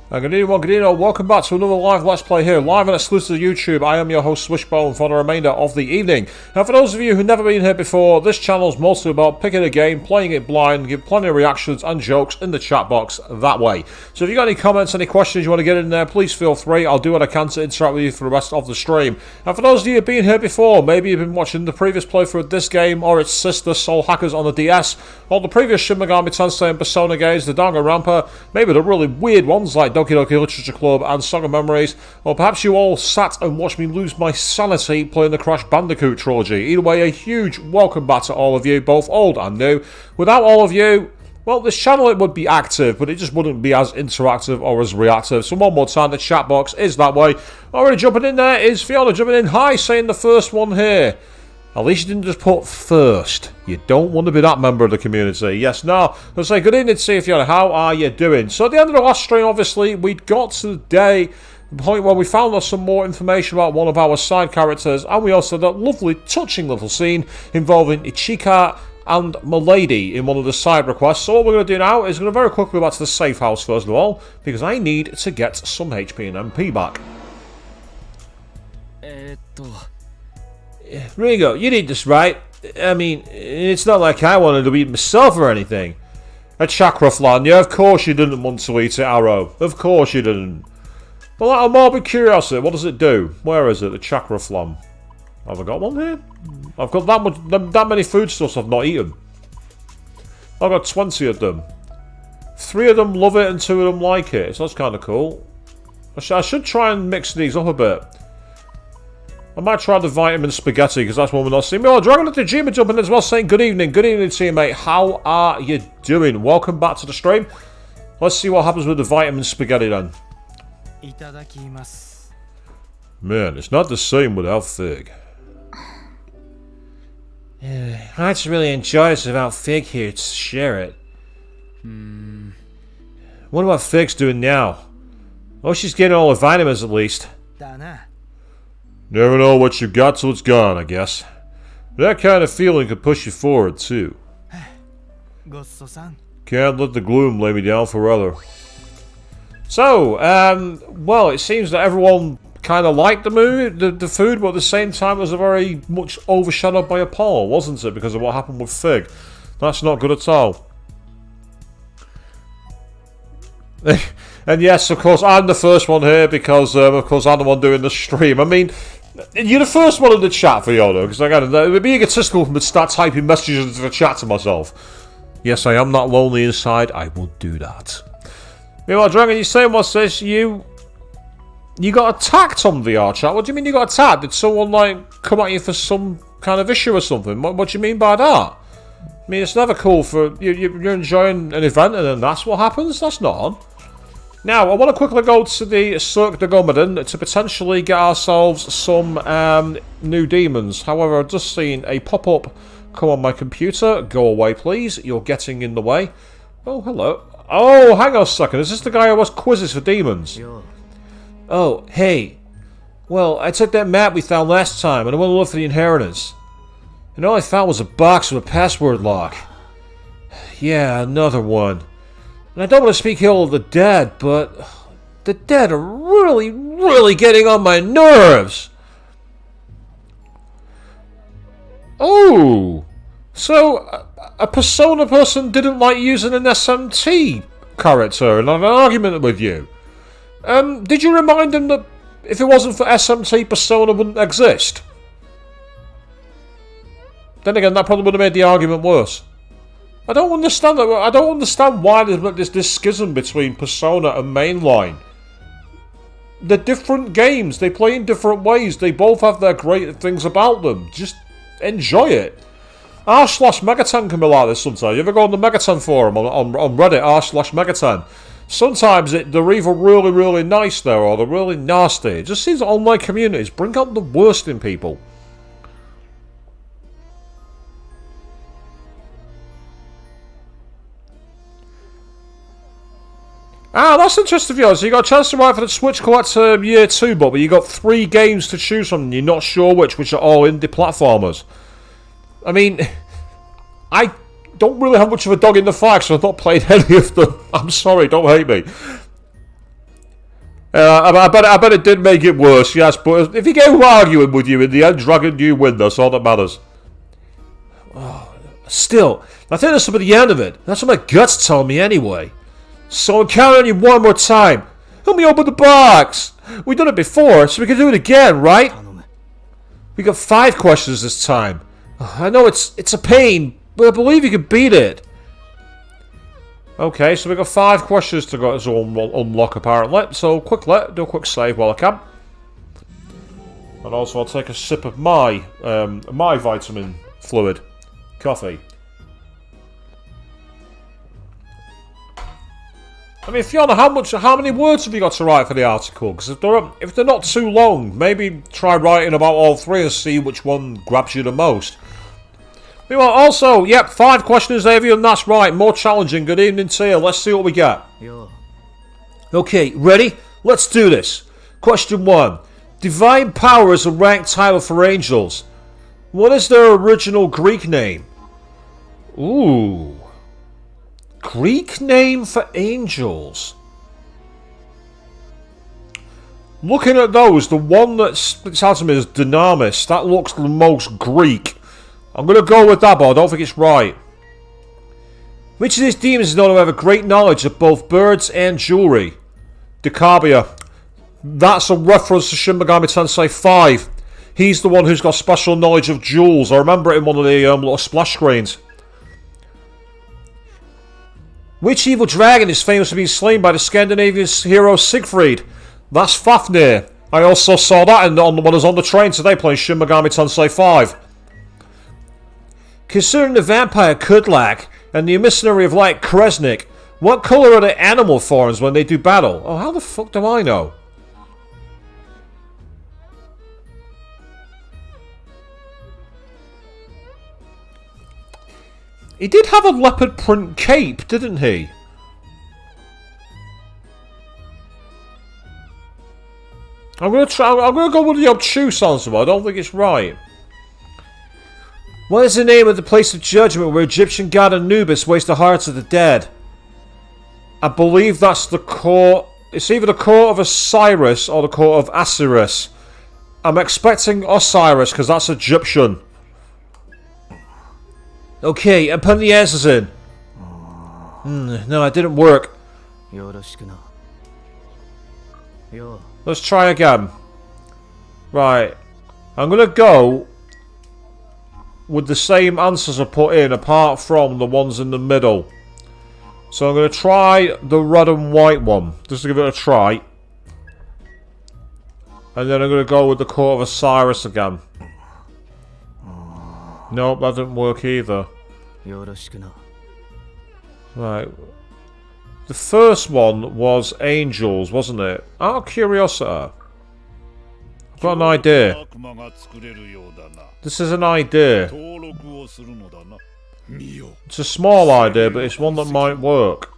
Good evening, welcome back to another live Let's Play here, live and exclusive to YouTube. I am your host Swishbone for the remainder of the evening. Now for those of you who've never been here before, this channel is mostly about picking a game, playing it blind, give plenty of reactions and jokes in the chat box that way. So if you've got any comments, any questions you want to get in there, please feel free. I'll do what I can to interact with you for the rest of the stream. And for those of you who've been here before, maybe you've been watching the previous playthrough of this game or its sister Soul Hackers on the DS, or the previous Shin Megami Tensei and Persona games, the Danganronpa, maybe the really weird ones like Doki Doki Literature Club and Song of Memories, or perhaps you all sat and watched me lose my sanity playing the Crash Bandicoot trilogy. Either way, a huge welcome back to all of you, both old and new. Without all of you, well, this channel, it would be active, but it just wouldn't be as interactive or as reactive. So one more time, the chat box is that way. Already jumping in there is Fiona jumping in. Hi, saying the first one here. At least you didn't just put first. You don't want to be that member of the community. Yes, no. I'll say good evening to you, Fiona. How are you doing? So at the end of the last stream, obviously, we got to the point where we found out some more information about one of our side characters, and we also had that lovely, touching little scene involving Ichika and Milady in one of the side requests. So what we're going to do now is going to very quickly go back to the safe house first of all, because I need to get some HP and MP back. Ringo, you need this, right? I mean, it's not like I wanted to eat myself or anything. A chakra flan, yeah, of course you didn't want to eat it, Arrow. Of course you didn't. Well, out of morbid curiosity, what does it do? Where is it, the chakra flan? Have I got one here? I've got that many foodstuffs I've not eaten. I've got 20 of them. 3 of them love it and 2 of them like it, so that's kind of cool. I should try and mix these up a bit. I might try the vitamin spaghetti, because that's one we're not seeing. Oh, Dragon of the Gym jumping in as well, saying good evening to you, mate. How are you doing? Welcome back to the stream. Let's see what happens with the vitamin spaghetti then. Man, it's not the same without Fig. I just really enjoy it without Fig here to share it. Wonder what Fig's doing now. Oh, she's getting all the vitamins at least. Never know what you got till it's gone, I guess. That kind of feeling could push you forward, too. Can't let the gloom lay me down forever. So, well, it seems that everyone kind of liked the movie, the food, but at the same time it was very much overshadowed by Apollo, wasn't it? Because of what happened with Fig. That's not good at all. And yes, of course, I'm the first one here because, of course, I'm the one doing the stream. I mean, you're the first one in the chat, Fiona, because again, it would be egotistical to start typing messages into the chat to myself. Yes, I am not lonely inside. I will do that. Meanwhile, Dragon, you're saying what's this? You got attacked on VR chat. What do you mean you got attacked? Did someone, like, come at you for some kind of issue or something? What do you mean by that? I mean, it's never cool for... You're enjoying an event and then that's what happens? That's not on. Now, I want to quickly go to the Cirque de Gomadin to potentially get ourselves some new demons. However, I've just seen a pop-up come on my computer. Go away, please. You're getting in the way. Oh, hello. Oh, hang on a second. Is this the guy who has quizzes for demons? Oh, hey. Well, I took that map we found last time, and I went to look for the inheritance. And all I found was a box with a password lock. Yeah, another one. And I don't want to speak ill of the dead, but the dead are really, really getting on my nerves. Oh, so a Persona person didn't like using an SMT character and had an argument with you. Did you remind them that if it wasn't for SMT, Persona wouldn't exist? Then again, that probably would have made the argument worse. I don't understand that. I don't understand why there's this schism between Persona and Mainline. They're different games. They play in different ways. They both have their great things about them. Just enjoy it. r/Megatan can be like this sometimes. You ever go on the Megatan forum on Reddit, r/Megatan? Sometimes they're either really, really nice there or they're really nasty. It just seems that online communities bring out the worst in people. Ah, that's interesting, viewers. So you got a chance to write for the Switch Collector Year 2 book, but you got 3 games to choose from and you're not sure which are all indie platformers. I mean, I don't really have much of a dog in the fight because I've not played any of them. I'm sorry, don't hate me. I bet it did make it worse, yes, but if you get arguing with you in the end, Dragon, you win, that's all that matters. Oh, still, I think there's something at the end of it. That's what my gut's telling me anyway. So I'm counting on you one more time. Help me open the box. We've done it before, so we can do it again, right? We got 5 questions this time. I know it's a pain, but I believe you can beat it. Okay, so we got 5 questions to go to unlock apparently. So do a quick save while I can. And also I'll take a sip of my vitamin fluid. Coffee. I mean, Fiona, how many words have you got to write for the article? Because if they're not too long, maybe try writing about all 3 and see which one grabs you the most. Meanwhile, also, yep, 5 questions, Avian, that's right, more challenging. Good evening to you. Let's see what we get. Yeah. Okay, ready? Let's do this. Question 1. Divine power is a rank title for angels. What is their original Greek name? Ooh. Greek name for angels. Looking at those, the one that sticks out to me is Dynamis. That looks the most Greek. I'm going to go with that, but I don't think it's right. Which of these demons is known to have a great knowledge of both birds and jewelry? Decabia. That's a reference to Shin Megami Tensei 5. He's the one who's got special knowledge of jewels. I remember it in one of the little splash screens. Which evil dragon is famous for being slain by the Scandinavian hero Siegfried? That's Fafnir. I also saw that when I was on the train today playing Shin Megami Tensei 5. Considering the vampire Kudlak and the emissary of light Kresnik, what colour are the animal forms when they do battle? Oh, how the fuck do I know? He did have a leopard print cape, didn't he? I'm gonna go with the obtuse answer, but I don't think it's right. What is the name of the place of judgment where Egyptian god Anubis weighs the hearts of the dead? I believe that's the court. It's either the court of Osiris or the court of Osiris. I'm expecting Osiris because that's Egyptian. Okay, I'm putting the answers in. No, it didn't work. Let's try again. Right. I'm going to go with the same answers I put in, apart from the ones in the middle. So I'm going to try the red and white one, just to give it a try. And then I'm going to go with the Court of Osiris again. Nope, that didn't work either. Right. The first one was angels, wasn't it? Out of curiosity, I've got an idea. This is an idea. It's a small idea, but it's one that might work.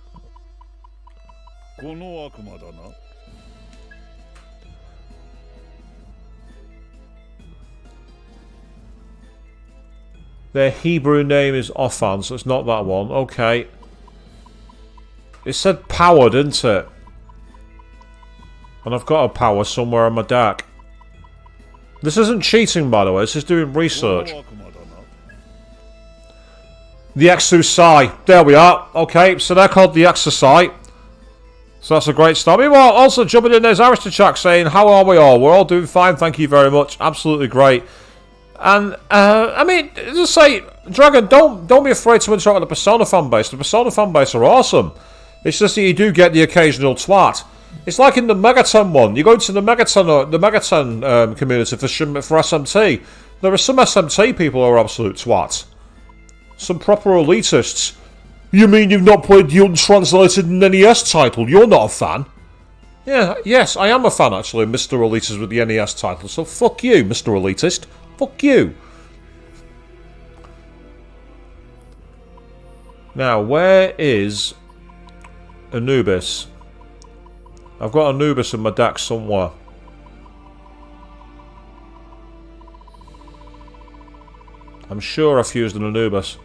Their Hebrew name is Ophan, so it's not that one. Okay. It said power, didn't it? And I've got a power somewhere on my deck. This isn't cheating, by the way. This is doing research. The Exusai. There we are. Okay, so they're called the Exusai. So that's a great start. Meanwhile, also jumping in, there's Aristochak saying, how are we all? We're all doing fine, thank you very much. Absolutely great. And, I mean, just say, Dragon, don't be afraid to interact with the Persona fanbase. The Persona fanbase are awesome. It's just that you do get the occasional twat. It's like in the Megaton one. You go into the Megaton community for SMT. There are some SMT people who are absolute twats. Some proper elitists. You mean you've not played the untranslated NES title? You're not a fan? Yeah, yes, I am a fan actually, Mr. Elitist with the NES title. So fuck you, Mr. Elitist. Fuck you. Now, where is Anubis? I've got Anubis in my deck somewhere. I'm sure I fused an Anubis.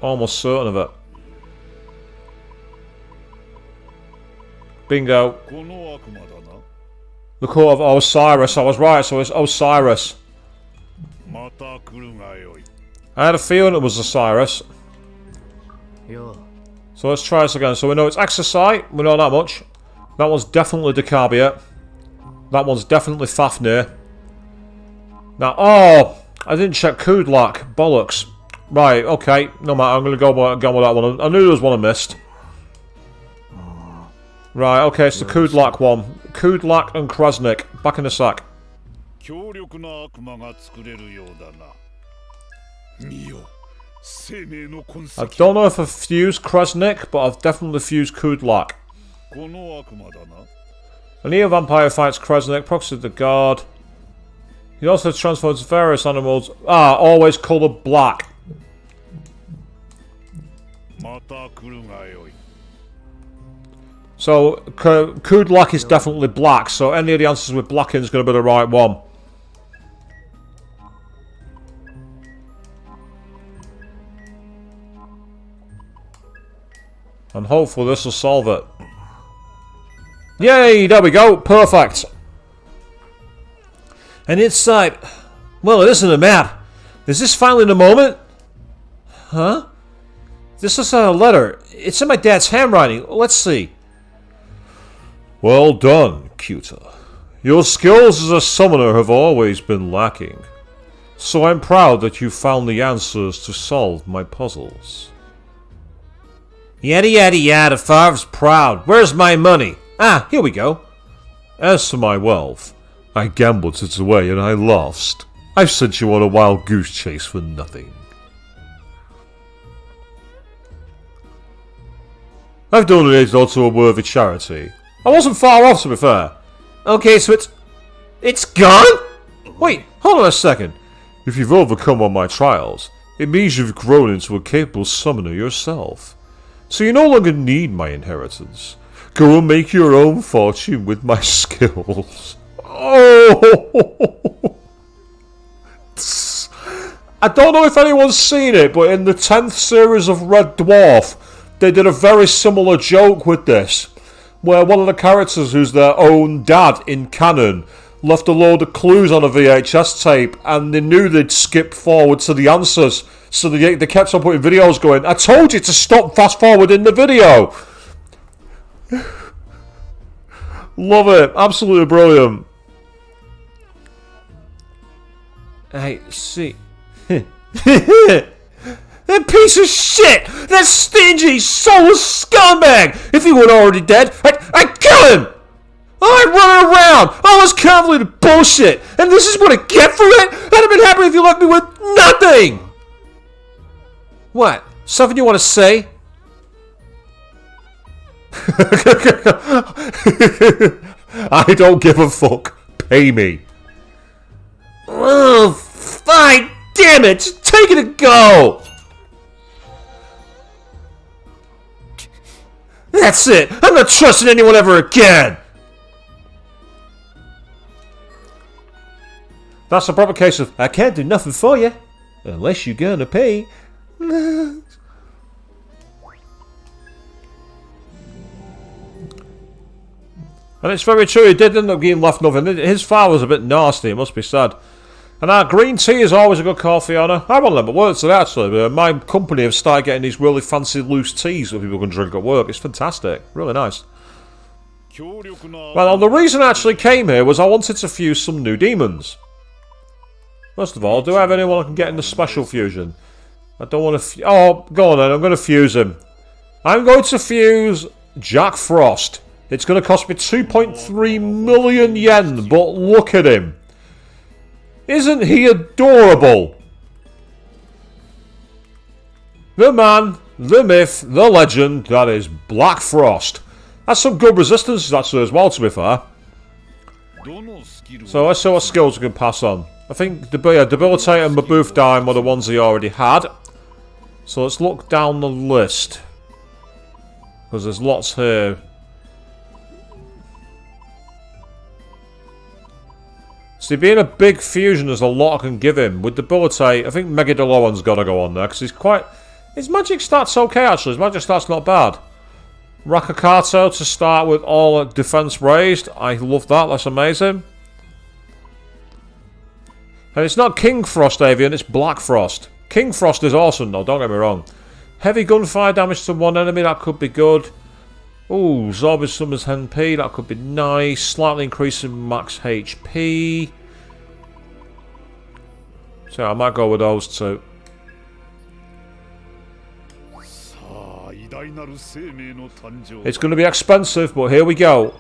Almost certain of it. Bingo. The Court of Osiris. I was right, so it's Osiris. I had a feeling it was Osiris. So let's try this again. So we know it's Exercise. We know that much. That one's definitely Decabia. That one's definitely Fafnir. Now, oh! I didn't check Kudlak. Bollocks. Right, okay. No matter, I'm going to go with that one. I knew there was one I missed. Right, okay, it's the Kudlak one. Kudlak and Krasnik. Back in a sec. I don't know if I've fused Krasnik, but I've definitely fused Kudlak. A Neo-Vampire fights Krasnik, proxies the guard. He also transforms various animals. Ah, always coloured black. So, Kudlak is definitely black, so any of the answers with black in is going to be the right one. And hopefully this will solve it. Yay, there we go, perfect. And inside, well, it isn't a map. Is this finally the moment? Huh? This is a letter. It's in my dad's handwriting. Let's see. Well done, Cuta. Your skills as a summoner have always been lacking. So I'm proud that you found the answers to solve my puzzles. Yada yada yada, father's proud. Where's my money? Ah, here we go. As for my wealth, I gambled it away and I lost. I've sent you on a wild goose chase for nothing. I've donated all to a worthy charity. I wasn't far off, to be fair. Okay, so it's gone? Wait, hold on a second. If you've overcome all my trials, it means you've grown into a capable summoner yourself. So you no longer need my inheritance. Go and make your own fortune with my skills. Oh! I don't know if anyone's seen it, but in the 10th series of Red Dwarf, they did a very similar joke with this, where one of the characters, who's their own dad in canon, left a load of clues on a VHS tape, and they knew they'd skip forward to the answers, so they kept on putting videos going, I told you to stop fast forward in the video! Love it, absolutely brilliant. Hey, see. That piece of shit! That stingy, soulless scumbag! If he weren't already dead, I'd kill him! I'd run around! All this convoluted bullshit! And this is what I get for it? I'd have been happy if you left me with nothing! What? Something you want to say? I don't give a fuck. Pay me. Oh, fine! Damn it! Just take it and go! That's it! I'm not trusting anyone ever again! That's a proper case of, I can't do nothing for you, unless you're gonna pay. And it's very true, he did end up getting left nothing. His father was a bit nasty, it must be said. And green tea is always a good call, Fiona. I want them at work today, actually. My company have started getting these really fancy loose teas that people can drink at work. It's fantastic. Really nice. Well, the reason I actually came here was I wanted to fuse some new demons. First of all, do I have anyone I can get in the special fusion? I don't want to... Oh, go on then. I'm going to fuse him. I'm going to fuse Jack Frost. It's going to cost me 2.3 million yen, but look at him. Isn't he adorable? The man, the myth, the legend, that is Black Frost. That's some good resistances actually as well, to be fair. So let's see what skills we can pass on. I think Debilitate and Mabooth Dime were the ones he already had. So let's look down the list. Because there's lots here. See, being a big fusion, there's a lot I can give him. With Debilitate, I think Megadoloran's got to go on there, because he's quite... His magic stat's okay, actually. His magic stat's not bad. Rakakato to start with all defense raised. I love that. That's amazing. And it's not King Frost Avian, it's Black Frost. King Frost is awesome though, don't get me wrong. Heavy gunfire damage to one enemy, that could be good. Ooh, Zorbid Summons NP, that could be nice. Slightly increasing max HP. So I might go with those two. It's going to be expensive, but here we go.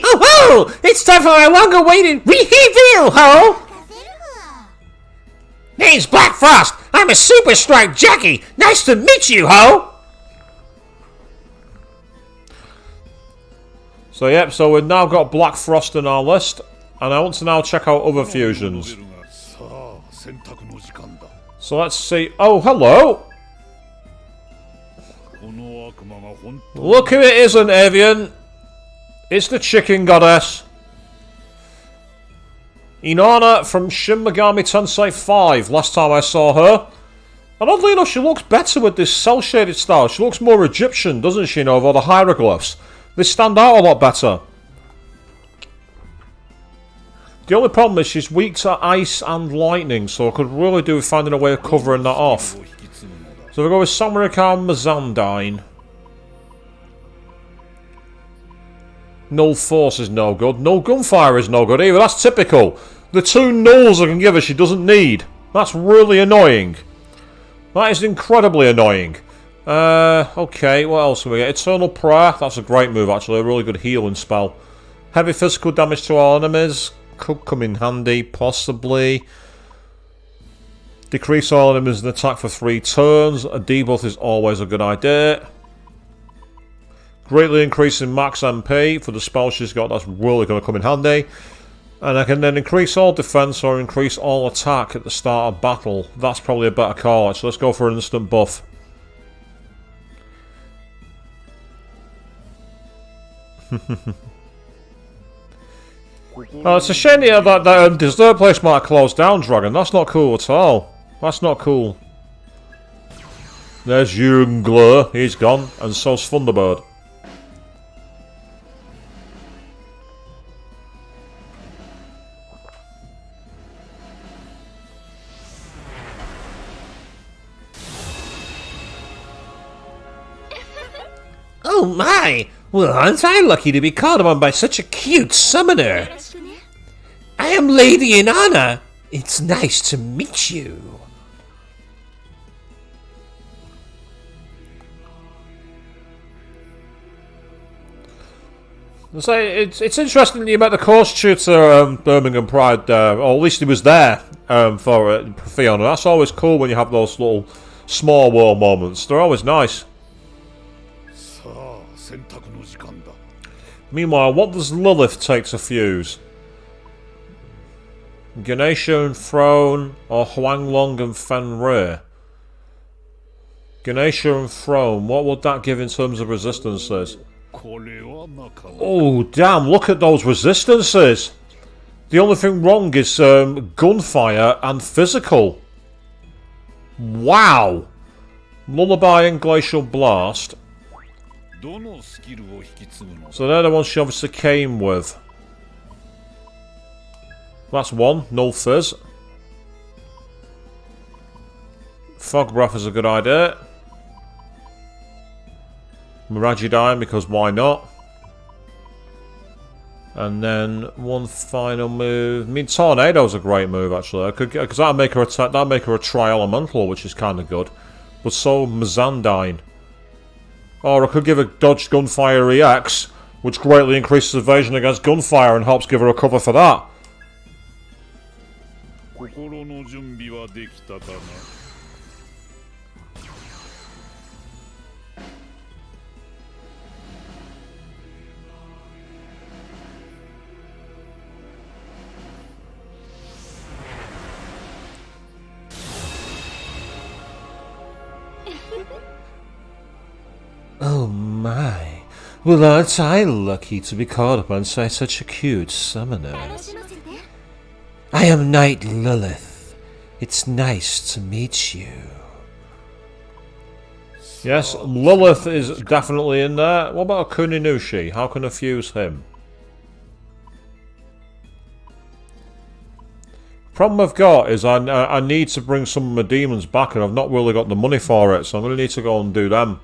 Ho-ho! It's time for our long-awaited reveal, ho! Name's Black Frost. I'm a Super Strike Jackie. Nice to meet you, ho! So yep, so we've now got Black Frost in our list, and I want to now check out other fusions. So let's see. Oh, hello! Look who it isn't, Avian. It's the chicken goddess. Inanna from Shin Megami Tensei 5. Last time I saw her. And oddly enough, she looks better with this cel-shaded style. She looks more Egyptian, doesn't she, over all the hieroglyphs. They stand out a lot better. The only problem is she's weak to ice and lightning, so I could really do with finding a way of covering that off. So we go with Samarikam Mazandine. Null Force is no good. Null Gunfire is no good either. That's typical. The two nulls I can give her she doesn't need. That's really annoying. That is incredibly annoying. Okay, what else have we got? Eternal Prayer. That's a great move actually. A really good healing spell. Heavy physical damage to all enemies. Could come in handy, possibly. Decrease all enemies in attack for 3 turns. A debuff is always a good idea. Greatly increasing max MP for the spell she's got, that's really going to come in handy. And I can then increase all defense or increase all attack at the start of battle. That's probably a better call, so let's go for an instant buff. Oh, it's a shame that dessert place might close down, Dragon. That's not cool at all. That's not cool. There's Jungler, he's gone, and so's Thunderbird. Oh my! Well, aren't I lucky to be called upon by such a cute summoner? I am Lady Inanna. It's nice to meet you. So it's interesting that you met the course tutor Birmingham Pride, or at least he was there for Fiona. That's always cool when you have those little small world moments. They're always nice. Meanwhile, what does Lilith take to fuse? Ganesha and Throne, or Huanglong and Fenrir? Ganesha and Throne, what would that give in terms of resistances? Oh, damn, look at those resistances! The only thing wrong is gunfire and physical. Wow! Lullaby and Glacial Blast. So they're the ones she obviously came with. That's one, Null Fizz. Fog Breath is a good idea. Miragidine, because why not? And then one final move. I mean, Tornado's a great move actually, because that'll make her attack. That'll make her a Tri-Elemental, which is kind of good. But so Mazandine. Or I could give her Dodge Gunfire EX, which greatly increases evasion against gunfire and helps give her a cover for that. Oh my. Well, aren't I lucky to be called upon by such a cute summoner? I am Knight Lilith. It's nice to meet you. Yes, Lilith is definitely in there. What about Kuninushi? How can I fuse him? Problem I've got is I need to bring some of my demons back and I've not really got the money for it, so I'm going to need to go and do them.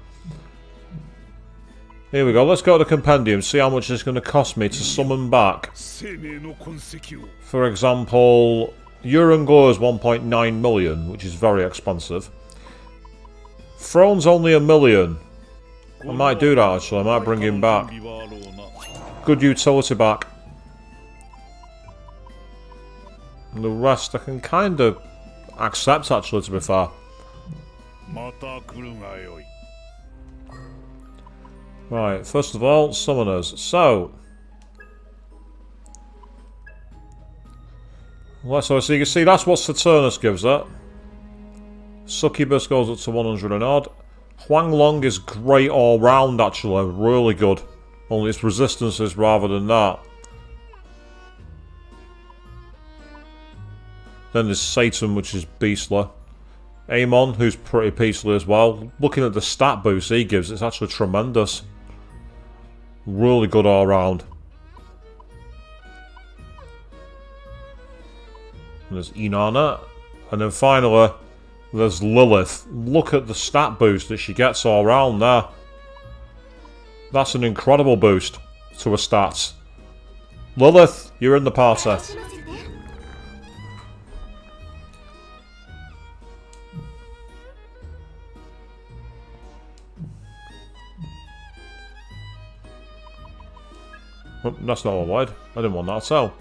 Here we go, let's go to the compendium, see how much it's going to cost me to summon back. For example, Urangor is 1.9 million, which is very expensive. Throne's only 1 million. I might do that actually, I might bring him back. Good utility back. And the rest I can kind of accept actually, to be fair. Right, first of all, summoners. So you can see that's what Saturnus gives it. Succubus goes up to 100 and odd. Huang Long is great all round actually, really good. Only its resistances rather than that. Then there's Satan, which is beastly. Amon, who's pretty beastly as well. Looking at the stat boost he gives, it's actually tremendous. Really good all round. And there's Inanna. And then finally, there's Lilith. Look at the stat boost that she gets all round there. That's an incredible boost to her stats. Lilith, you're in the party. That's not what I wanted. I didn't want that at all.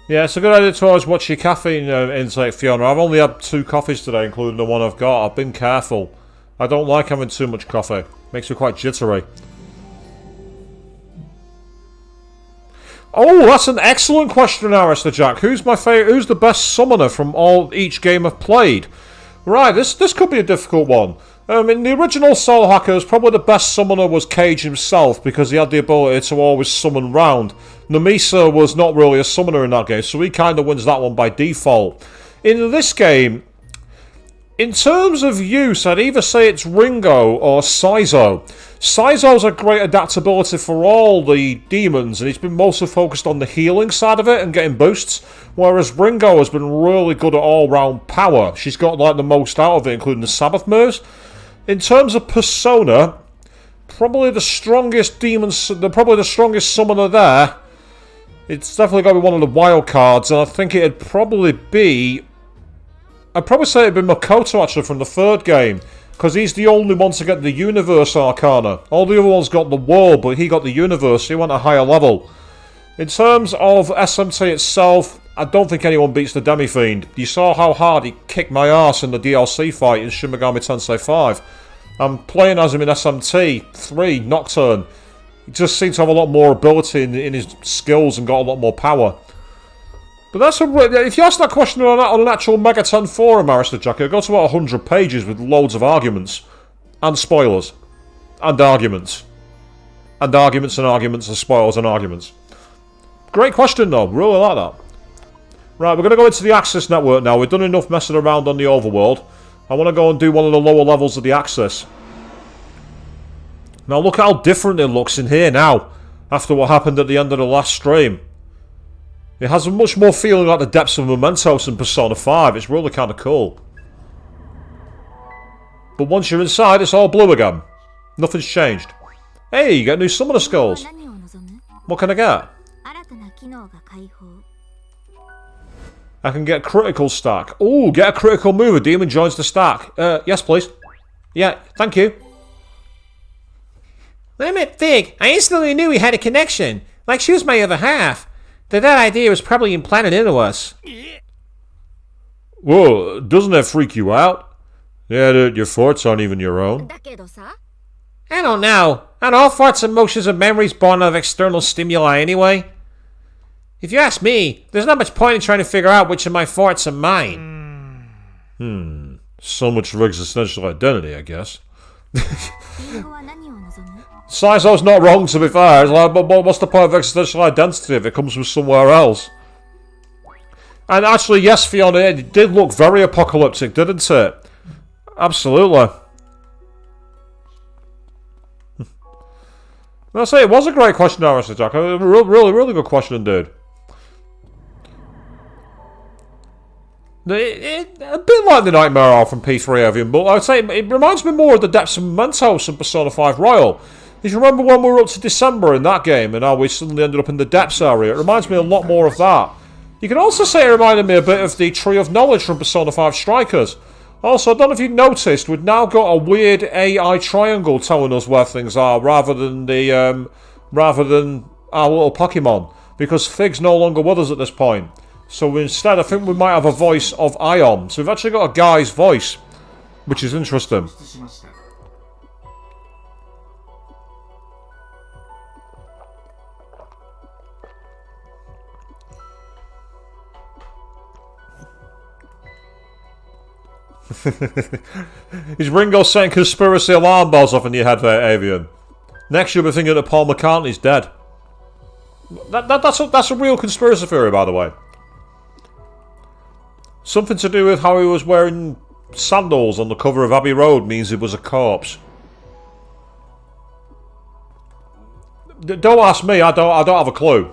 Yeah, it's a good idea to always watch your caffeine intake, Fiona. I've only had 2 coffees today, including the one I've got. I've been careful. I don't like having too much coffee. Makes me quite jittery. Oh, that's an excellent question, Alistair Jack. Who's my favourite? Who's the best summoner from each game I've played? Right, this could be a difficult one. In the original Soul Hackers, probably the best summoner was Cage himself because he had the ability to always summon round. Namisa was not really a summoner in that game, so he kind of wins that one by default. In this game, in terms of use, I'd either say it's Ringo or Saizo. Saizo's a great adaptability for all the demons, and he's been mostly focused on the healing side of it and getting boosts, whereas Ringo has been really good at all-round power. She's got like the most out of it, including the Sabbath moves. In terms of persona, probably the strongest probably the strongest summoner there. It's definitely got to be one of the wild cards, and I think it'd probably be... I'd probably say it'd be Makoto actually from the 3rd game, because he's the only one to get the Universe Arcana. All the other ones got the World, but he got the Universe, so he went a higher level. In terms of SMT itself, I don't think anyone beats the Demi-Fiend. You saw how hard he kicked my ass in the DLC fight in Shin Megami Tensei 5. I'm playing as him in SMT 3, Nocturne. He just seems to have a lot more ability in his skills and got a lot more power. But that's if you ask that question on an actual Megaton forum, Alistair Jack, it'll go to about 100 pages with loads of arguments. And spoilers. And arguments. And arguments and arguments and spoilers and arguments. Great question though, really like that. Right, we're going to go into the Axis network now. We've done enough messing around on the overworld. I want to go and do one of the lower levels of the Axis. Now look how different it looks in here now, after what happened at the end of the last stream. It has a much more feeling like the depths of Mementos and Persona 5. It's really kind of cool. But once you're inside, it's all blue again. Nothing's changed. Hey, you get new summoner skulls. What can I get? I can get critical stack. Ooh, get a critical move. A demon joins the stack. Yes, please. Yeah, thank you. I met Fig. I instantly knew we had a connection. Like she was my other half. That idea was probably implanted into us. Whoa, doesn't that freak you out? Yeah, your thoughts aren't even your own. I don't know. Aren't all thoughts, emotions, and memories born of external stimuli anyway? If you ask me, there's not much point in trying to figure out which of my thoughts are mine. So much for existential identity, I guess. Saizo's not wrong, to be fair. It's like, but what's the point of existential identity if it comes from somewhere else? And actually, yes, Fiona, it did look very apocalyptic, didn't it? Absolutely. I say it was a great question, honestly, Jack. A really good question indeed. A bit like the Nightmare Hour from P3 Avian, but I'd say it reminds me more of the Depths of Mentos in Persona 5 Royal. If you remember when we were up to December in that game and how we suddenly ended up in the Depths area, it reminds me a lot more of that. You can also say it reminded me a bit of the Tree of Knowledge from Persona 5 Strikers. Also, I don't know if you've noticed, we've now got a weird AI triangle telling us where things are rather than our little Pokemon, because Fig's no longer with us at this point. So instead, I think we might have a voice of Ion. So we've actually got a guy's voice, which is interesting. Is Ringo setting conspiracy alarm bells off in your head there, Avian? Next you'll be thinking that Paul McCartney's dead. That's a real conspiracy theory, by the way. Something to do with how he was wearing sandals on the cover of Abbey Road means he was a corpse. Don't ask me, I don't have a clue.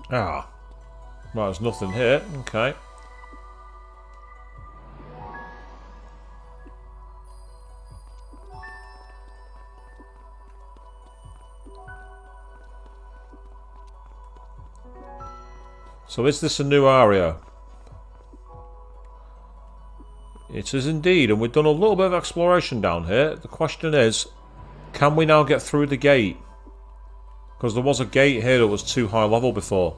Ah. Right, there's nothing here. Okay. So is this a new area? It is indeed, and we've done a little bit of exploration down here. The question is, can we now get through the gate? Because there was a gate here that was too high level before.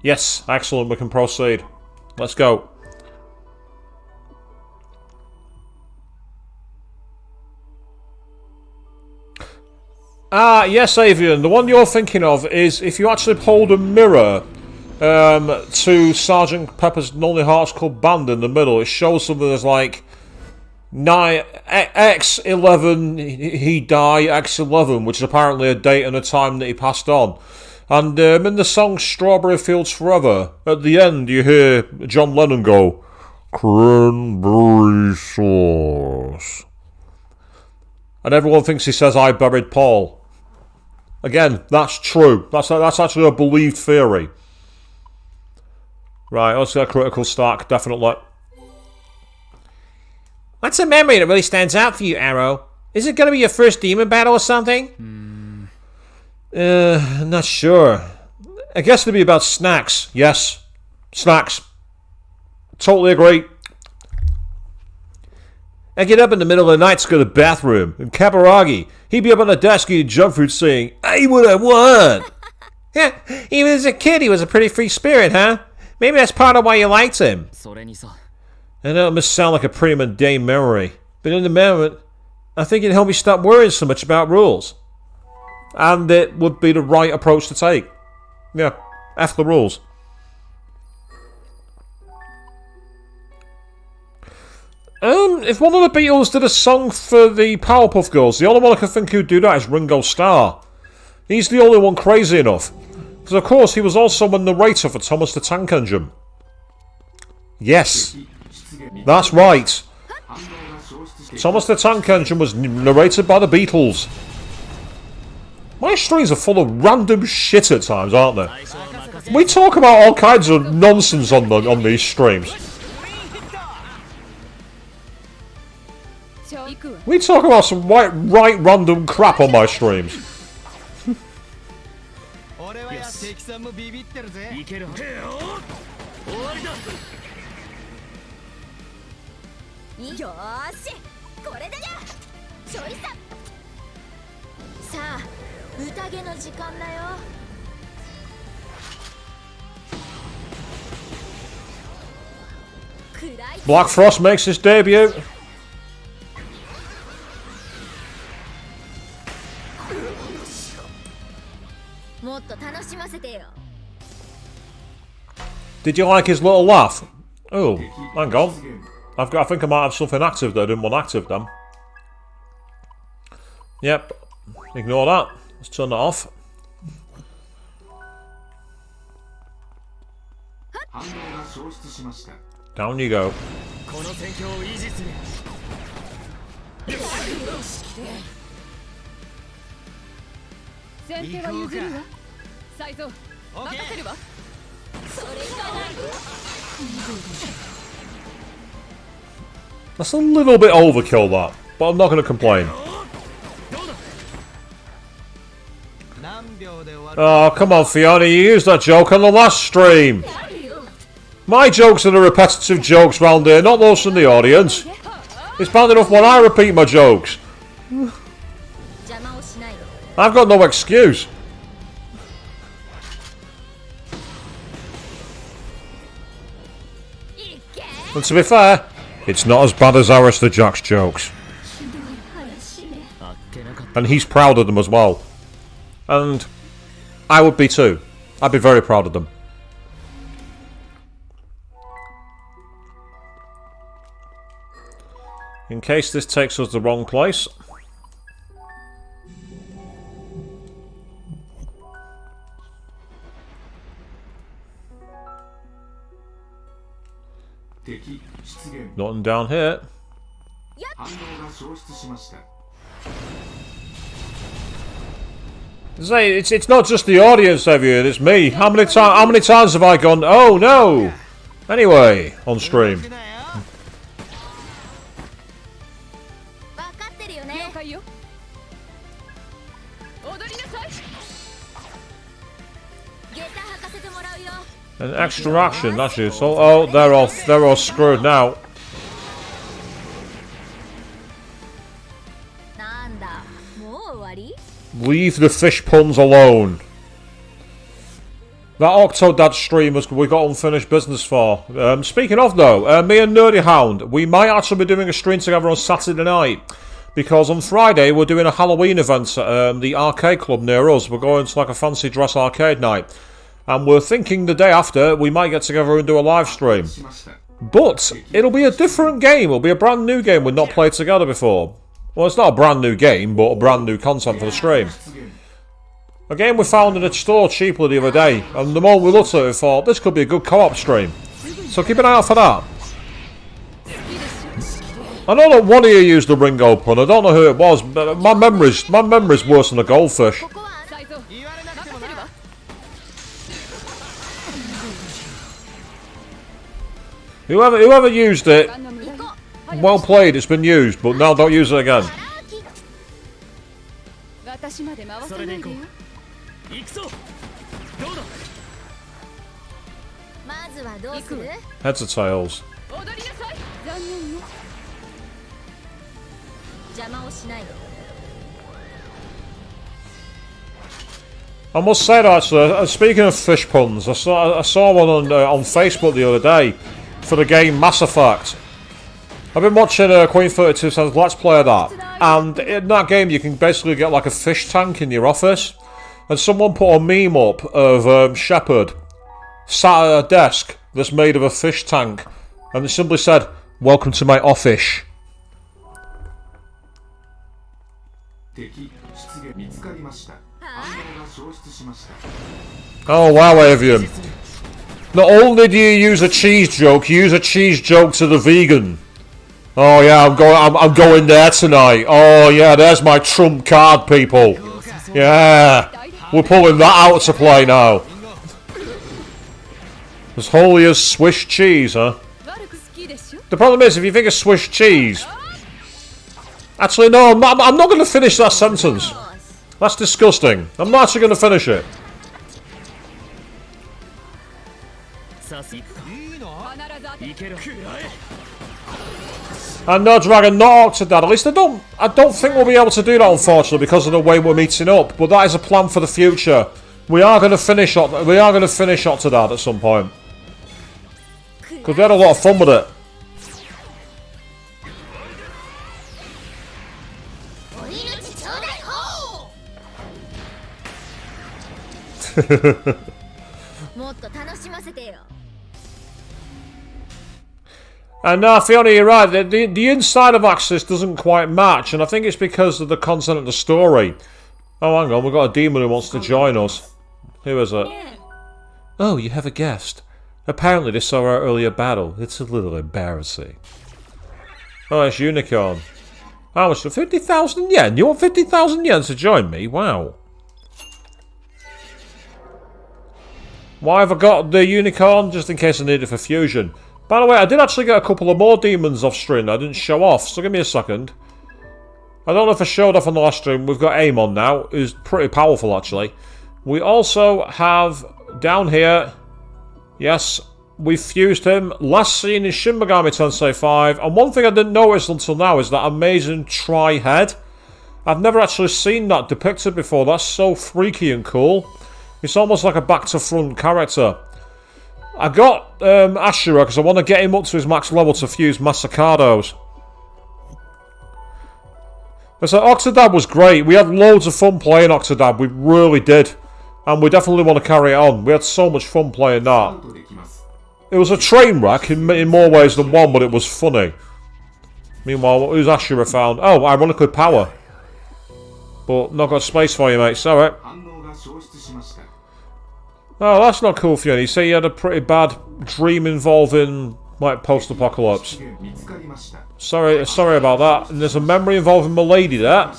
Yes, excellent, we can proceed. Let's go. Ah, yes, Avian. The one you're thinking of is if you actually hold a mirror to Sergeant Pepper's Lonely Hearts Club Band in the middle, it shows something that's like X11, he died, X11, which is apparently a date and a time that he passed on. And in the song Strawberry Fields Forever, at the end you hear John Lennon go, "Cranberry sauce." And everyone thinks he says, "I buried Paul." Again, that's true. That's actually a believed theory. Right, let's get a critical stack, definitely. What's a memory that really stands out for you, Arrow? Is it going to be your first demon battle or something? Not sure. I guess it'd be about snacks. Yes, snacks. Totally agree. I get up in the middle of the night to go to the bathroom, and Kaburagi, he'd be up on the desk eating junk food saying, "Hey, what I want!" Yeah, even as a kid, he was a pretty free spirit, huh? Maybe that's part of why you liked him. I know it must sound like a pretty mundane memory, but in the moment, I think it'd help me stop worrying so much about rules. And it would be the right approach to take. Yeah, F the rules. If one of the Beatles did a song for the Powerpuff Girls, the only one I can think who'd do that is Ringo Starr. He's the only one crazy enough. Because of course he was also a narrator for Thomas the Tank Engine. Yes, that's right. Thomas the Tank Engine was narrated by the Beatles. My streams are full of random shit at times, aren't they? We talk about all kinds of nonsense on these streams. We talk about some right random crap on my streams. Black Frost makes his debut. Did you like his little laugh? Oh, hang on. I think I might have something active that I didn't want active then. Yep. Ignore that. Let's turn that off. Down you go. That's a little bit overkill, that, but I'm not going to complain. Oh, come on, Fiona, you used that joke on the last stream. My jokes are the repetitive jokes round here, not those from the audience. It's bad enough when I repeat my jokes. I've got no excuse. And to be fair, it's not as bad as Aris the Jack's jokes. And he's proud of them as well. And I would be too. I'd be very proud of them. In case this takes us the wrong place. Nothing down here. Say, it's not just the audience over here, it's me. How many times have I gone, oh no? Anyway, on stream. An extra action, that's useful. Oh, they're all screwed now. Leave the fish puns alone. That Octodad stream we got unfinished business for. Speaking of though, me and Nerdy Hound, we might actually be doing a stream together on Saturday night. Because on Friday we're doing a Halloween event at the arcade club near us. We're going to like a fancy dress arcade night. And we're thinking the day after we might get together and do a live stream. But it'll be a different game. It'll be a brand new game we've not played together before. Well, it's not a brand new game, but a brand new content for the stream. A game we found in a store cheaply the other day. And the more we looked at it, we thought, this could be a good co-op stream. So keep an eye out for that. I know that one of you used the Ringo pun. I don't know who it was, but my memory's worse than a goldfish. Whoever used it, well played, it's been used, but now don't use it again. Heads or tails? I must say that actually, speaking of fish puns, I saw one on Facebook the other day for the game Mass Effect. I've been watching Queen 32 Cents Let's Play of that, and in that game you can basically get like a fish tank in your office, and someone put a meme up of Shepard sat at a desk that's made of a fish tank, and it simply said, "Welcome to my office." Oh wow, Avian. Not only do you use a cheese joke, you use a cheese joke to the vegan. Oh yeah, I'm going there tonight. Oh yeah, there's my trump card, people. Yeah, we're pulling that out to play now. As holy as Swiss cheese, huh? The problem is, if you think of Swiss cheese... Actually, no, I'm not going to finish that sentence. That's disgusting. I'm not actually going to finish it. And no Dragon, not Octodad. At least I don't think we'll be able to do that, unfortunately, because of the way we're meeting up. But that is a plan for the future. We are going to finish Octodad at some point, because we had a lot of fun with it. And Fiona, you're right. The inside of Axis doesn't quite match, and I think it's because of the content of the story. Oh, hang on, we've got a demon who wants to join us. Who is it? Oh, you have a guest. Apparently they saw our earlier battle. It's a little embarrassing. Oh, it's Unicorn. How much? 50,000 yen? You want 50,000 yen to join me? Wow. Why have I got the Unicorn? Just in case I need it for fusion. By the way, I did actually get a couple of more demons off stream I didn't show off, so give me a second. I don't know if I showed off on the last stream. We've got Amon now, who's pretty powerful actually. We also have down here, yes, we've fused him. Last seen in Shin Megami Tensei 5. And one thing I didn't notice until now is that amazing tri-head. I've never actually seen that depicted before. That's so freaky and cool. It's almost like a back-to-front character. I got Ashura because I want to get him up to his max level to fuse Masakados. So Octodad was great. We had loads of fun playing Octodad. We really did. And we definitely want to carry it on. We had so much fun playing that. It was a train wreck in more ways than one, but it was funny. Meanwhile, who's Ashura found? Oh, ironically Power. But not got space for you, mate. Sorry. Oh, that's not cool for you. You say you had a pretty bad dream involving, like, post-apocalypse. Sorry about that. And there's a memory involving Milady there.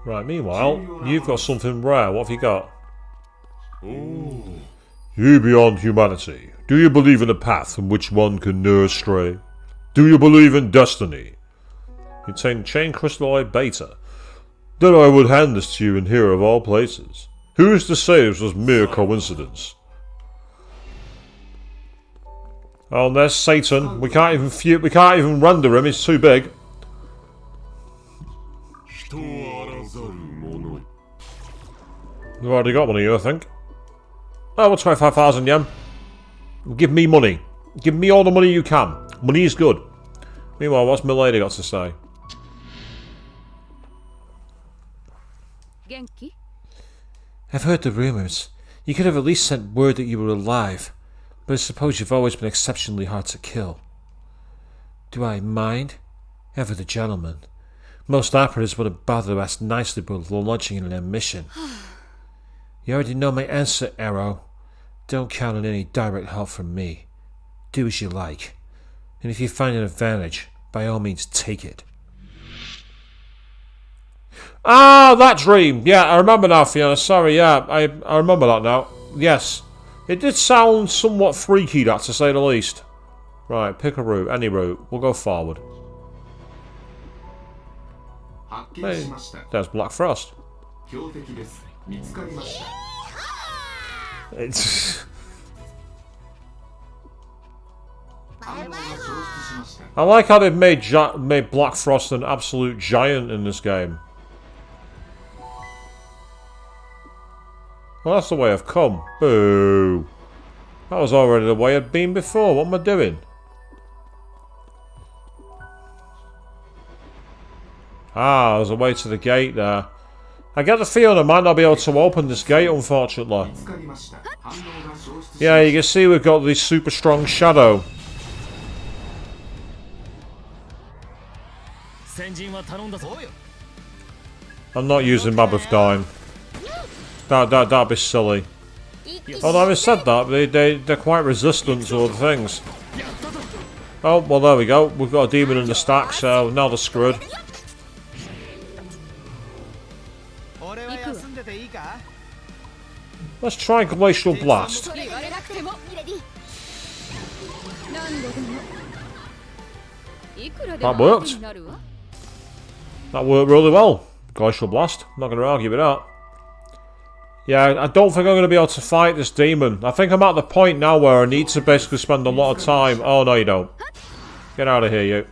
Right, meanwhile, you've got something rare. What have you got? You beyond humanity. Do you believe in a path from which one can ne'er stray? Do you believe in destiny? Contain chain crystalloid beta. Then I would hand this to you in here of all places. Who is to say this was mere coincidence? Oh, and there's Satan. We can't even render him. He's too big. We've already got one of you, I think. Oh, well, 25,000 yen. Give me money. Give me all the money you can. Money is good. Meanwhile, what's Milady got to say? I've heard the rumours. You could have at least sent word that you were alive, but I suppose you've always been exceptionally hard to kill. Do I mind? Ever the gentleman. Most operatives wouldn't bother to ask nicely before launching in their mission. You already know my answer, Arrow. Don't count on any direct help from me. Do as you like. And if you find an advantage, by all means take it. Ah, that dream! Yeah, I remember now, Fiona. Sorry, yeah, I remember that now. Yes. It did sound somewhat freaky, that, to say the least. Right, pick a route, any route. We'll go forward. Hey, there's Black Frost. It's... I like how they've made Black Frost an absolute giant in this game. Well, that's the way I've come. Boo. That was already the way I'd been before. What am I doing? Ah, there's a way to the gate there. I get the feeling I might not be able to open this gate, unfortunately. Yeah, you can see we've got this super strong shadow. I'm not using Mammoth Dime. That'd be silly. Although having said that, they're quite resistant to other things. Oh, well there we go. We've got a demon in the stack, so now they're screwed. Let's try Glacial Blast. That worked. That worked really well. Glacial Blast. I'm not going to argue with that. Yeah, I don't think I'm going to be able to fight this demon. I think I'm at the point now where I need to basically spend a lot of time. Oh, no you don't. Get out of here, you.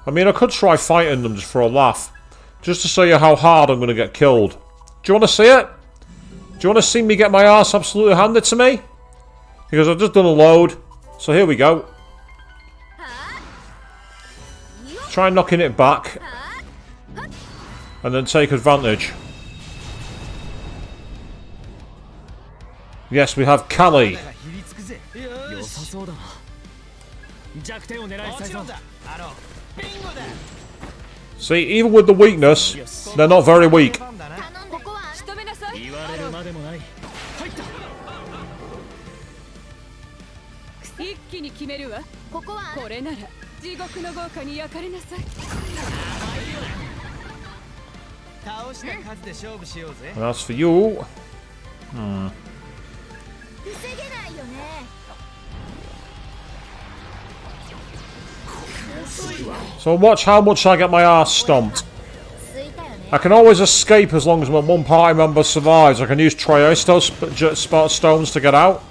I mean, I could try fighting them just for a laugh. Just to show you how hard I'm going to get killed. Do you want to see it? Do you want to see me get my ass absolutely handed to me? Because I've just done a load. So here we go. Try knocking it back. And then take advantage. Yes, we have Kali. See, even with the weakness, they're not very weak. And that's for you. So watch how much I get my ass stomped. I can always escape as long as my one party member survives. I can use Triasto stones to get out.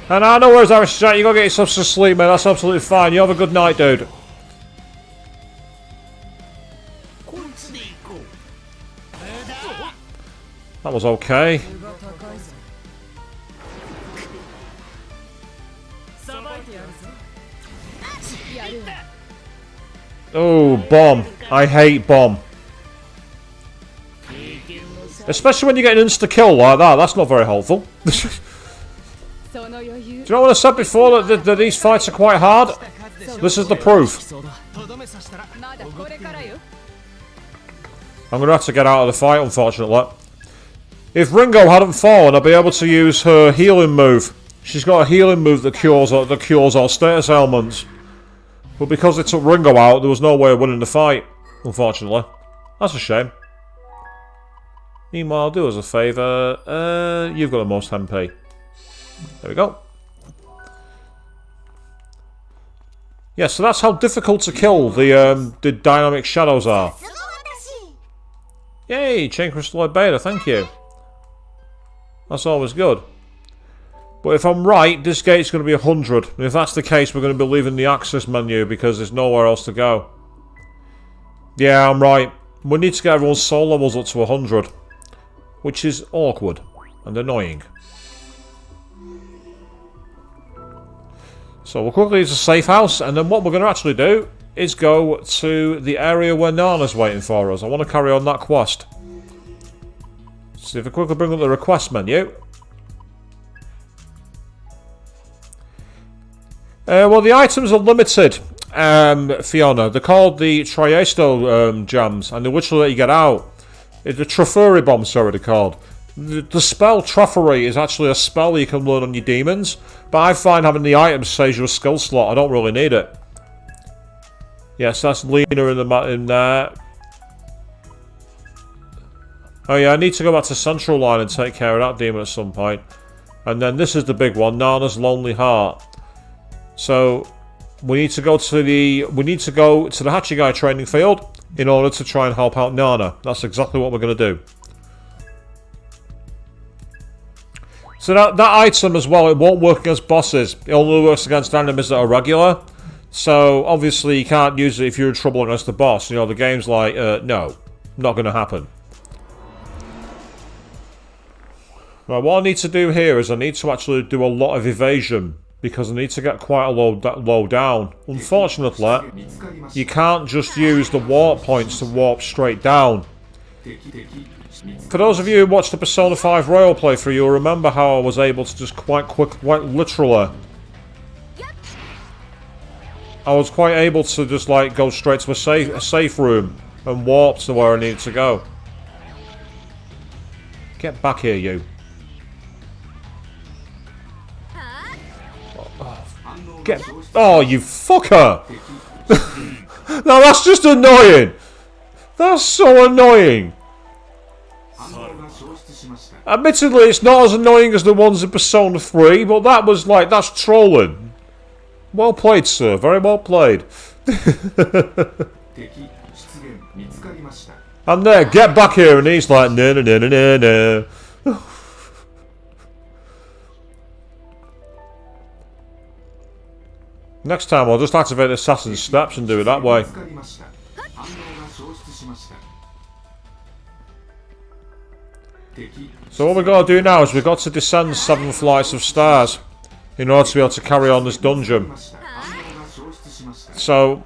And I know where's Irish Jack, you gotta get yourself some sleep, mate. That's absolutely fine. You have a good night, dude. That was okay. Oh, bomb. I hate bomb. Especially when you get an insta-kill like that. That's not very helpful. Do you know what I said before? That these fights are quite hard? This is the proof. I'm going to have to get out of the fight, unfortunately. If Ringo hadn't fallen, I'd be able to use her healing move. She's got a healing move that cures all status ailments. But because they took Ringo out, there was no way of winning the fight, unfortunately. That's a shame. Meanwhile, do us a favour. You've got the most MP. There we go. Yeah, so that's how difficult to kill the dynamic shadows are. Yay, Chain Crystalloid Beta, thank you. That's always good. But if I'm right, this gate's going to be 100. And if that's the case, we're going to be leaving the access menu because there's nowhere else to go. Yeah, I'm right. We need to get everyone's soul levels up to 100. Which is awkward and annoying. So we'll quickly use a safe house, and then what we're going to actually do is go to the area where Nana's waiting for us. I want to carry on that quest. So if I quickly bring up the request menu. Well, the items are limited, Fiona. They're called the Triasto jams, and they're literally let you get out. It's the Trafuri bomb, sorry, they're called. The spell Trafuri is actually a spell you can learn on your demons, but I find having the items saves you a skill slot. I don't really need it. Yes, that's Lena in there. Oh yeah, I need to go back to Central Line and take care of that demon at some point. And then this is the big one, Nana's Lonely Heart. So we need to go to the Hachigai training field in order to try and help out Nana. That's exactly what we're going to do. So that item as well, it won't work against bosses. It only works against enemies that are regular. So obviously you can't use it if you're in trouble against the boss. You know, the game's like, no, not going to happen. Right, what I need to do here is I need to actually do a lot of evasion. Because I need to get quite a low down. Unfortunately, you can't just use the warp points to warp straight down. For those of you who watched the Persona 5 Royal playthrough, you'll remember how I was able to just quite literally. I was quite able to just like go straight to a safe room and warped to where I needed to go. Get back here, you. Get... Oh, you fucker! No, that's just annoying! That's so annoying! Admittedly, it's not as annoying as the ones in Persona 3, but that was like, that's trolling. Well played, sir. Very well played. And there, get back here, and he's like, no, no, no, no, no, no. Next time, I'll just activate Assassin's Steps and do it that way. So what we've got to do now is we've got to descend 7 flights of stairs in order to be able to carry on this dungeon. So...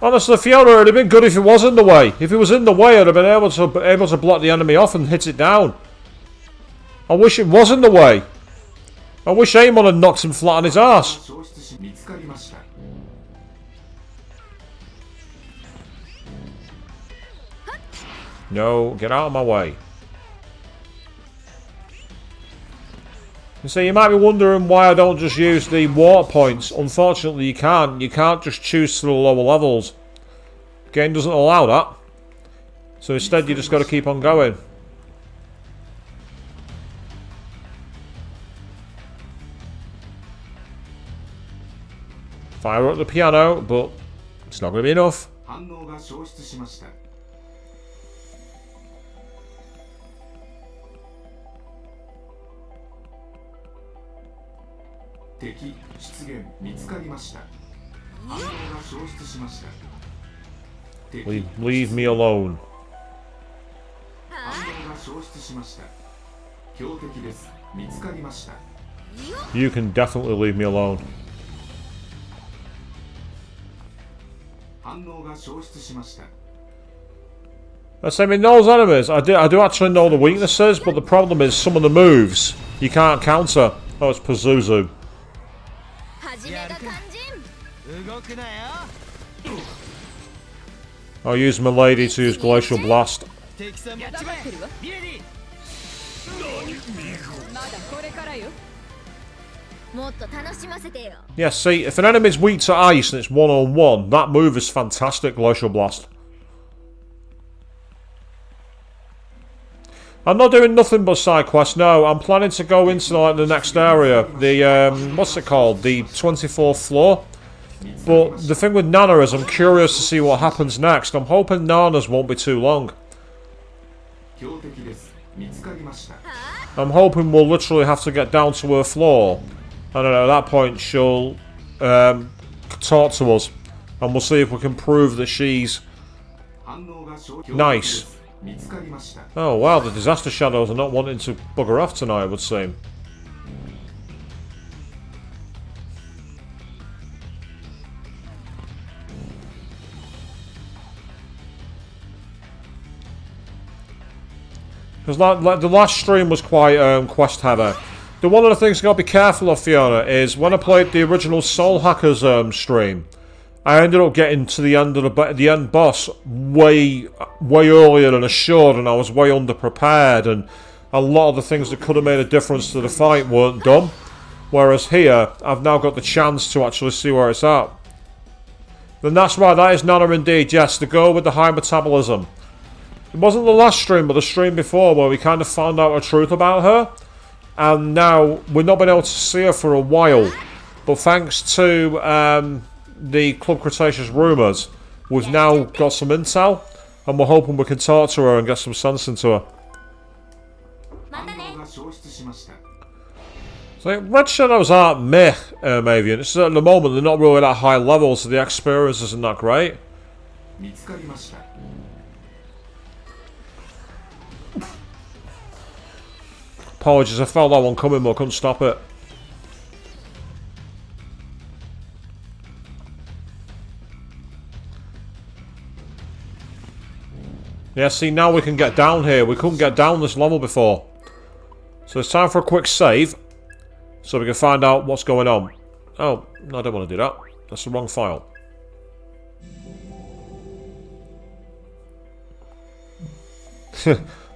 honestly, Fiona, it would have been good if it was in the way. If it was in the way, I'd have been able to block the enemy off and hit it down. I wish it was in the way. I wish Amon had knocked him flat on his ass. No, get out of my way. You see, you might be wondering why I don't just use the water points. Unfortunately, you can't. You can't just choose to the lower levels. The game doesn't allow that. So instead, you just got to keep on going. Fire up the piano, but it's not going to be enough. Leave me alone. You can definitely leave me alone. I mean, those enemies, I do actually know the weaknesses, but the problem is some of the moves you can't counter. Oh, it's Pazuzu. I'll use my lady to use Glacial Blast. Yeah, see, if an enemy's weak to ice and it's one-on-one, that move is fantastic, Glacial Blast. I'm not doing nothing but side quests, no. I'm planning to go into like the next area. The, what's it called? The 24th floor. But the thing with Nana is I'm curious to see what happens next. I'm hoping Nana's won't be too long. I'm hoping we'll literally have to get down to her floor. And at that point she'll talk to us. And we'll see if we can prove that she's nice. Oh wow, the disaster shadows are not wanting to bugger off tonight, it would seem. Because like the last stream was quite quest heavy. One of the things you gotta be careful of, Fiona, is when I played the original Soul Hackers stream, I ended up getting to the end of the end boss way earlier than I should, and I was way underprepared, and a lot of the things that could have made a difference to the fight weren't done. Whereas here, I've now got the chance to actually see where it's at. Then that's right, that is Nana indeed, yes, the girl with the high metabolism. It wasn't the last stream, but the stream before, where we kind of found out the truth about her. And now, we've not been able to see her for a while. But thanks to the Club Cretaceous rumours, we've now got some intel, and we're hoping we can talk to her and get some sense into her. So Red Shadows aren't meh, Mavian. It's at the moment they're not really that high level, so the experience isn't that great. Apologies, I felt that one coming but I couldn't stop it. Yeah, see, now we can get down here. We couldn't get down this level before. So it's time for a quick save. so we can find out what's going on. Oh, no, I don't want to do that. That's the wrong file.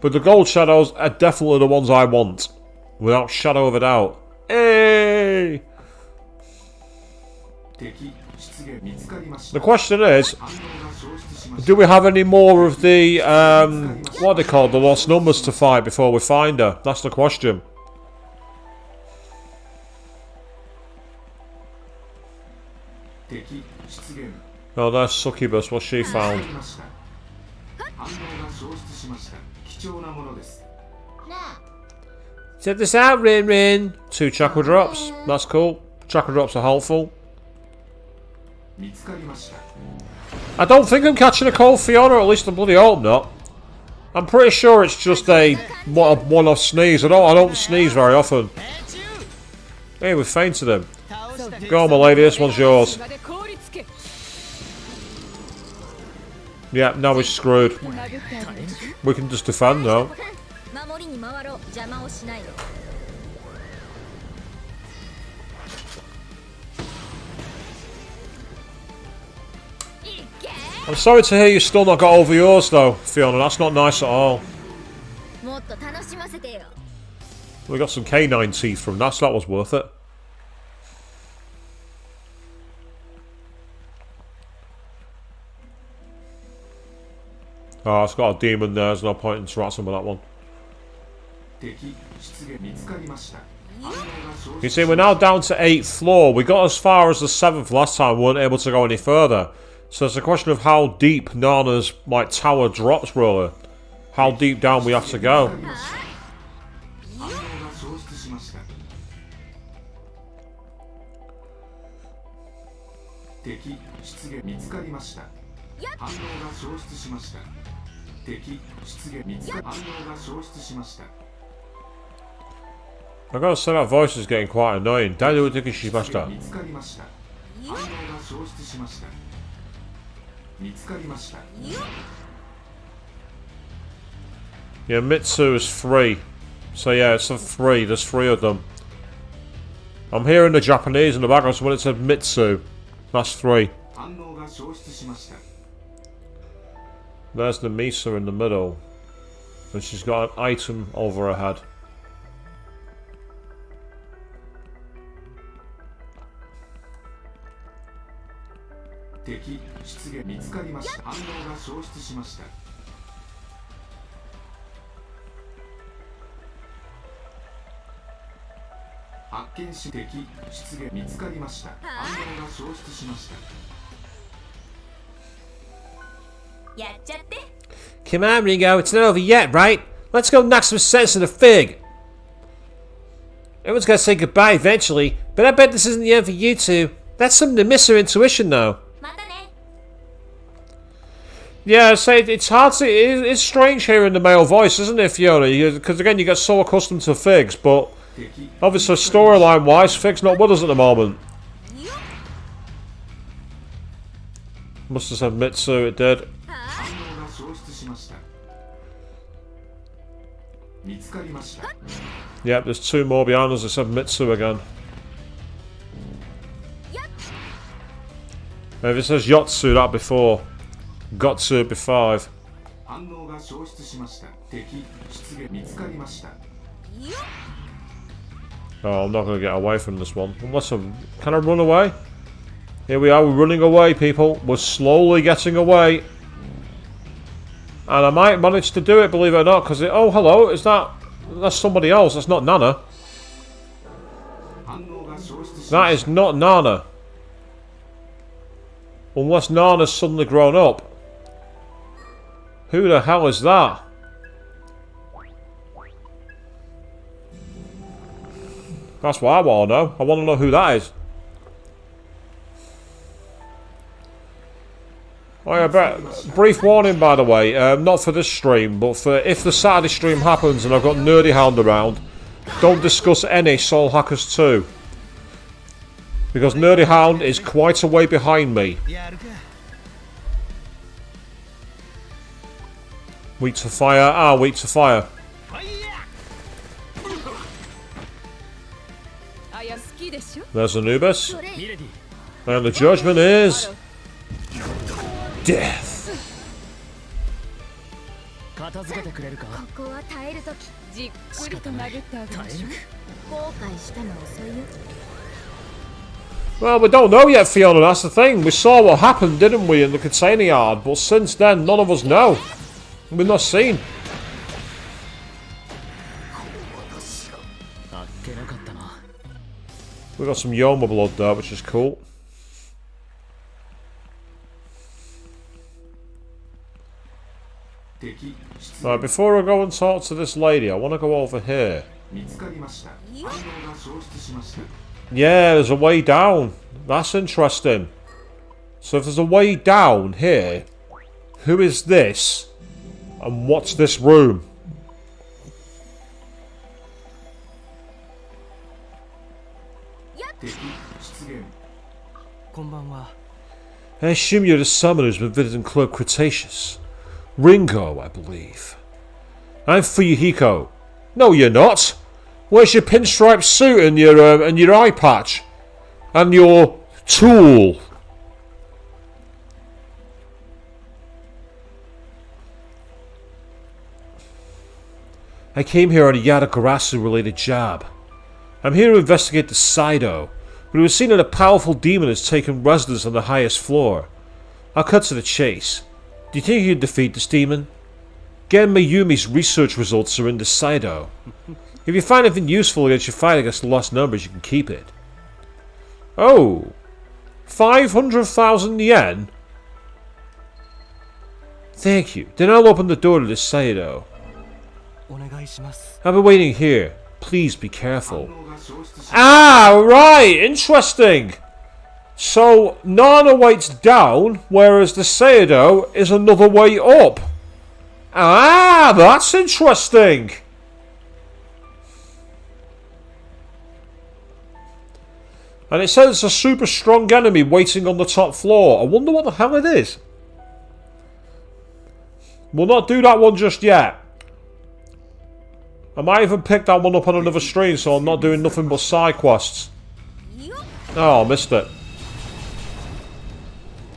But the gold shadows are definitely the ones I want. Without shadow of a doubt. Hey! The question is, do we have any more of the, what are they called, the lost numbers to fight before we find her? That's the question. Oh, there's Succubus. What's she found? Check this out, Rin Rin. 2 chakra drops. That's cool. Chakra drops are helpful. I don't think I'm catching a cold, Fiona, or at least I bloody hope not. I'm pretty sure it's just a one-off sneeze. I don't sneeze very often. Hey, we fainted him. Go on, my lady, this one's yours. Yeah, now we're screwed. We can just defend though. I'm sorry to hear you still not got over yours though, Fiona. That's not nice at all. We got some canine teeth from that, so that was worth it. Oh, it's got a demon there. There's no point in interacting with that one. You see, we're now down to 8th floor. We got as far as the 7th last time. We weren't able to go any further. So it's a question of how deep Nana's tower drops, really. How deep down we have to go. I gotta say that voice is getting quite annoying. Yeah, Mitsu is 3. So yeah, it's a 3. There's 3 of them. I'm hearing the Japanese in the background, so when it said Mitsu, that's 3. There's the Misa in the middle. And she's got an item over her head. Come on, Ringo, it's not over yet, right? Let's go knock some sense in the fig. Everyone's gonna say goodbye eventually, but I bet this isn't the end for you two. That's something to miss her intuition, though. Yeah, say it's hard to. It's strange hearing the male voice, isn't it, Fiona? Because again, you get so accustomed to Figs, but obviously, storyline-wise, Fig's not with us at the moment. Must have said Mitsu. It did. Yep, there's 2 more behind us. It said Mitsu again. If it says Yotsu, that'd be 4. Gotsu would be 5. Oh, I'm not going to get away from this one. Unless can I run away? Here we are, we're running away, people. We're slowly getting away. And I might manage to do it, believe it or not, because oh, hello, that's somebody else. That's not Nana. That is not Nana. Unless Nana's suddenly grown up. Who the hell is that? That's what I want to know. I want to know who that is. Oh yeah, brief warning by the way, not for this stream, but for if the Saturday stream happens and I've got Nerdy Hound around, don't discuss any Soul Hackers 2. Because Nerdy Hound is quite a way behind me. Weak to fire, weak to fire. There's Anubis. And the judgment is... death. Well, we don't know yet, Fiona, that's the thing. We saw what happened, didn't we, in the container yard, but since then, none of us know. We've not seen. We got some Yoma blood there, which is cool. Right, before I go and talk to this lady, I want to go over here. Yeah, there's a way down. That's interesting. So if there's a way down here, who is this? And what's this room? I assume you're the summoner who's been visiting Club Cretaceous. Ringo, I believe. I'm Fuyuhiko. No, you're not. Where's your pinstripe suit and your eye patch? And your tool? I came here on a Yadagarasu-related job. I'm here to investigate the Saido, but it was seen that a powerful demon has taken residence on the highest floor. I'll cut to the chase. Do you think you can defeat this demon? Gen Mayumi's research results are in the Saido. If you find anything useful against your fight against the lost numbers, you can keep it. Oh. 500,000 yen? Thank you. Then I'll open the door to the Saido. I'll be waiting here. Please be careful. Ah, right. Interesting. So, Nana waits down, whereas the Saido is another way up. Ah, that's interesting. And it says it's a super strong enemy waiting on the top floor. I wonder what the hell it is. We'll not do that one just yet. I might even pick that one up on another stream, so I'm not doing nothing but side quests. Oh, I missed it.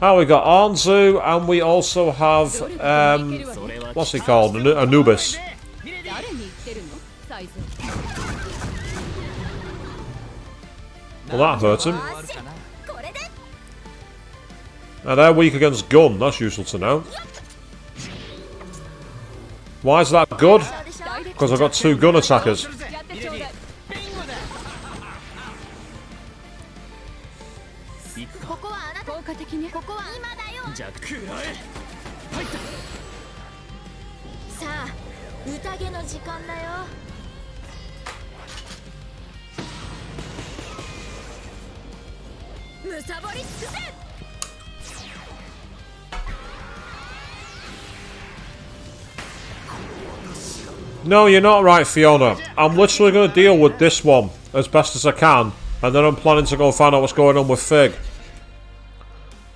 Oh, we got Anzu, and we also have, what's he called? Anubis. Well, that hurt him. And they're weak against gun, that's useful to know. Why is that good? Because I've got two gun attackers. No, you're not right, Fiona. I'm literally going to deal with this one as best as I can, and then I'm planning to go find out what's going on with Fig.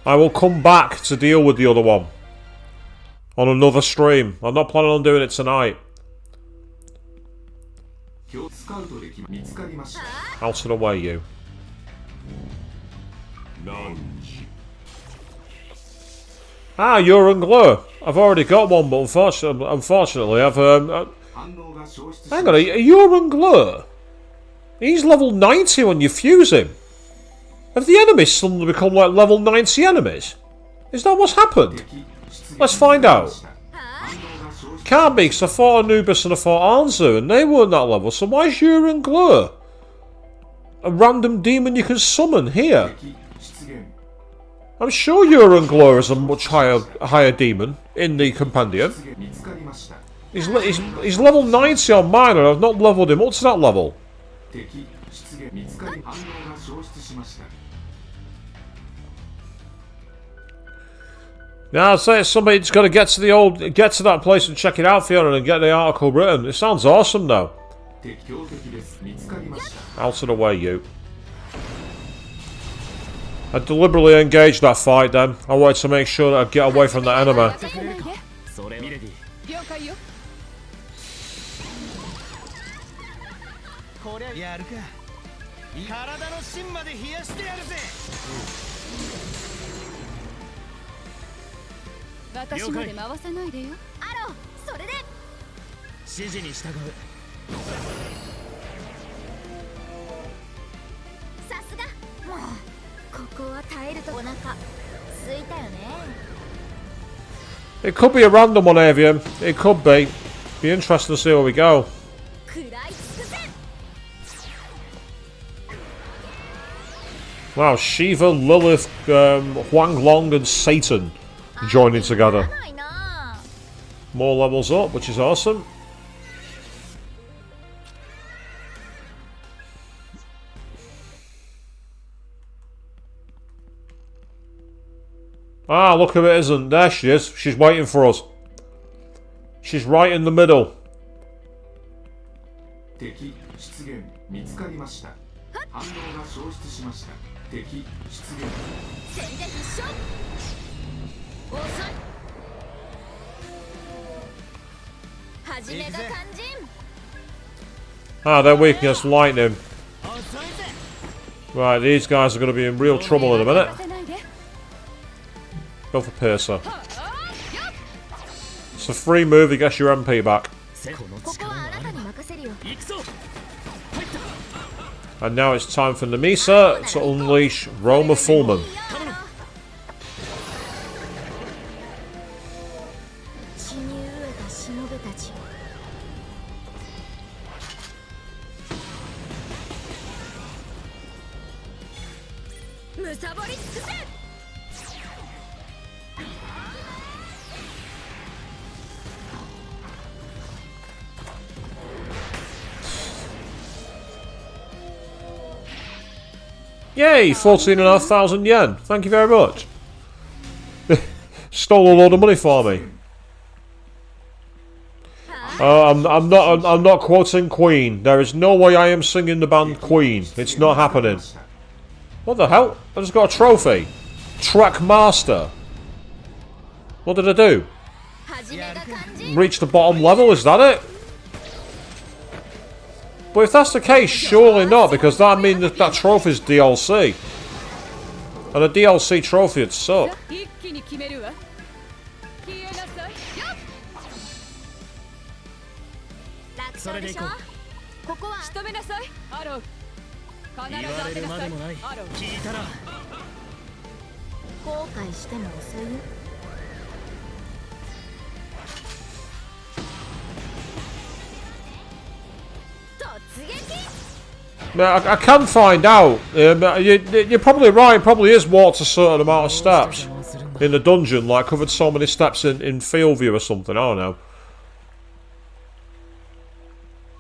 I will come back to deal with the other one on another stream. I'm not planning on doing it tonight. Out of the way, you. Ah, you're Ungler. I've already got one, but unfortunately I've... hang on, you're Ungler? He's level 90 when you fuse him. Have the enemies suddenly become like level 90 enemies? Is that what's happened? Let's find out. Can't be, because I fought Anubis and I fought Anzu, and they weren't that level, so why is Yurin Glur a random demon you can summon here? I'm sure Yurin Glur is a much higher demon in the compendium. He's level 90 on mine, and I've not leveled him up to that level. Yeah, I'd say it's somebody's got to get to that place and check it out, Fiona, and get the article written. It sounds awesome, though. Out of the way, you. I deliberately engaged that fight, then. I wanted to make sure that I'd get away from the enemy. 私まで回さないでよ。アロ、それで。指示に従う。さすが。もうここは耐えると。お腹空いたよね。 It could be a random one, Avian. It could be. Be interesting to see where we go. 食らい尽くせ。 Wow, Shiva, Lilith, Huang Long, and Satan joining together. ないな。 More levels up, which is awesome. Ah, look who it isn't. There she is. She's waiting for us. She's right in the middle. 敵出現見つかりました。反応が消失しました。敵出現。戦で必勝。遅い。始めが肝心。 Ah, they're weak against lightning. 遅いぜ。 Right, these guys are going to be in real trouble in a minute. 任せないで。 Go for Piercer. It's a free move, you get your MP back. このここ力がはあなたに任せるよ。行くぞ。 And now it's time for Namisa to unleash Roma Fullman. 血に飢えたしもべたち。 むさぼり尽くせ。 Yay, 14,500 yen. Thank you very much. Stole a load of money for me. I'm not quoting Queen. There is no way I am singing the band Queen. It's not happening. What the hell? I just got a trophy. Track Master. What did I do? 始めが肝心。 Reach the bottom level, is that it? But if that's the case, surely not, because that means that trophy's DLC. And a DLC trophy would suck. 一気に決めるわ。消えなさい。楽勝でしょ。ここは仕留めなさい。アロー。必ず言われる当てなさい。までもない。アロー。聞いたな。後悔しても遅いよ。 I can find out. You're probably right. It probably is walked a certain amount of steps in the dungeon, like covered so many steps in field view or something. I don't know.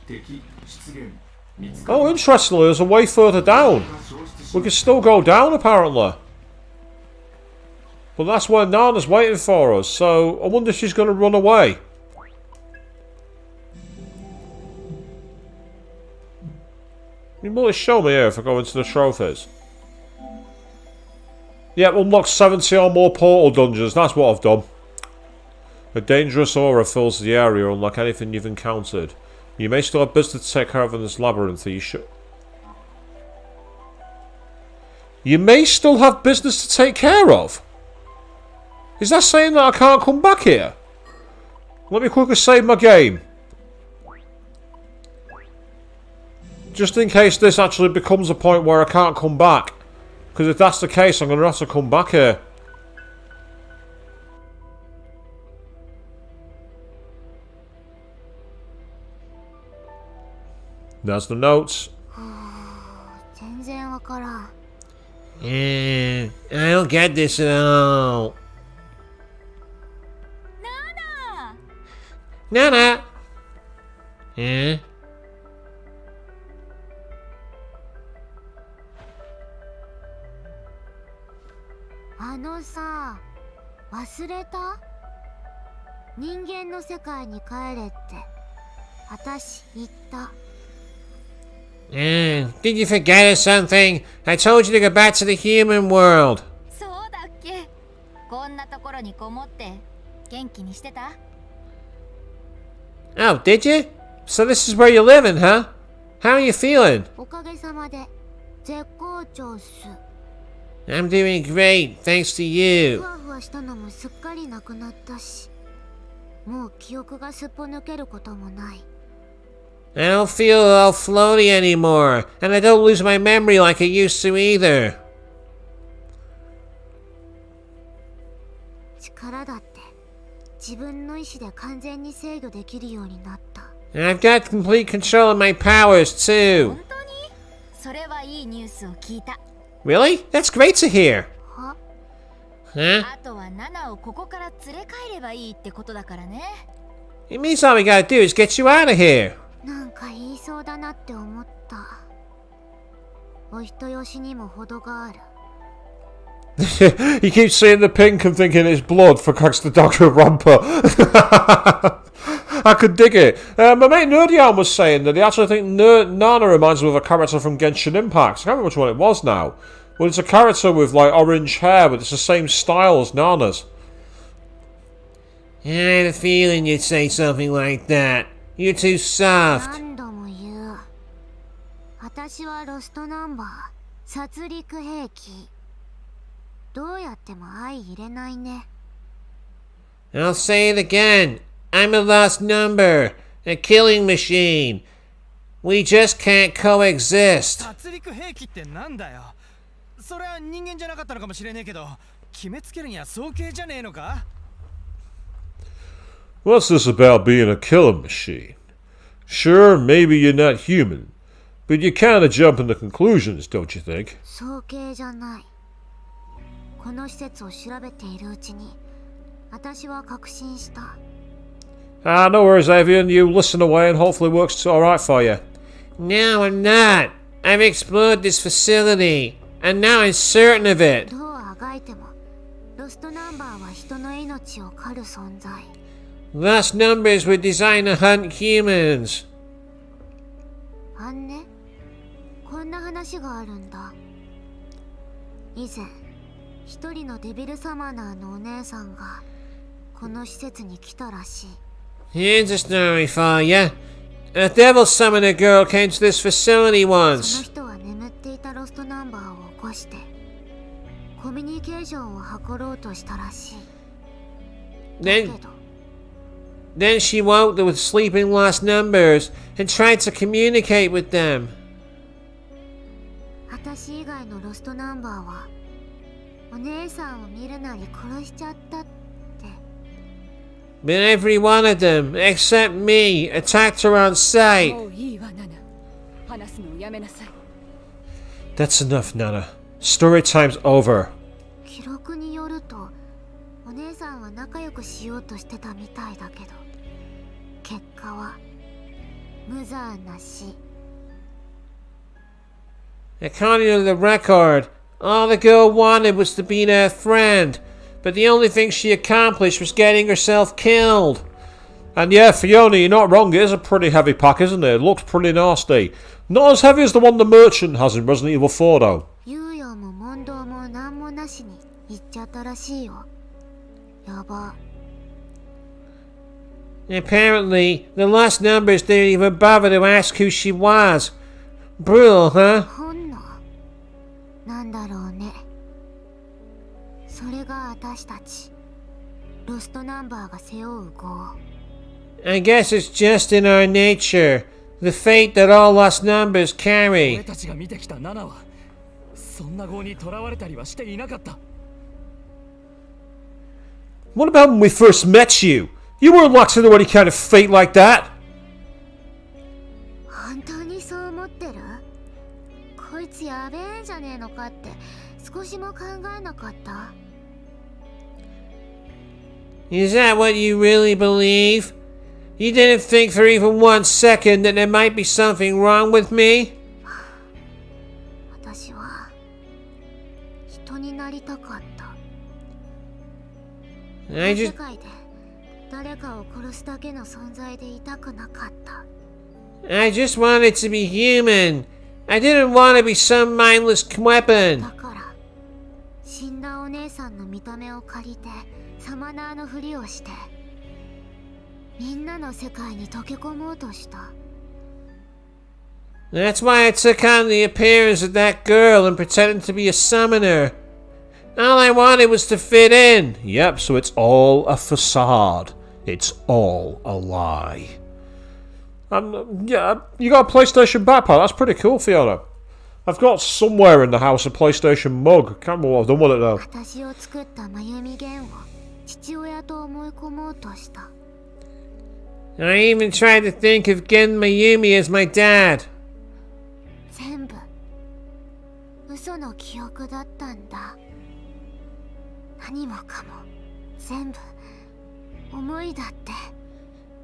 敵出現見つかり Oh, interestingly, there's a way further down. 消失し We can still go down, apparently. But that's where Nana's waiting for us, so I wonder if she's going to run away. You might show me here if I go into the trophies. Yep, unlock 70 or more portal dungeons. That's what I've done. A dangerous aura fills the area, unlike anything you've encountered. You may still have business to take care of in this labyrinth. You may still have business to take care of? Is that saying that I can't come back here? Let me quickly save my game. Just in case this actually becomes a point where I can't come back. Because if that's the case, I'm going to have to come back here. There's the notes. 全然わからん。 I don't get this at all. な Nana! Eh? あのさ、忘れた？人間の世界に帰れって私言った。 Did you forget or something? I told you to go back to the human world. そうだっけ？こんなところにこもって元気にしてた？ Oh, did you? So this is where you're living, huh? How are you feeling? おかげさまで絶好調っす。 I'm doing great, thanks to ふ you. わふわしたのもすっかりなくなったし、もう記憶がすっぽ抜けることもない。 I don't feel all floaty anymore, and I don't lose my memory like I used to either. 力だって自分の意志で完全に制御できるようになった。 And I've got complete control of my powers, too. 本当にそれはいいニュースを聞いた。 Really? That's great to hear. は Huh? あとはナナをここから連れ帰ればいいってことだからね。 It means all we gotta do is get you out of here. なんか言いそうだなって思った。お人よしにも程がある。 He keeps seeing the pink and thinking it's blood for cracks the Dr. Ramper. I could dig it. My mate Nerdian was saying that he actually think Nana reminds him of a character from Genshin Impact. I can't remember which one it was now. But it's a character with like orange hair, but it's the same style as Nana's. I had a feeling you'd say something like that. You're too soft. 何度も言う。私はロストナンバー、殺戮兵器。どうやっても相入れないね。 I'll say it again. I'm a lost number. A killing machine. We just can't coexist. 殺戮兵器ってなんだよ。それは人間じゃなかったのかもしれねえけど、決めつけるには早計じゃねえのか？ What's this about being a killing machine? Sure, maybe you're not human, but you kinda jump into conclusions, don't you think? 早計じゃない。この施設を調べているうちに、私は確信した。 No worries, Avian. You listen away and hopefully it works alright for you. No, I'm not. I've explored this facility, and now I'm certain of it. どうあがいても、ロストナンバーは人の命を狩る存在。 Lost numbers were designed to hunt humans. あんね、こんな話があるんだ。以前、一人のデビルサマナーのお姉さんがこの施設に来たらしい。 Here's a story for you. A devil summoner girl came to this facility その once. 人は眠っていたロストナンバーを起こしてコミュニケーションを図ろうとしたらしい。だけ Then, ど then she woke with sleeping lost numbers and tried to communicate with them. 私以外のロストナンバーはお姉さんを見るなり殺しちゃったって。 But every one of them, except me, attacked her on sight. もういいわナナ、話すのをやめなさい。 That's enough, Nana. Story time's over. 記録によるとお姉さんは仲良くしようとしてたみたいだけど、結果は無残な死。 According to the record, all the girl wanted was to be their friend, but the only thing she accomplished was getting herself killed. And yeah, Fiona, you're not wrong. It is a pretty heavy pack, isn't it? It looks pretty nasty. Not as heavy as the one the merchant has in Resident Evil 4, though. 猶予も問答も何もなしに行っちゃったらしいよ。やば。 Apparently, the lost numbers didn't even bother to ask who she was. Brutal, huh? 本能なんだろうね。それが私たちロストナンバーが背負う業。 I guess it's just in our nature, the fate that all lost numbers 俺 carry. たちが見てきたナナはそんな業に囚われたりはしていなかった。 What about when we first met you? You weren't locked into any kind of fate like that. 本当にそう思ってる？こいつやべえんじゃねえのかって少しも考えなかった？ Is that what you really believe? You didn't think for even 1 second that there might be something wrong with me? 私は人になりたかった。 I 世 just 界で誰かを殺すだけの存在でいたくなかった。 I just wanted to be human. I didn't want to be some mindless だ weapon. から死んだお姉さんの見た目を借りてサマナーのふりをしてみんなの世界に溶け込もうとした。That's why I took on the appearance of that girl and pretended to be a summoner. All I wanted was to fit in. Yep, so it's all a facade. It's all a lie. Yeah, you got a PlayStation backpack. That's pretty cool, Fiona. I've got somewhere in the house a PlayStation mug. Can't remember what I've done with it though. 私を作った真由美源を父親と思い込もうとした。 I even tried to think of Gen Mayumi as my dad. 全部嘘の記憶だったんだ。何もかも全部思いだって。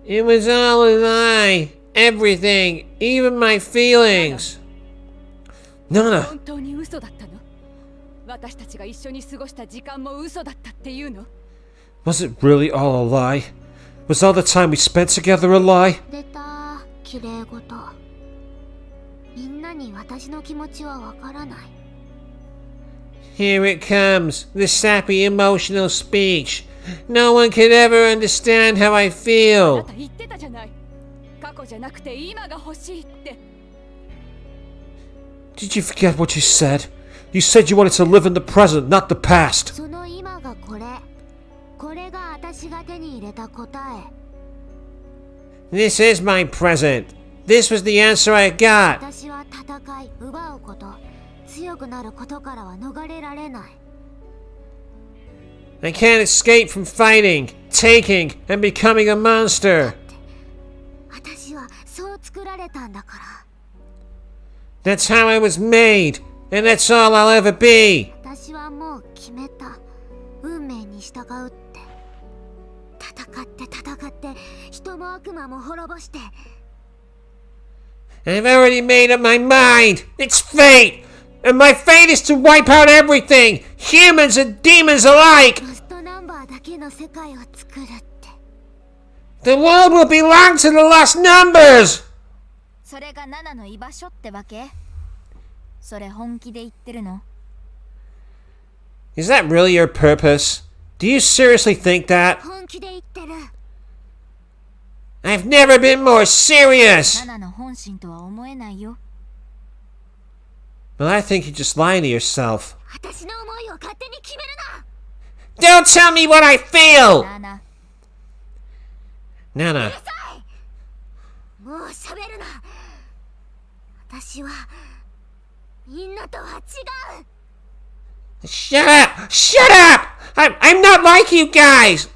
It was all a lie. Everything, even my feelings. Nana. 本当に嘘だったの？私たちが一緒に過ごした時間も嘘だったっていうの？ Was it really all a lie? Was all the time we spent together a lie? 出た綺麗事。みんなに私の気持ちはわからない。 Here it comes, the sappy emotional speech. No one could ever understand how I あな feel. た言ってたじゃない。過去じゃなくて今が欲しいって。 Did you forget what you said? You said you wanted to live in the present, not the past. その今がこれ。これが私が手に入れた答え。 This is my present. This was the answer I got. 私は戦い、奪うこと、強くなることからは逃れられない。 I can't escape from fighting, taking, and becoming a monster. 私はそう作られたんだから。 That's how I was made, and that's all I'll ever be. 私はもう決めた。運命に従うって。戦って戦って人も悪魔も滅ぼして。 I've already made up my mind. It's fate. And my fate is to wipe out everything, humans and demons alike. ラストナンバーだけの世界を作るって。 The world will belong to the lost numbers. それがナナの居場所ってわけ？それ本気で言ってるの？ Is that really your purpose? Do you seriously think that? 本気で言ってる。 I've never been more serious. ナナの本心とは思えないよ。 But I think you're just lying to yourself. 私の思いを勝手に決めるな。 Don't tell me what I feel. ナナ、 Nana, もう喋るな。私はみんなとは違う。 shut up! Shut up! I'm not like you guys.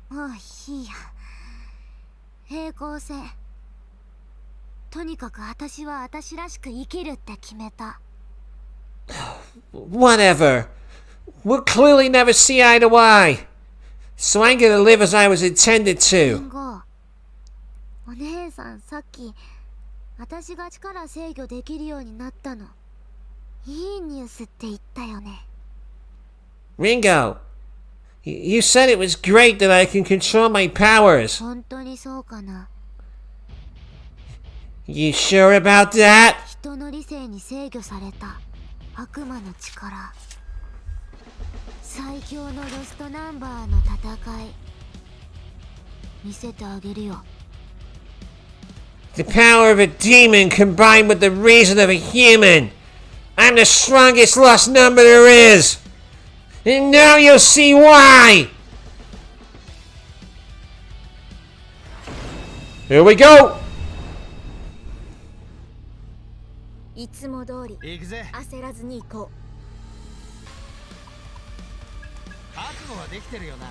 もういいや。平行線。とにかく私は私らしく生きるって決めた。 Whatever. We'll clearly never see eye to eye. So I'm gonna live as I was intended 信 to. 号。お姉さんさっき私が力制御できるようになったの。いいニュースって言ったよね。 Ringo, you said it was great that I can control my powers. 本当にそうかな。 You sure about that? 人の理性に制御された悪魔の力。最強のロストナンバーの戦い見せてあげるよ。 The power of a demon combined with the reason of a human. I'm the strongest lost number there is. And now you'll see why. Here we go! いつも通り行くぜ。焦らずに行こ覚悟はできてるよな。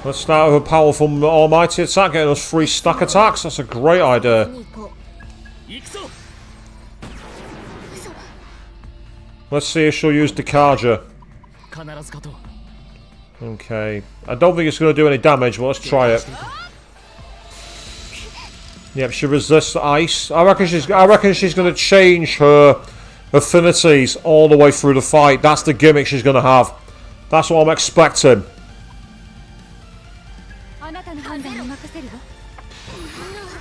Let's start with a powerful almighty attack, getting us 3 stack attacks. That's a great う。 idea. に行こ行くぞ。 Let's see if she'll use Dekaja. 必ず勝とう。 Okay. I don't think it's going to do any damage, but let's try it. Yep, she resists ice. I reckon she's going to change her affinities all the way through the fight. That's the gimmick she's going to have. That's what I'm expecting. あなたの判断に任せるわ。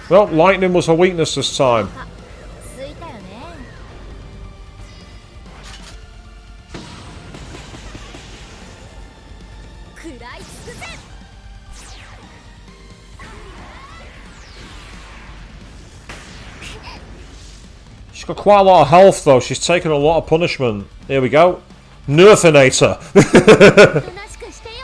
Well, lightning was her weakness this time. う。空いたよね。食らいつくぜ。She's got quite a lot of health though. She's taken a lot of punishment. Here we go. Nerfinator. おとなしくしてよ。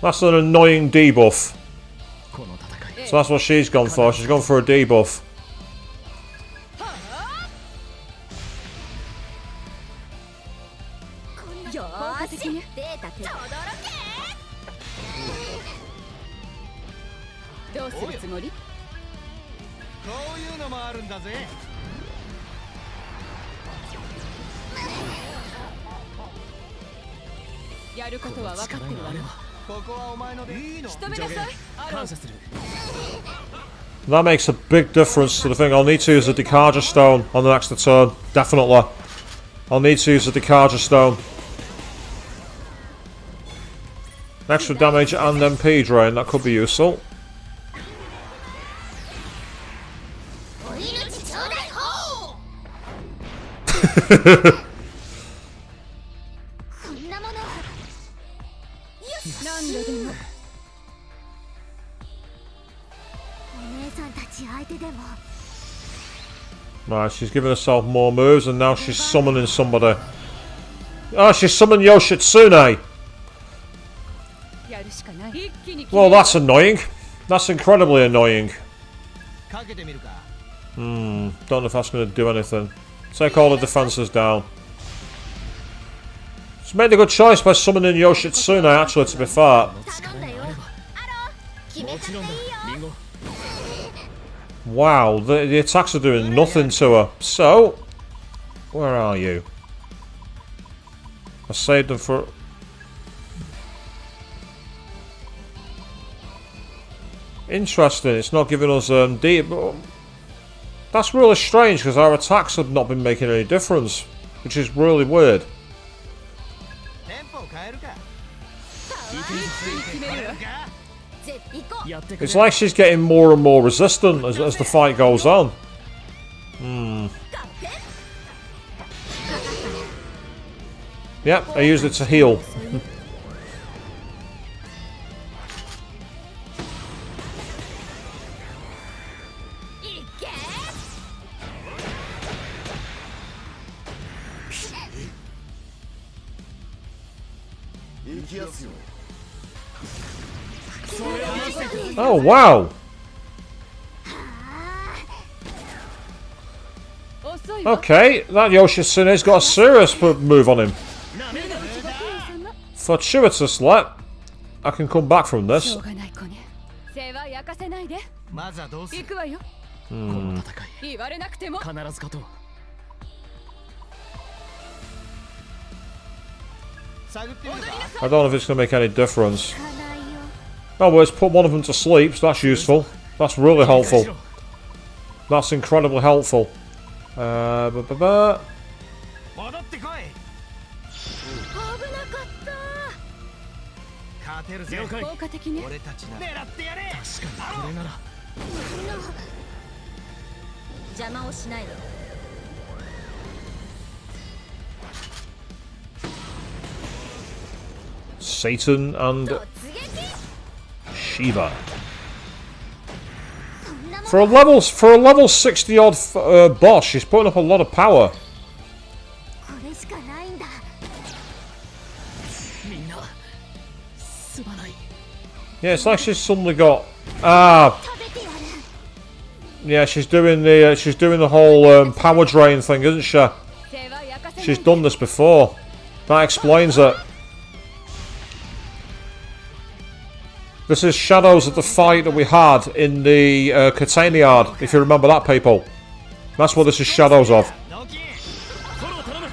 That's an annoying debuff. So that's what she's gone for. She's gone for a debuff. よーしデータとどろけどうするつもり？こういうのもあるんだぜ。やることは分かってるわよ。ここはお前のでいいの。仕留めなさい。感謝する。 That makes a big difference to the thing. I'll need to use the Decarja Stone on the next turn. Definitely. I'll need to use the Decarja Stone. Extra damage and MP drain. That could be useful. お命ちょうだいほう。こんなもの。なんででも。お姉さんたち相手でも。 Right, she's giving herself more moves and now she's summoning somebody. Oh, she's summoned Yoshitsune. やるしかない。一気に。 Well, that's annoying. That's incredibly annoying. かけてみるか。 Don't know if that's going to do anything. Take all the defenses down. She's made a good choice by summoning Yoshitsune, actually, to be fair. 頼んだよ。アロー。決めたっていいよ。 Wow, the attacks are doing nothing to her. So, where are you? I saved them for... Interesting, it's not giving us deep... That's really strange because our attacks have not been making any difference, which is really weird. テンポを変えるか。 It's like she's getting more and more resistant as the fight goes on. Yep, I used it to heal. Oh, wow. 遅いわ。 Okay, that Yoshitsune's got a serious move on him. Fortuitously, I can come back from し this. ょうがない子ね。世話焼かせないで。まずはどうする。行くわよ。この戦い言われなくても。必ず勝とう。探ってみるか。 I don't know if it's going to make any difference. かないよ。 Oh, well, it's put one of them to sleep, so that's useful. That's really helpful. That's incredibly helpful. Ba, ba, ba. 戻ってこい。危なかった。勝てるぜ。効果的ね。俺たちなら狙ってやれ。確かにこれなら。邪魔をしないで。 Satan and 突撃。 Shiva. For a level 60 odd boss, she's putting up a lot of power. これしかないんだ。みんなすまない。 Yeah, it's like she's suddenly got ah. 食べてやる。 Yeah, she's doing the whole power drain thing, isn't she? 世話焼かせないで。 She's done this before. That explains it. This is shadows of the fight that we had in the Catania, if you remember that, people. That's what this is shadows of. ノキ。フォロー頼む。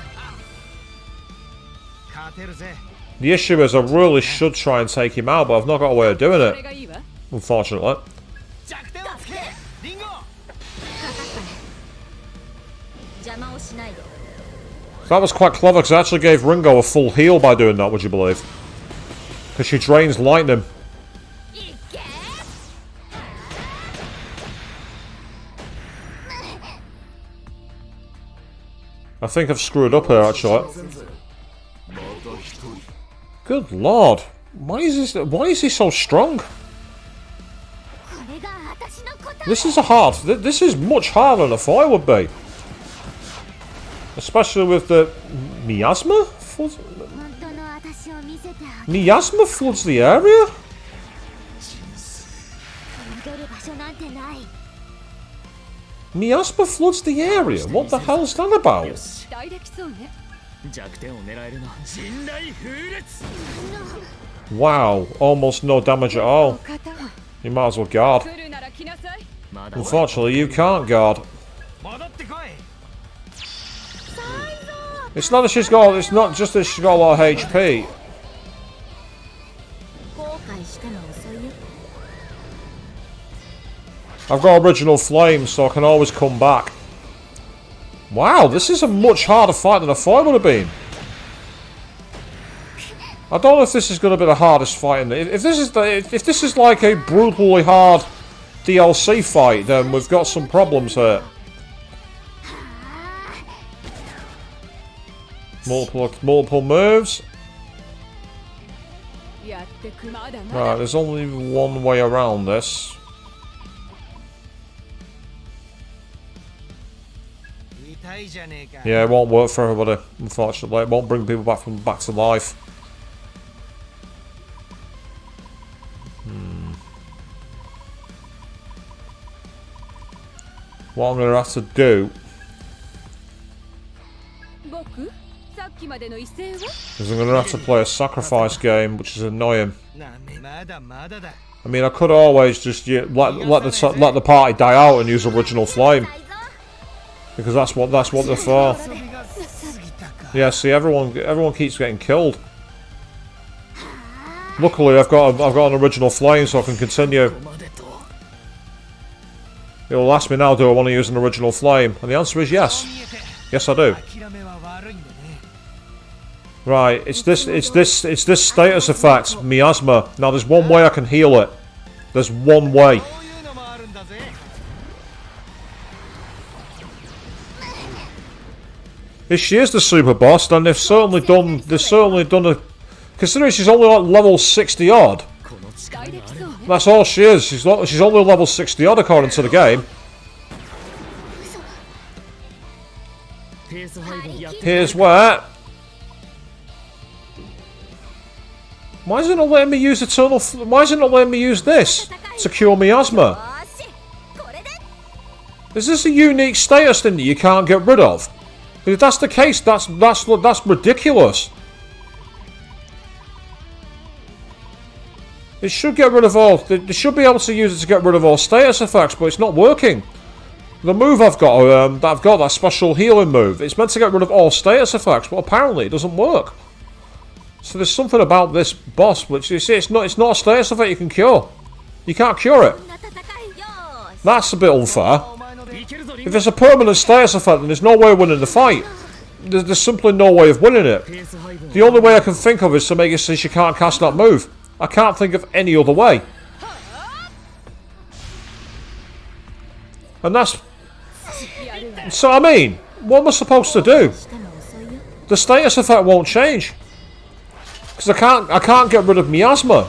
勝てるぜ。 The issue is I really should try and take him out, but I've not got a way of doing それ it, がいいわ。 unfortunately. 弱点をつけ。リンゴ。邪魔をしないで。 That was quite clever because I actually gave Ringo a full heal by doing that, would you believe? Because she drains lightning. いけ。 I think I've screwed up here, actually. Good lord. Why is he so strong? This is a hard. This is much harder than I thought it would be. Especially with the miasma. Miasma floods the area. Miasma floods the area. What the hell's that about? 大できそうね。 Wow, almost no damage at all. 方は You might as well guard. 来るなら来なさい。 Unfortunately, you can't guard. 戻ってこい。 It's not that she's got. It's not just that she's got a lot of HP. 後悔しても遅いよ。 I've got original flame, so I can always come back. Wow, this is a much harder fight than I thought it would have been. I don't know if this is going to be the hardest fight. If this is like a brutally hard DLC fight, then we've got some problems here. Multiple moves. やってくまだま Right, だ。 there's only one way around this. 痛いじゃねえか。 Yeah, it won't work for everybody, unfortunately. It won't bring people back to life. What I'm going to have to do 僕、さっきまでの威勢は？ is I'm going to have to play a sacrifice game, which is annoying. まだまだだ。 I mean, I could always just let the party die out and use original flame, because that's what they're for. 遊びが過ぎたか。 Yeah, see, everyone keeps getting killed. Luckily, I've got an original flame, so I can continue. It'll ask me now, do I want to use an original flame? And the answer is yes. Yes, I do. 諦めは悪いんでね。 Right, it's this status effect, miasma. Now, there's one way I can heal it. There's one way. こういうのもあるんだぜ。 If she is the super boss, then they've certainly done a. Considering she's only like level 60 odd, 大できそうね。 that's all she is. She's only level 60 odd according to the game. Here's where. Why is it not letting me use eternal? Why is it not letting me use this to cure miasma? これで Is this a unique status thing that you can't get rid of? If that's the case, that's ridiculous. It should get rid of all. They should be able to use it to get rid of all status effects, but it's not working. The move I've got, that special healing move, it's meant to get rid of all status effects, but apparently it doesn't work. So there's something about this boss which you see, it's not a status effect you can cure. You can't cure it. こんな戦いよーし That's a bit unfair. お前ので。 If it's a permanent status effect, then there's no way of winning the fight. There's simply no way of winning it. The only way I can think of is to make it so she can't cast that move. I can't think of any other way. And that's... So, I mean, what am I supposed to do? しても遅いよ The status effect won't change. Because I can't get rid of miasma.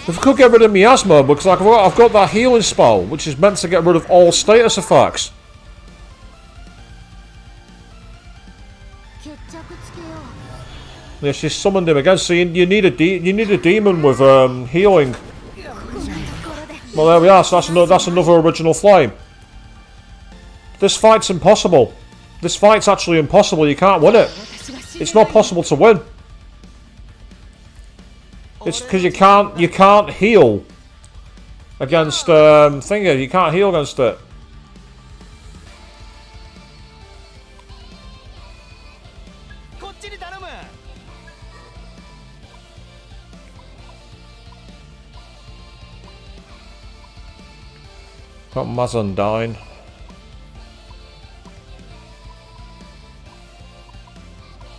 If I could get rid of miasma, because I've got that healing spell, which is meant to get rid of all status effects. 決着つけよう Yeah, she summoned him again. So you need a demon with healing. Well, there we are. So that's another original flame. This fight's impossible. This fight's actually impossible. You can't win it. It's not possible to win. It's because you can't heal against thingy. You can't heal against it. Got Mazan dying.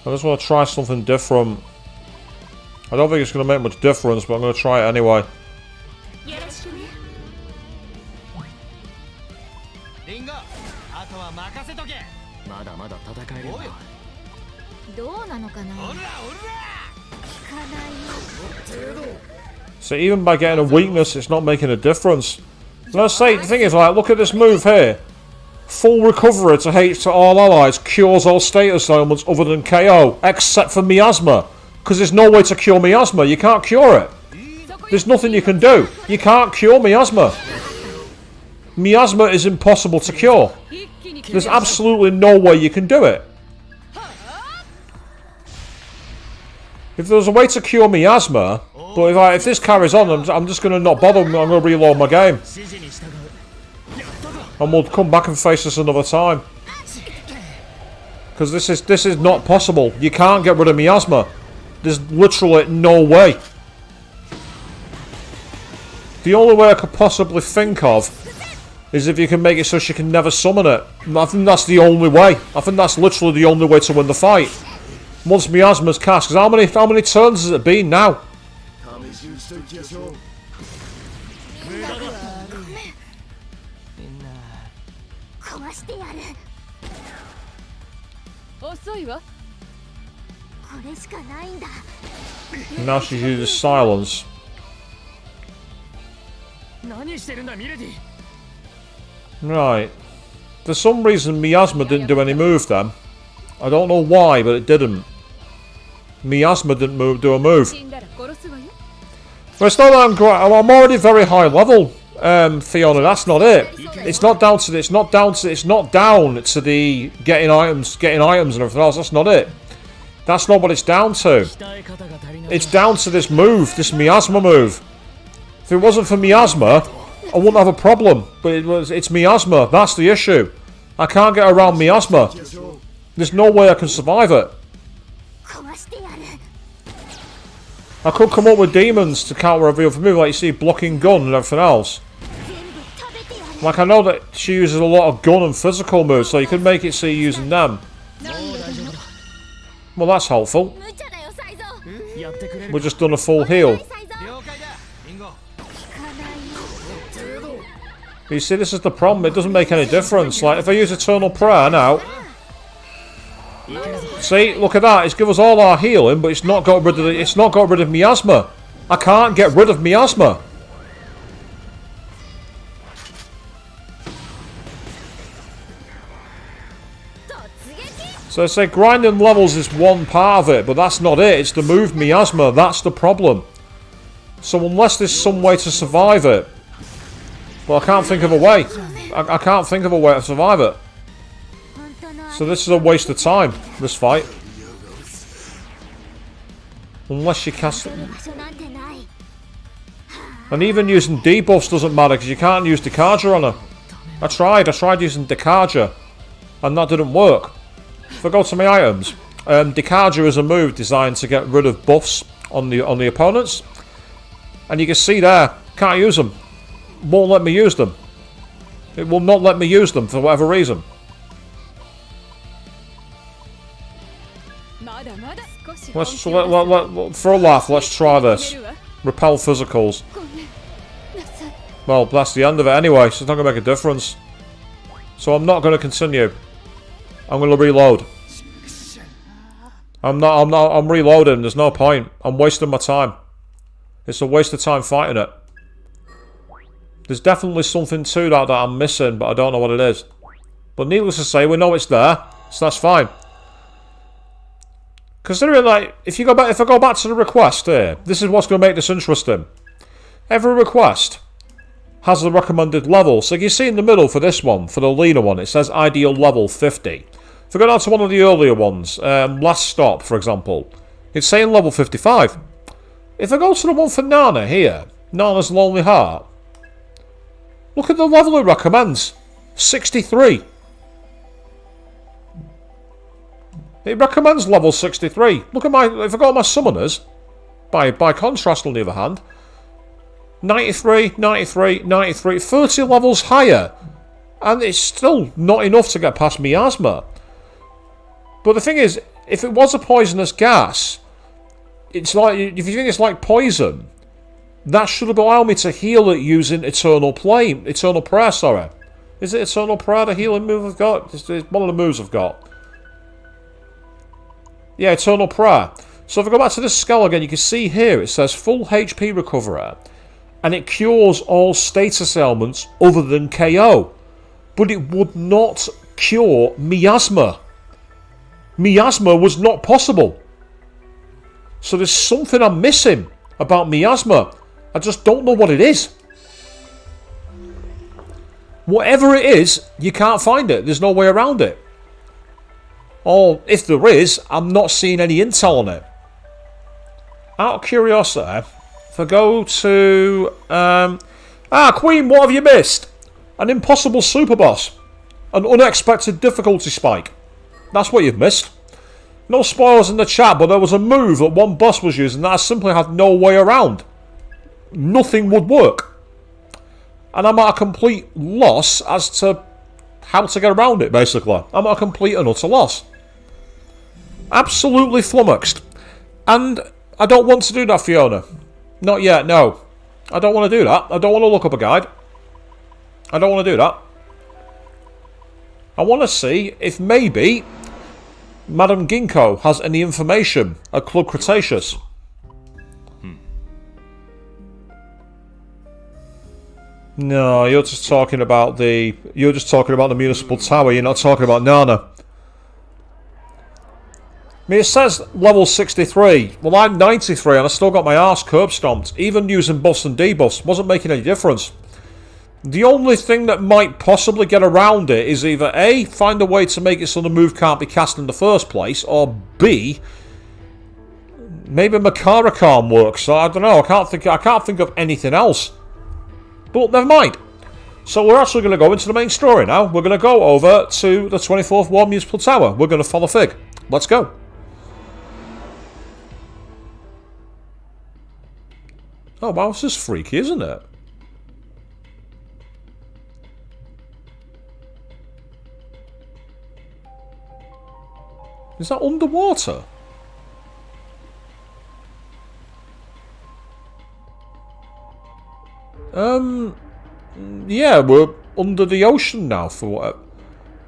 I just want to try something different. I don't think it's going to make much difference, but I'm going to try it anyway. よろしくねリンゴ、あとは任せとけ。まだまだ戦えるよ。どうなのかなおらおら。聞かないよ So even by getting a weakness, it's not making a difference. Let's say, the thing is, like, look at this move here. Full recovery to H to all allies, cures all status ailments other than KO, except for miasma. Because there's no way to cure miasma, you can't cure it. There's nothing you can do. You can't cure miasma. Miasma is impossible to cure. There's absolutely no way you can do it. If there was a way to cure miasma, but if this carries on, I'm just going to not bother. I'm going to reload my game. And we'll come back and face this another time. Because this is not possible. You can't get rid of miasma. There's literally no way. The only way I could possibly think of is if you can make it so she can never summon it. I think that's the only way. I think that's literally the only way to win the fight. Once miasma's cast. Because how many turns has it been now? Now she uses silence. Right. For some reason miasma didn't do any move then. I don't know why, but it didn't. Miasma didn't do a move. But it's not that I'm already very high level, Fiona. That's not it. It's not down to the getting items and everything else. That's not it. That's not what it's down to. It's down to this move, this miasma move. If it wasn't for miasma, I wouldn't have a problem. But it's miasma. That's the issue. I can't get around miasma. There's no way I can survive it. I could come up with demons to counter every other move, like you see, blocking gun and everything else. Like, I know that she uses a lot of gun and physical moves, so you could make it so you're using them. Well, that's helpful. We've just done a full heal. But you see, this is the problem. It doesn't make any difference. Like, if I use Eternal Prayer now... See, look at that. It's given us all our healing, but it's not got rid of miasma. I can't get rid of miasma. So I say grinding levels is one part of it, but that's not it. It's to move miasma. That's the problem. So unless there's some way to survive it, well, I can't think of a way. I can't think of a way to survive it. So this is a waste of time, this fight. Unless you cast it. And even using debuffs doesn't matter, because you can't use Decarja on her. I tried using Decarja, and that didn't work. If I go to my items, Decarja is a move designed to get rid of buffs on the opponents. And you can see there, can't use them. Won't let me use them. It will not let me use them for whatever reason. For a laugh, let's try this. Repel physicals. Well, that's the end of it anyway, so it's not going to make a difference. So I'm not going to continue. I'm going to reload. I'm reloading, there's no point. I'm wasting my time. It's a waste of time fighting it. There's definitely something to that I'm missing, but I don't know what it is. But needless to say, we know it's there, so that's fine. Considering, like, if I go back to the request here, this is what's going to make this interesting. Every request has the recommended level. So you see in the middle for this one, for the Lena one, it says ideal level 50. If I go down to one of the earlier ones, Last Stop, for example, it's saying level 55. If I go to the one for Nana here, Nana's Lonely Heart, look at the level it recommends. 63. It recommends level 63. Look at if I go to my summoners, by contrast on the other hand, 93, 93, 93, 30 levels higher. And it's still not enough to get past miasma. But the thing is, if it was a poisonous gas, it's like, if you think it's like poison, that should have allowed me to heal it using Eternal Prayer, sorry. Is it Eternal Prayer, the healing move I've got? It's one of the moves I've got. Yeah, Eternal Prayer. So if I go back to the skull again, you can see here it says full HP recovery, and it cures all status ailments other than KO. But it would not cure miasma. Miasma was not possible. So there's something I'm missing about miasma. I just don't know what it is. Whatever it is, you can't find it. There's no way around it. Or if there is, I'm not seeing any intel on it. Out of curiosity, if I go to... Queen, what have you missed? An impossible super boss. An unexpected difficulty spike. That's what you've missed. No spoilers in the chat, but there was a move that one boss was using that I simply had no way around. Nothing would work. And I'm at a complete loss as to how to get around it, basically. I'm at a complete and utter loss. Absolutely flummoxed. And I don't want to do that, Fiona. Not yet, no. I don't want to do that. I don't want to look up a guide. I don't want to do that. I want to see if maybe Madame Ginkgo has any information at Club Cretaceous. No, you're just talking about the municipal tower. You're not talking about Nana. I mean, it says level 63. Well, I'm 93 and I still got my arse curb stomped. Even using buffs and debuffs wasn't making any difference. The only thing that might possibly get around it is either A, find a way to make it so the move can't be cast in the first place, or B, maybe Makara can't work. So I don't know. I can't think of anything else. But never mind. So we're actually going to go into the main story now. We're going to go over to the 24th War Municipal Tower. We're going to follow Fig. Let's go. Oh wow, this is freaky, isn't it? Is that underwater? Yeah, we're under the ocean now for what?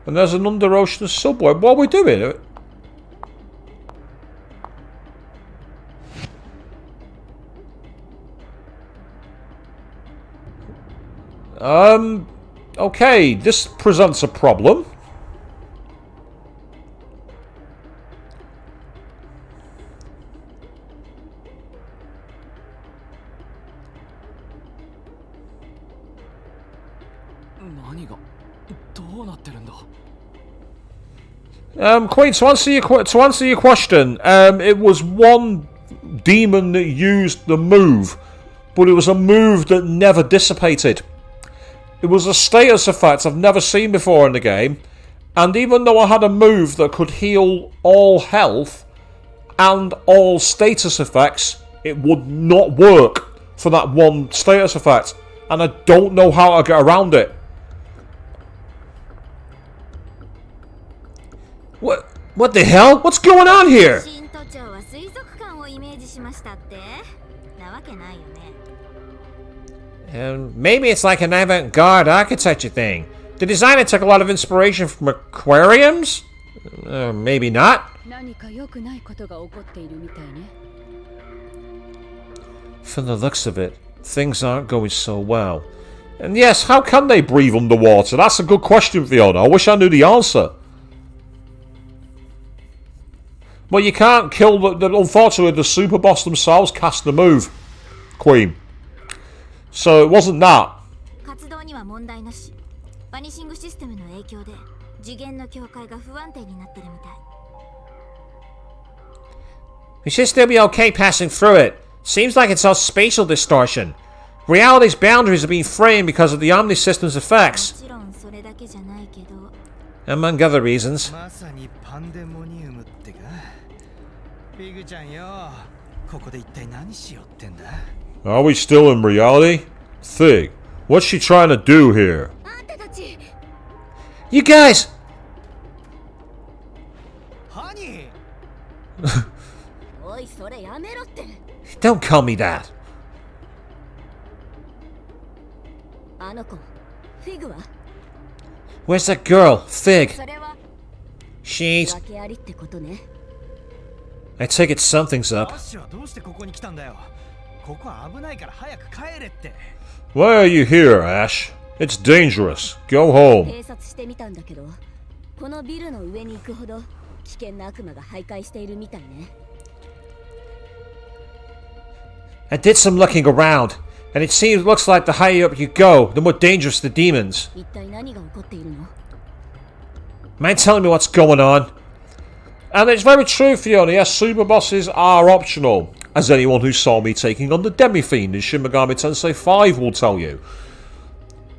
And there's an under-ocean subway. What are we doing? Okay, this presents a problem. Queen, to answer your question, it was one demon that used the move, but it was a move that never dissipated. It was a status effect I've never seen before in the game, and even though I had a move that could heal all health and all status effects, it would not work for that one status effect, and I don't know how to get around it. What the hell? What's going on here? Maybe it's like an avant-garde architecture thing. The designer took a lot of inspiration from aquariums? Maybe not. From the looks of it, things aren't going so well. And yes, how can they breathe underwater? That's a good question, Fiona. I wish I knew the answer. Well, you can't kill unfortunately, the super boss themselves cast the move, Queen. So it wasn't that. We should still be okay passing through it. Seems like it's all spatial distortion. Reality's boundaries are being framed because of the Omni System's effects. Among other reasons. Are we still in reality? Fig, what's she trying to do here? You guys! Don't call me that. Where's that girl, Fig? She's... I take it something's ア up. ッシュはどうしてここに来たんだよ。ここは危ないから早く帰れって。 Why are you here, Ash? It's dangerous. Go home. 偵察してみたんだけど、このビルの上に行くほど危険な悪魔が徘徊しているみたいね。I did some looking around, and it looks like the higher up you go, the more dangerous the demons. 一体何が起こっているの？ Mind telling me what's going on? And it's very true, Fiona. Yes, super bosses are optional, as anyone who saw me taking on the Demi-Fiend in Shin Megami Tensei 5 will tell you.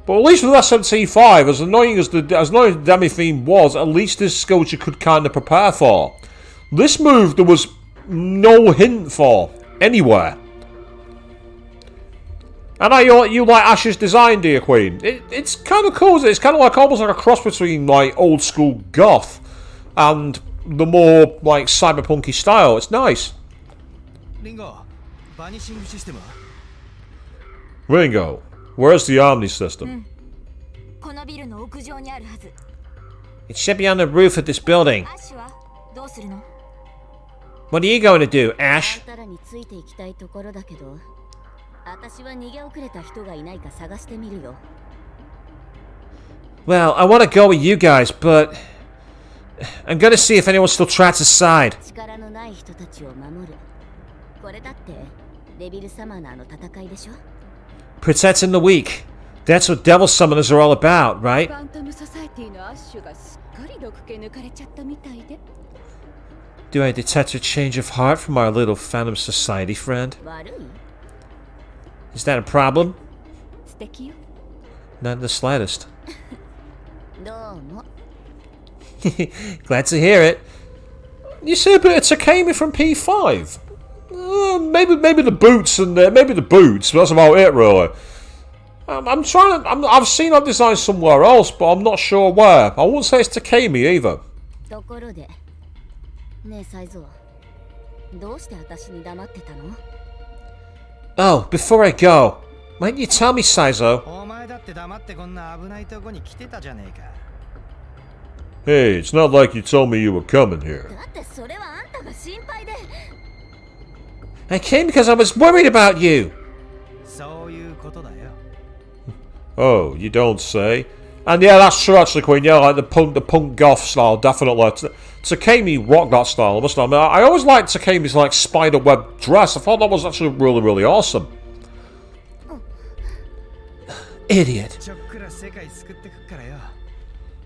But at least with SMT5, as annoying as the Demi-Fiend was, at least there's skills you could kind of prepare for. This move, there was no hint for anywhere. And you like Ash's design, dear Queen. It's kind of cool. It's kind of like almost like a cross between like old school goth and the more like cyberpunky style. It's nice. リンゴ、バニシングシステムは？ Ringo, where's the Omni system? このビルの屋上にあるはず。 It should be on the roof of this building. アッシュはどうするの？ What are you going to do, あ Ash? んたらについていきたいところだけど、私は逃げ遅れた人がいないか探してみるよ。 Well, I want to go with you guys, but I'm going to see if anyone still tracks aside. 力のない人たちを守る。これだってデビルサマナーの戦いでしょ？ Protecting the weak. That's what devil summoners are all about, right? ファントムソサエティのアッシュがすっかり毒気抜かれちゃったみたいで。 Do I detect a change of heart from our little Phantom Society friend? 悪い？ Is that a problem? 素敵よ。 Not in the slightest. どうも。 Glad to hear it. You see a bit of Takemi from P5. Maybe the boots and maybe the boots, but that's about it really. I've seen that design somewhere else, but I'm not sure where. I won't say it's Takemi either. ところで、ねえサイゾー、どうして私に黙ってたの？ Oh, before I go, might you tell me, Saizo? お前だって黙ってこんな危ないとこに来てたじゃねえか。 Hey, it's not like you told me you were coming here. だってそれはあんたが心配で。 I came because I was worried about you. そういうことだよ。 Oh, you don't say. And yeah, that's true actually, Queen. Yeah, like the punk goth style, definitely. Takemi rocked that style, I must admit. I always liked Takemi's like spiderweb dress. I thought that was actually really, really awesome. Idiot. ちょっくら世界救ってくっからよ。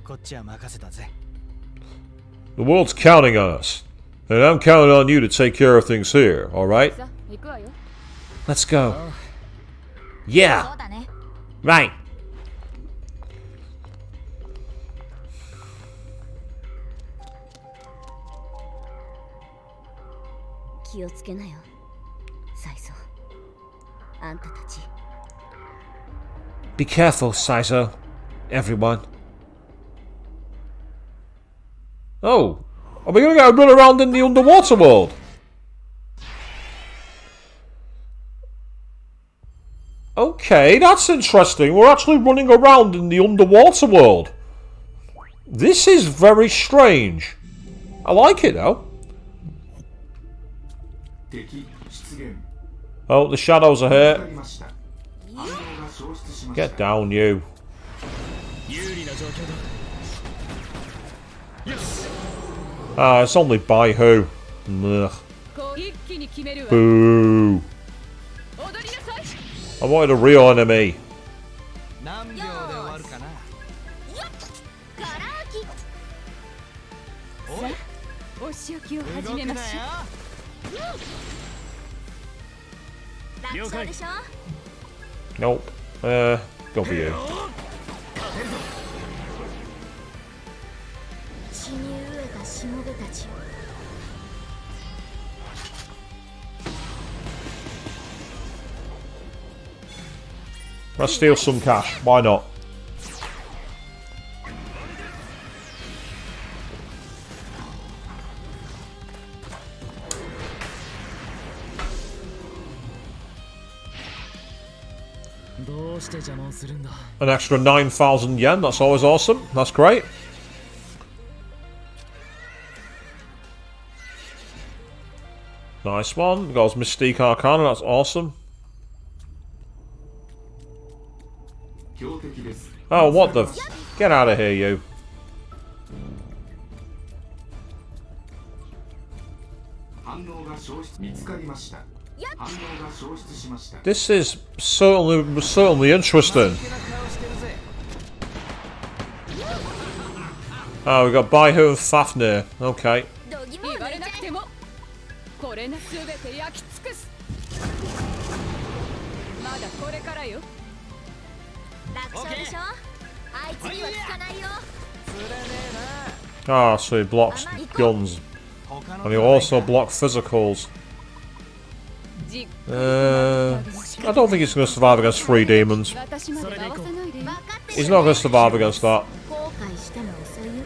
こっちは任せたぜ。 The world's counting on us. And I'm counting on you to take care of things here, alright? さあ、行くわよ。 Let's go. そ Yeah, うだね。 right. 気をつけなよ、サイゾー。あんたたち。 Be careful, Saizo. Everyone. Oh, are we going to get a run around in the underwater world? Okay, that's interesting. We're actually running around in the underwater world. This is very strange. I like it though. 敵出現 Oh, the shadows are 見つか here. りました。反応が消失しまし Get た。 down, you. 有利な状況だ。よし。 Ah, it's only by who. Ugh. こう一気に決めるわ。 Boo. 踊りなさい。 I wanted a real enemy. 何秒で終わるかな。お仕置きを始めましょう。楽勝でしょ？ Nope. Go for you. 血に飢えたしもべたちよ。 Let's steal some cash. Why not? An extra 9,000 yen. That's always awesome. That's great. Nice one. Got his Mystique Arcana, that's awesome. 標的です。 Oh, what the... Get out of here, you. 反応が消失見つかりました。反応が消失しました。 This is certainly interesting. Oh, we got Baihu and Fafnir. Okay. 言われなくてもこれなすべて焼き尽くす。まだこれからよ。楽勝でしょ。あいつには効かないよ。 Ah, so he blocks guns. And he'll also block physicals. I don't think he's going to survive against 3 demons. 私まで合わさないでよ。 He's not going to survive against that. 後悔しても遅いよ。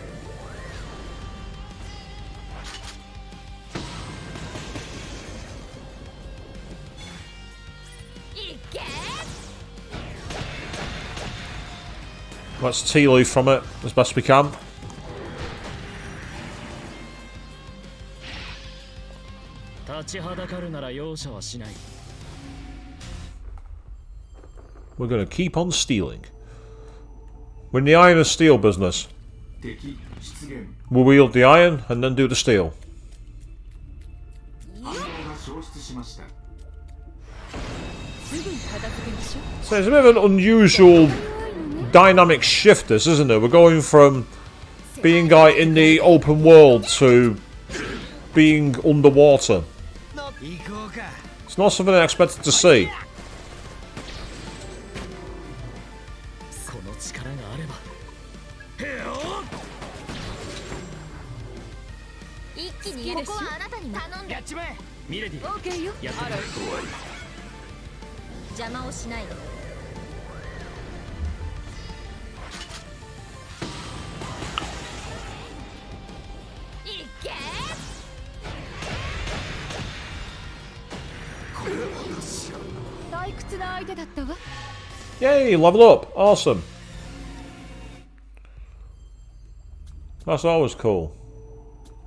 Let's tea leaf from it as best we can. We're going to keep on stealing. We're in the iron and steel business. 敵出現。 We'll wield the iron and then do the steel. 反応が消失しました。 So it's a bit of an unusual dynamic shift, this, isn't it? We're going from being in the open world to being underwater. It's not something I expected to see. 一気にここはあなたに頼んで。やっちまえミレディ。オーケーよ。あら。邪魔をしないで。 退屈な相手だったわ。 Yay, level up. Awesome. That's always cool.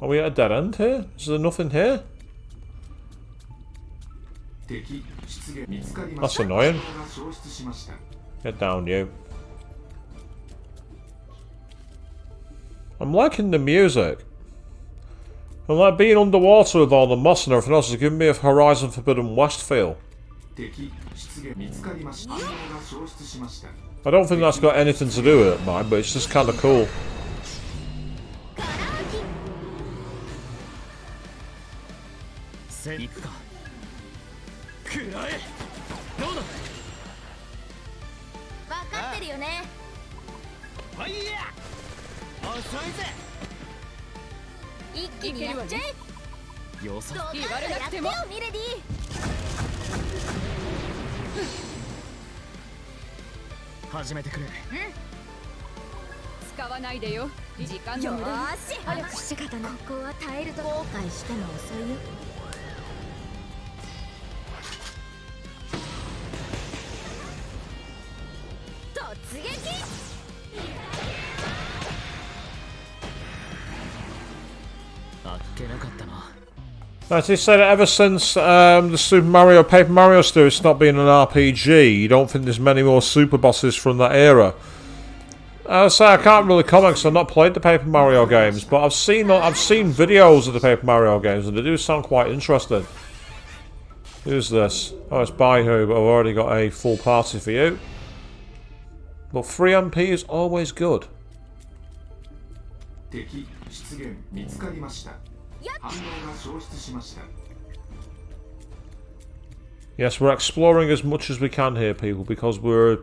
Are we at a dead end here? Is there nothing here? 敵出現見つかりました。 That's annoying. 反応が消失しました。 Get down, you. I'm liking the music. I'm like being underwater with all the moss and everything else. It's giving me a Horizon Forbidden West feel. 敵出現見つかりました。反応が消失しました。 I don't think that's got anything to do with it, mine, but it's just kind of cool. 行くか。くらえ。どうだ。分かってるよね。ファイヤー。遅いぜ。一気にやっちゃえ。よそ。ドカンとやってよミレディ。始めてくれ。使わないでよ。時間の無駄。よーし、早くして方の。ここは耐えると後悔しても遅いよ。 突撃！ あっけなかったな。 As they said, ever since the Super Mario Paper Mario series stopped being an RPG, you don't think there's many more super bosses from that era. So I can't really comment because I've not played the Paper Mario games, but I've seen videos of the Paper Mario games and they do sound quite interesting. Who's this? Oh, it's Baihu, but I've already got a full party for you. But 3 MP is always good. 敵出現見つかりました。反応が消失しました。 Yes, we're exploring as much as we can here, people, because we're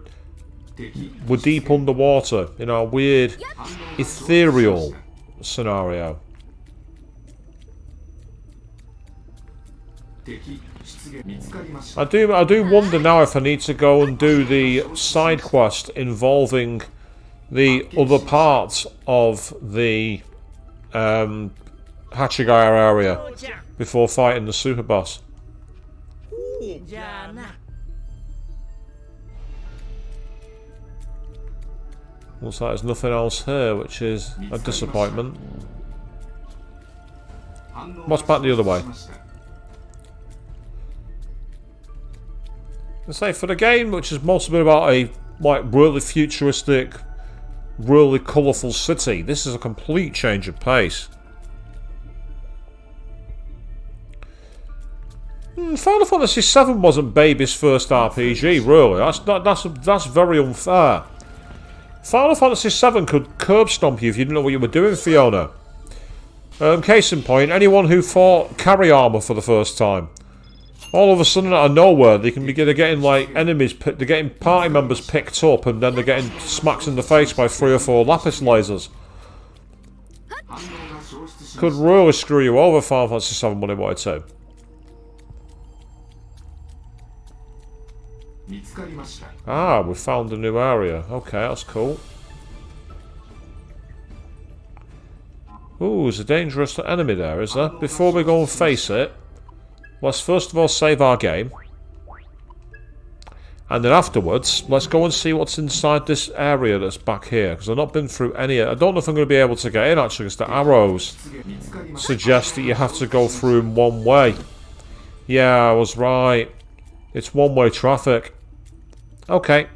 敵 deep underwater in our weird, ethereal scenario. 敵出現見つかりました。 I do wonder now if I need to go and do the side quest involving the other parts of the Hachigaya area before fighting the super boss. じゃあな。 Looks like there's nothing else here, which is a disappointment. 反応が What's back the other way? 消失しました。I say, for the game, which has mostly been about a like really futuristic, really colourful city, this is a complete change of pace. Final Fantasy VII wasn't baby's first RPG, really. That's very unfair. Final Fantasy VII could curb stomp you if you didn't know what you were doing, Fiona. Case in point, anyone who fought carry armor for the first time. All of a sudden, out of nowhere, they're getting like enemies, they're getting party members picked up, and then they're getting smacked in the face by 3 or 4 lapis lasers. Could really screw you over, Final Fantasy VII, when it wanted to. Ah, we found a new area. Okay, that's cool. Ooh, there's a dangerous enemy there, is there? Before we go and face it, let's first of all save our game. And then afterwards, let's go and see what's inside this area that's back here. Because I've not been through any... I don't know if I'm going to be able to get in, actually, because the arrows suggest that you have to go through in one way. Yeah, I was right. It's one-way traffic. Okay.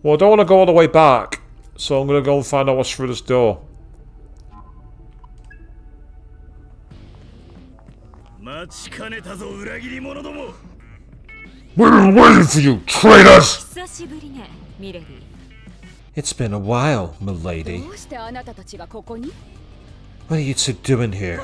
Well, I don't want to go all the way back. So I'm going to go and find out what's through this door. We're waiting for you, traitors! It's been a while, milady. What are you two doing here?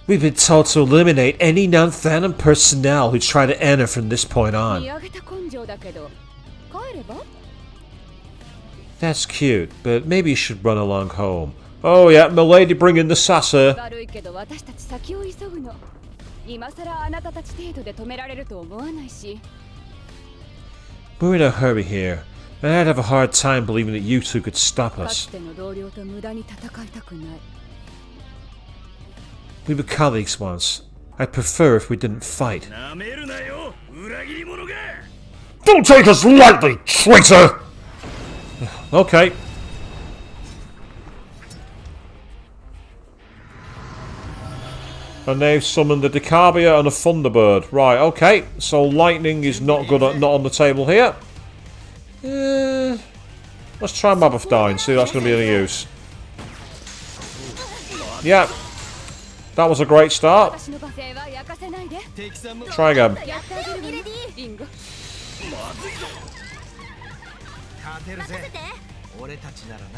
We've been told to eliminate any non-Phantom personnel who try to enter from this point on. That's cute, but maybe you should run along home. Oh yeah, milady, bring in the sasser. We're in a hurry here, and I'd have a hard time believing that you two could stop us. We were colleagues once. I'd prefer if we didn't fight. Don't take us lightly, traitor! Okay. And they've summoned a Decabia and a Thunderbird. Right, okay. So lightning is not good, not on the table here. Let's try Mabafdine, see if that's going to be any use. Yeah. That was a great start. Try again.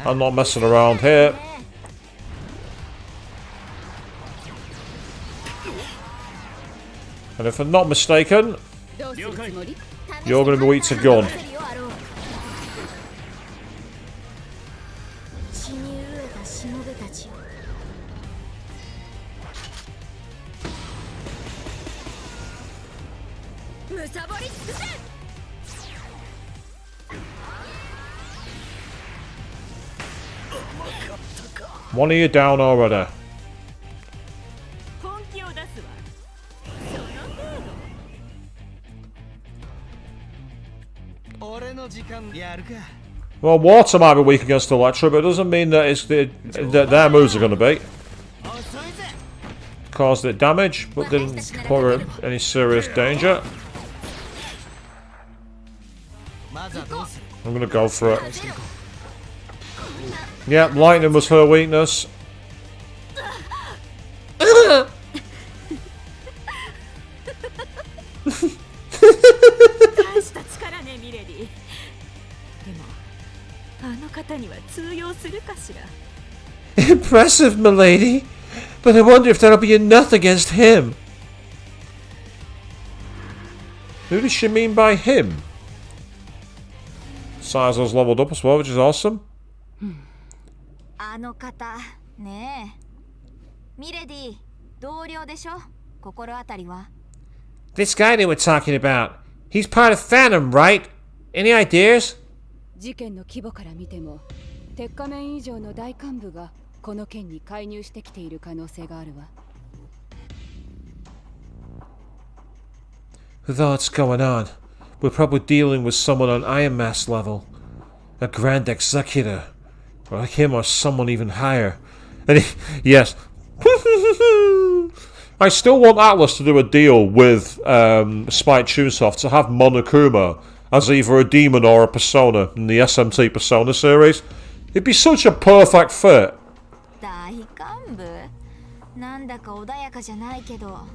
I'm not messing around here. And if I'm not mistaken, you're going to be weak to gun. One of you down already. Well, water might be weak against electric, but it doesn't mean that that their moves are going to be. Caused it damage, but didn't put her in any serious danger. I'm going to go for it. Yep, lightning was her weakness. Impressive, milady. But I wonder if that'll be enough against him. Who does she mean by him? Sizo's leveled up as well, which is awesome. This guy they were talking about. He's part of Phantom, right? Any ideas? 事件の規模から見ても、鉄仮面以上の大幹部がこの件に介入してきている可能性があるわ。With all that's going on, we're probably dealing with someone on Iron Mask level. A Grand Executor. Or like him or someone even higher. And yes, I still want Atlas to do a deal with Spike Chunsoft to have Monokuma as either a demon or a persona in the SMT Persona series. It'd be such a perfect fit. 大幹部なんだか穏やかじゃないけど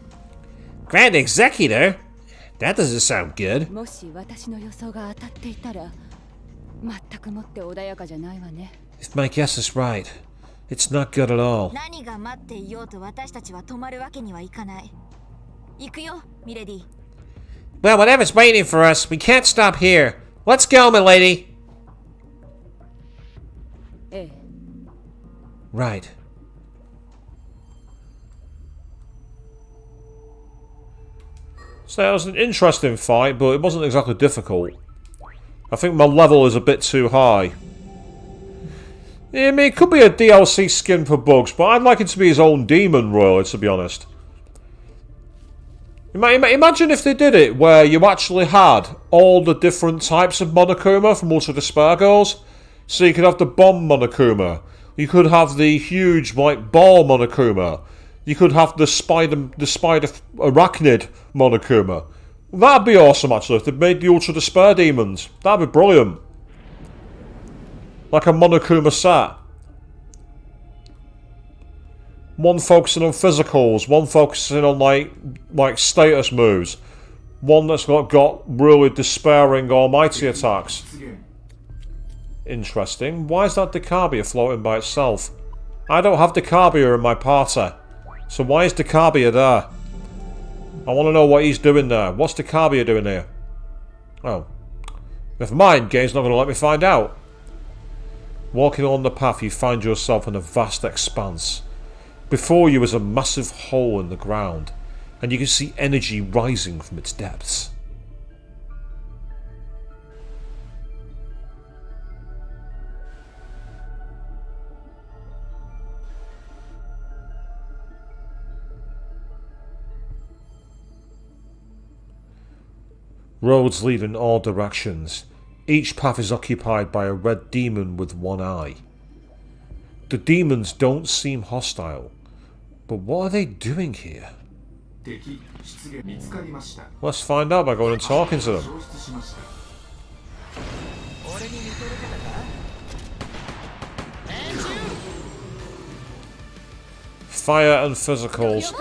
Grand Executor? That doesn't sound good. もし私の予想が当たっていたら全くもって穏やかじゃないわね。 If my guess is right, it's not good at all. 何が待っていようと私たちは止まるわけにはいかない行くよミレディ Well, whatever's waiting for us, we can't stop here. Let's go, my lady. ええ、 Right. So that was an interesting fight, but it wasn't exactly difficult. I think my level is a bit too high. Yeah, I mean, it could be a DLC skin for Bugs, but I'd like it to be his own demon, really, to be honest. Imagine if they did it where you actually had all the different types of Monokuma from Ultra Despair Girls. So you could have the bomb Monokuma. You could have the huge, like, ball Monokuma. You could have the spider arachnid Monokuma. That'd be awesome, actually, if they made the Ultra Despair Demons. That'd be brilliant. Like a Monokuma set. One focusing on physicals, one focusing on like status moves, one that's got really despairing almighty attacks. Interesting. Why is that Decabia floating by itself? I don't have Decabia in my party. So why is Decabia there? I want to know what he's doing there. What's Decabia doing here? Oh. Never mind, game's not going to let me find out. Walking along the path, you find yourself in a vast expanse. Before you is a massive hole in the ground, and you can see energy rising from its depths. Roads lead in all directions. Each path is occupied by a red demon with one eye. The demons don't seem hostile, but what are they doing here? Let's find out by going and talking to them. Fire and physicals.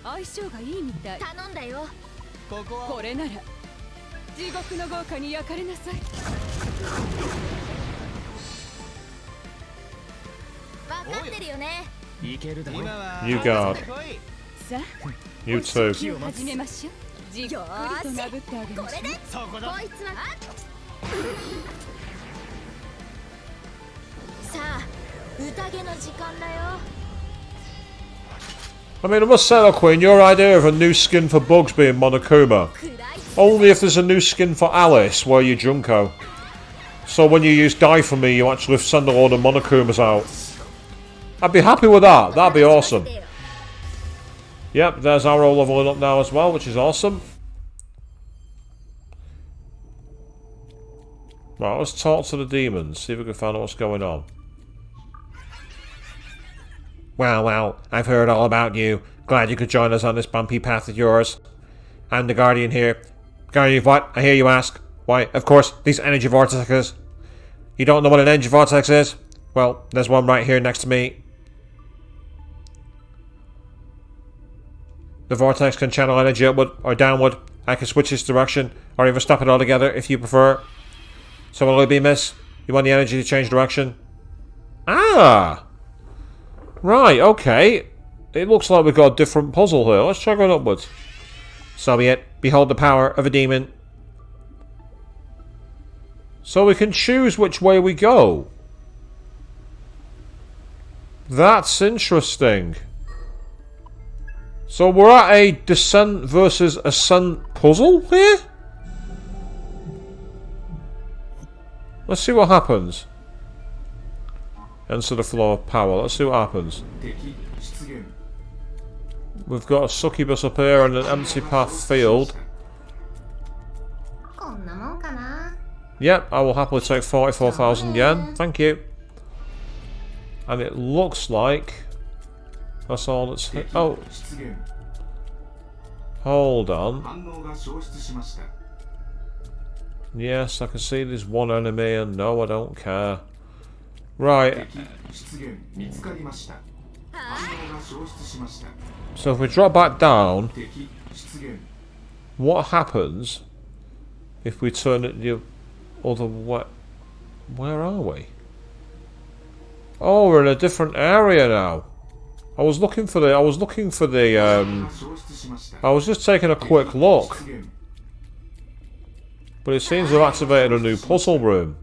相性がいいみたい。頼んだよこれなら地獄の豪華に焼かれなさい。分かってるよねいけるだろ You guard. さあ、 You too. 気を始めましょう。じっくりと殴ってあげましょう。そこだこいつはさあ宴の時間だよ I mean, I must say though, Queen, your idea of a new skin for Bugs being Monokuma. Only if there's a new skin for Alice where you're Junko. So when you use Die For Me, you actually send a load of Monokumas out. I'd be happy with that. That'd be awesome. Yep, there's Arrow leveling up now as well, which is awesome. Right, let's talk to the demons, see if we can find out what's going on. Well, I've heard all about you. Glad you could join us on this bumpy path of yours. I'm the Guardian here. Guardian of what? I hear you ask. Why, of course, these energy vortexes. You don't know what an energy vortex is? Well, there's one right here next to me. The vortex can channel energy upward or downward. I can switch its direction, or even stop it altogether if you prefer. So what'll it be, miss? You want the energy to change direction? Ah! Right, okay. It looks like we've got a different puzzle here. Let's try going upwards. So be it. Behold the power of a demon. So we can choose which way we go. That's interesting. So we're at a descent versus ascent puzzle here? Let's see what happens. Enter the flow of power. Let's see what happens. We've got a succubus up here and an empty path field. Yep, I will happily take 44,000 yen. Thank you. And it looks like That's all that's... 敵 Oh, 出現 hold on. 反応が消失しました Yes, I can see there's one enemy and no, I don't care. Right, 敵出現見つかりました反応が消失しました so if we drop back down, 敵出現 what happens if we turn it the other way? Where are we? Oh, we're in a different area now. I was looking for the... I was just taking a quick look. But it seems they've activated a new puzzle room.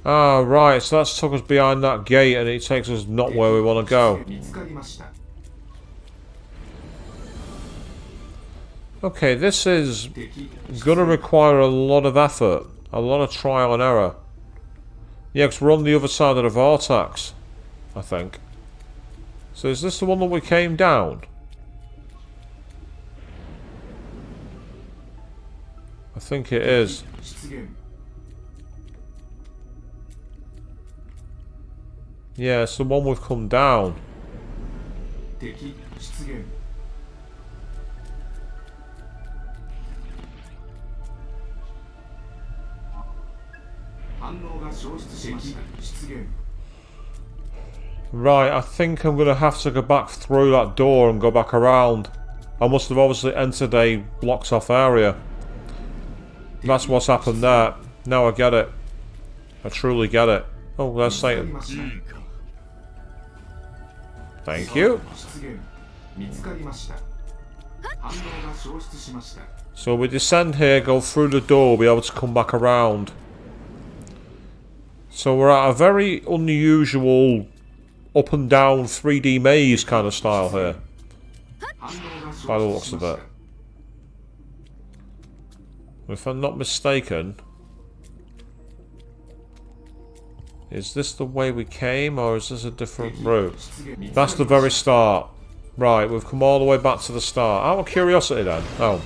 Ah, right, so that's took us behind that gate and it takes us not where we want to go. Okay, this is gonna require a lot of effort, a lot of trial and error. Yeah, because we're on the other side of the vortex, I think. So is this the one that we came down? I think it is. Yeah, it's the one we've come down. Right, I think I'm going to have to go back through that door and go back around. I must have obviously entered a blocked off area. That's what's happened there. Now I get it. I truly get it. Oh, there's Satan. Thank you. So we descend here, go through the door, be able to come back around. So we're at a very unusual up and down 3D maze kind of style here. By the looks of it. If I'm not mistaken, is this the way we came or is this a different route? That's the very start. Right, we've come all the way back to the start. Out of curiosity then. Oh.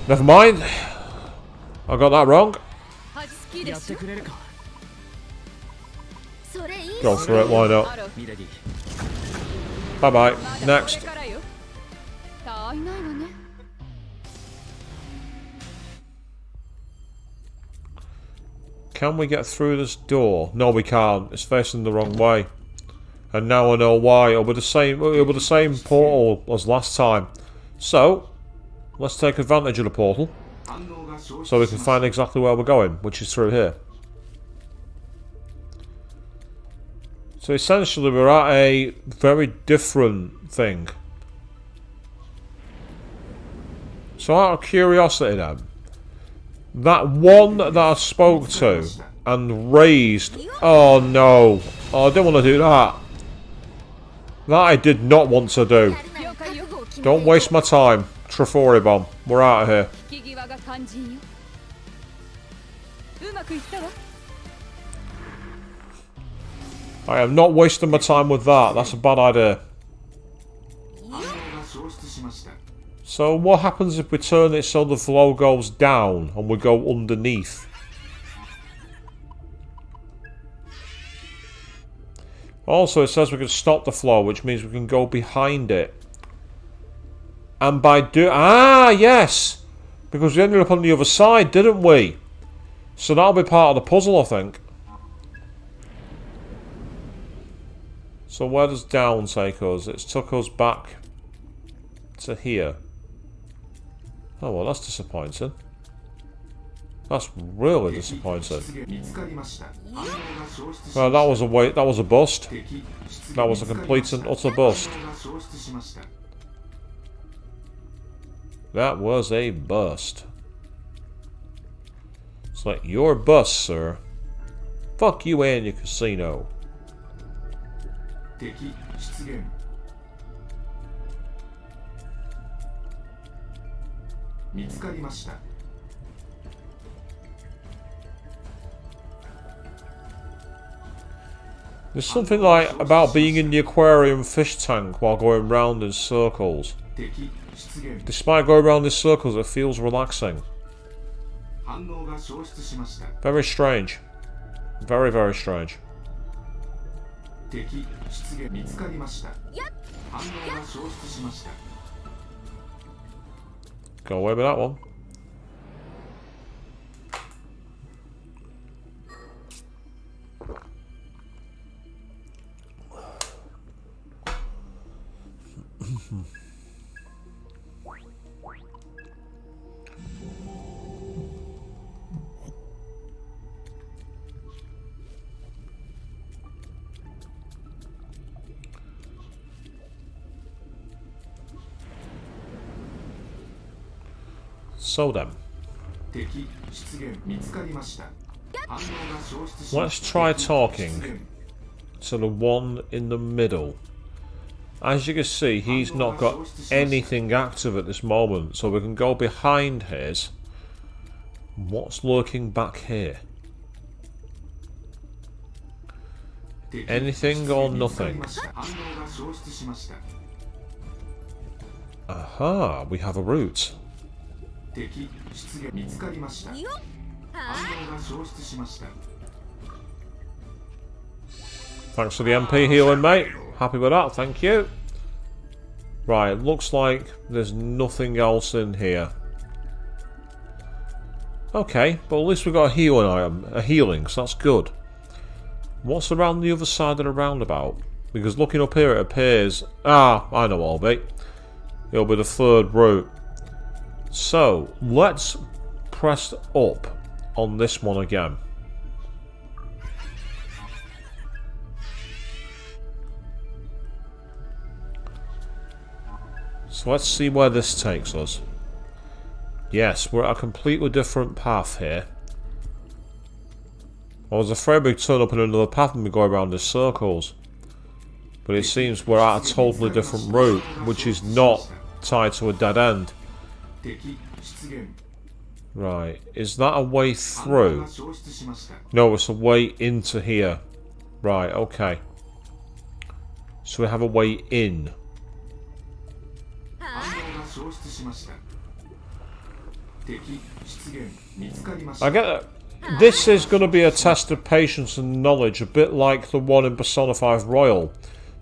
Never mind. I got that wrong. Go for it, why not? Bye bye. Next. Can we get through this door? No, we can't. It's facing the wrong way. And now I know why. It'll be the same portal as last time. So, let's take advantage of the portal. So we can find exactly where we're going, which is through here. So essentially we're at a very different thing. So out of curiosity then, that one that I spoke to and raised... Oh no. Oh, I didn't want to do that. That I did not want to do. Don't waste my time. Trifori bomb. We're out of here. I am not wasting my time with that. That's a bad idea. So what happens if we turn it so the flow goes down and we go underneath? Also, it says we can stop the flow, which means we can go behind it. And by yes! Because we ended up on the other side, didn't we? So that'll be part of the puzzle, I think. So where does down take us? It's took us back to here. Oh well, that's disappointing. That's really disappointing. Well, that was a that was a bust. That was a complete and utter bust. That was a bust. It's like, you're a bust, sir. Fuck you and your casino. There's something like about being in the aquarium fish tank while going round in circles. Despite going round in circles, it feels relaxing. 反応が消失しました。 Very strange. Very, very strange. 敵出現見つかりました。反応が消失しました。 Go away with that one. So then, 敵出現見つかりました。反応が消失し let's ました。 try 敵 talking 出現 to the one in the middle. As you can see, he's not got anything active at this moment, so we can go behind his. What's lurking back here? 敵 Anything or 出現見つかり nothing? ました。反応が消失しました。 Aha, we have a route. 敵出現見つかりました。反応が消失しました。 Thanks for the MP healing, mate. Happy with that, thank you. Right, looks like there's nothing else in here. Okay, but at least we've got a healing item, a healing, so that's good. What's around the other side of the roundabout? Because looking up here it appears... Ah, I know Albie. It'll be the third route. So, let's press up on this one again. So let's see where this takes us. Yes, we're at a completely different path here. I was afraid we'd turn up in another path and we go around in circles. But it seems we're at a totally different route, which is not tied to a dead end. 敵出現 Right, is that a way 反応 through? が消失しました。 No, it's a way into here. Right, okay. So we have a way in. 反応が消失しました。敵出現見つかりました。 I get that. This is going to be a test of patience and knowledge, a bit like the one in Persona 5 Royal,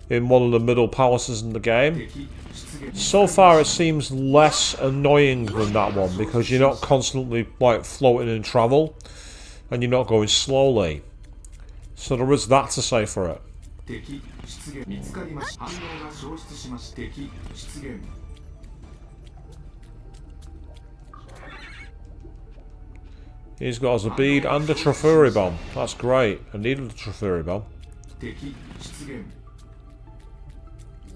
in one of the middle palaces in the game. 敵出現 So far it seems less annoying than that one, because you're not constantly like floating in travel, and you're not going slowly. So there is that to say for it. 敵出現見つかりました。反応が消失しました。敵出現 He's got us a bead and a Trifuri bomb. That's great. I needed a Trifuri bomb. 敵出現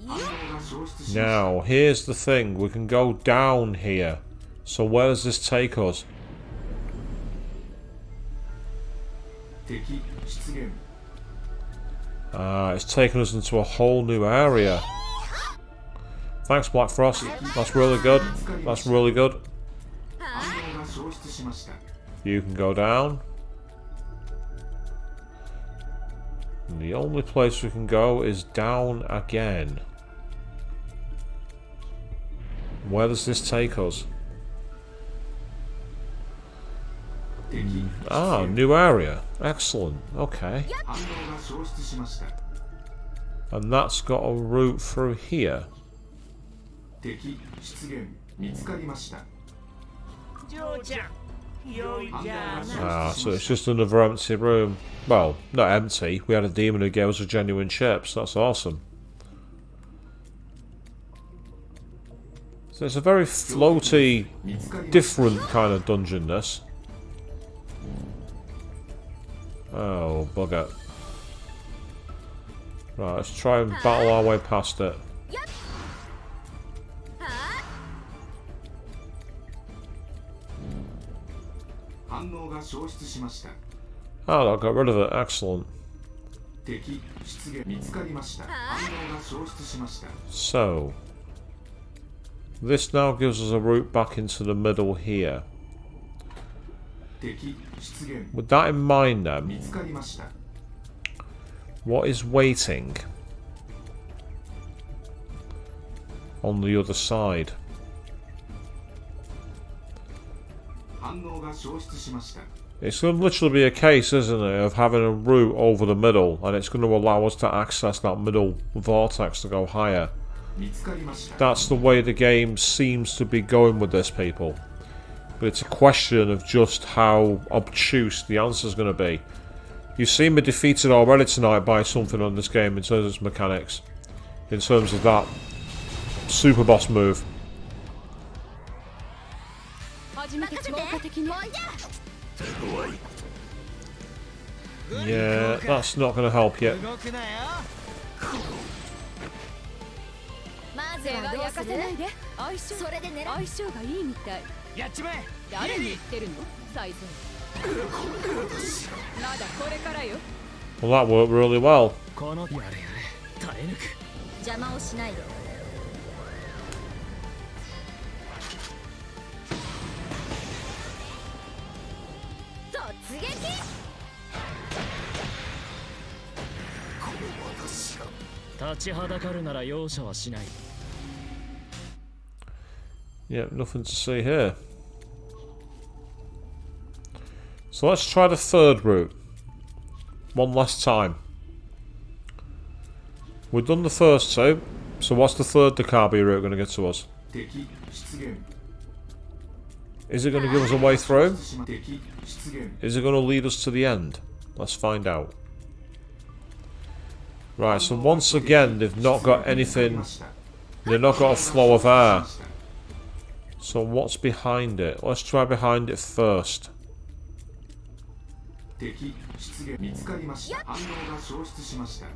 反応が消失しました。 Now, here's the thing. We can go down here. So where does this take us? 敵出現 Ah, it's taken us into a whole new area. Thanks, Black Frost. That's really good. That's really good. 反応が消失しました。 You can go down. And the only place we can go is down again. Where does this take us? 敵 Ah, new area. Excellent. Okay. 反応が消失しました。 And that's got a route through here. 敵出現見つかりました。 Ah, so it's just another empty room. Well, not empty. We had a demon who gave us a genuine chips. That's awesome. So it's a very floaty, 見つかりました。 different kind of dungeon, this. Oh, bugger. Right, let's try and battle our way past it. 反応が消失しました。 Oh, I got rid of it. Excellent. 敵出現見つかりました。反応が消失しました。 So, this now gives us a route back into the middle here. 敵出現 With that in mind, then, 見つかりました。 what is waiting on the other side? 反反応が消失しました。 It's going to literally be a case, isn't it, of having a route over the middle, and it's going to allow us to access that middle vortex to go higher. 見つかりました。 That's the way the game seems to be going with this, people. But it's a question of just how obtuse the answer's going to be. You've seen me defeated already tonight by something on this game in terms of its mechanics. In terms of that super boss move. Yeah, that's not going to help yet. 動くなよ。まず手がはどうする焼かせないで。相性それで狙う相性がいいみたい。やっちまえ。誰に言ってるの？サイズ。まだこれからよ。 Well, that worked really well. このやれやれ耐え抜く。邪魔をしないで突撃 立ちはだかるなら容赦はしない。 Yeah, nothing to see here. So let's try the third route. One last time. We've done the first two, so what's the third Dakabi route going to get to us? 敵出現。 Is it going to give us a way through? 敵出現。 Is it going to lead us to the end? Let's find out. Right, so once again, they've not got anything. They've not got a flow of air. So what's behind it? Let's try behind it first. 敵出現。見つかりました。反応が消失しました。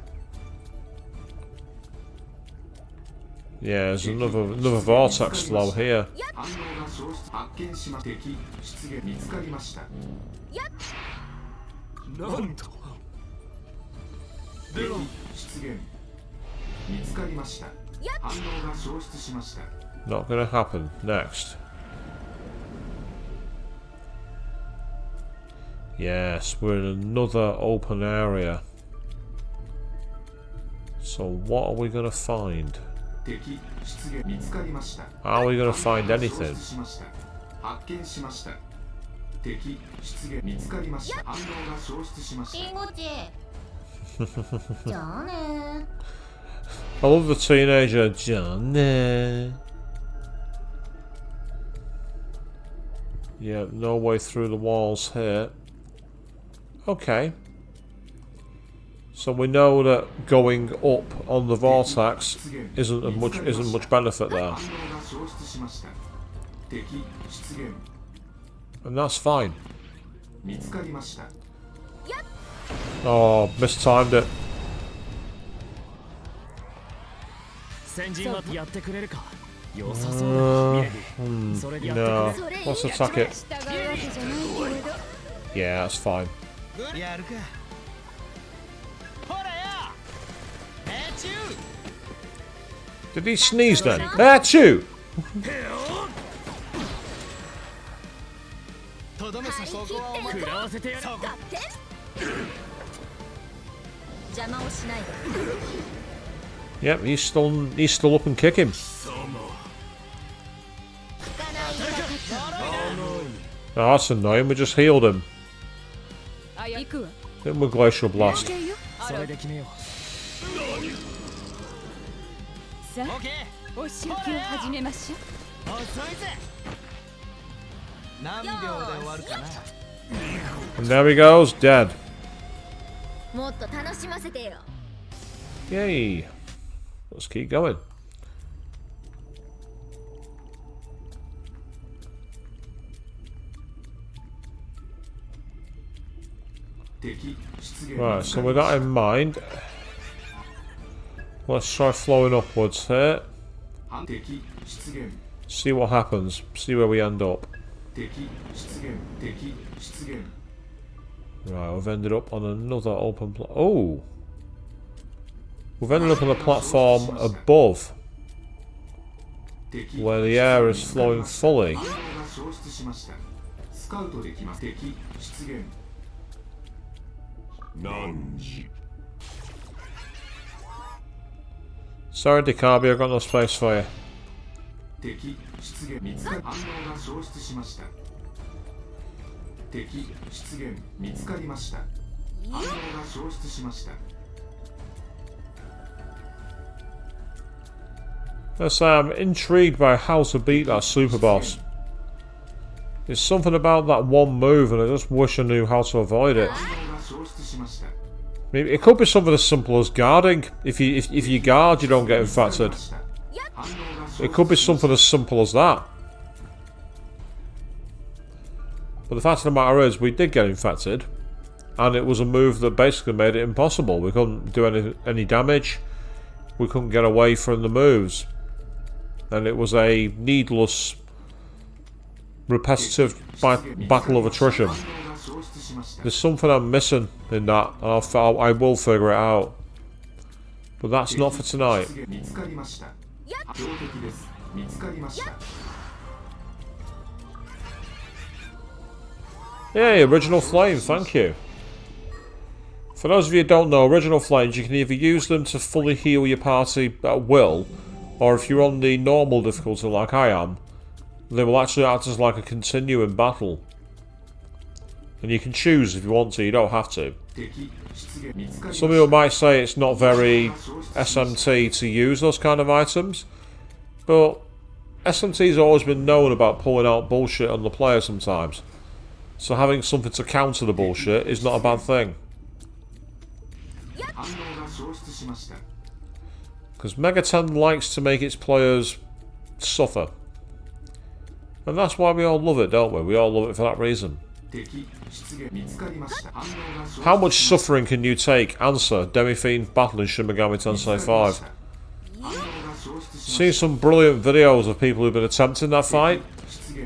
Yeah, there's another vortex flow here. 反応が消失。発見しま敵出現。見つかりました。なんと。敵出現。見つかりました。反応が消失しました。 Not gonna happen. Next. Yes, we're in another open area. So what are we gonna find? 敵出現。見つかりました。 Are we gonna find anything? 消失しました。発見しました。敵出現。見つかりました。反応が消失しました。リンゴチじゃあね I love the teenager Johnny. Yeah, no way through the walls here. Okay. So we know that going up on the vortex isn't much benefit there. 反応が消失しました。敵出現。 And that's fine. 見つかりました。 Oh, mistimed it. 先陣はやってくれるか。良さそうだ。ミレディ。それでやってく No. れ。 Let's attack it. 従うわけじゃないけれど。 Yeah, that's fine. やるか。ほらよ。チュー。 Did he sneeze then? Achoo! とどめさここはお前。食らわせてやる。そこ。邪魔をしないで Yep, he's still up and kicking. Oh, that's annoying. We just healed him. あ、行くわ。 Hit him with Glacial Blast. それで決めよう。さあ、オッケー。お仕置きを始めましょう。遅いぜ。何秒で終わるかな。 And there he goes, dead. もっと楽しませてよ Yay. Let's keep going. Right, so with that in mind, let's try flowing upwards here. See what happens. See where we end up. Right, we've ended up on another open oh! We've ended up on a platform above, where the air is flowing fully. Sorry, Dakabi, I've got no space for you. 敵出現見つかりました。反応が消失しました。 Yes, I'm intrigued by how to beat that super boss. There's something about that one move, and I just wish I knew how to avoid it. Maybe it could be something as simple as guarding. If you guard, you don't get infected. It could be something as simple as that. But the fact of the matter is, we did get infected, and it was a move that basically made it impossible. We couldn't do any damage. We couldn't get away from the moves. And it was a needless, repetitive battle of attrition. There's something I'm missing in that, and I will figure it out. But that's not for tonight. Yay, Original Flame, thank you. For those of you who don't know, Original Flames, you can either use them to fully heal your party at will, or if you're on the normal difficulty like I am, they will actually act as like a continuing battle. And you can choose if you want to, you don't have to. Some people might say it's not very SMT to use those kind of items, but SMT's always been known about pulling out bullshit on the player sometimes. So having something to counter the bullshit is not a bad thing. Because Mega 10 likes to make its players suffer. And that's why we all love it, don't we? We all love it for that reason. How much suffering can you take? Answer, Demi-Fiend battling Shin Megami Tensei 5. Seen some brilliant videos of people who've been attempting that fight,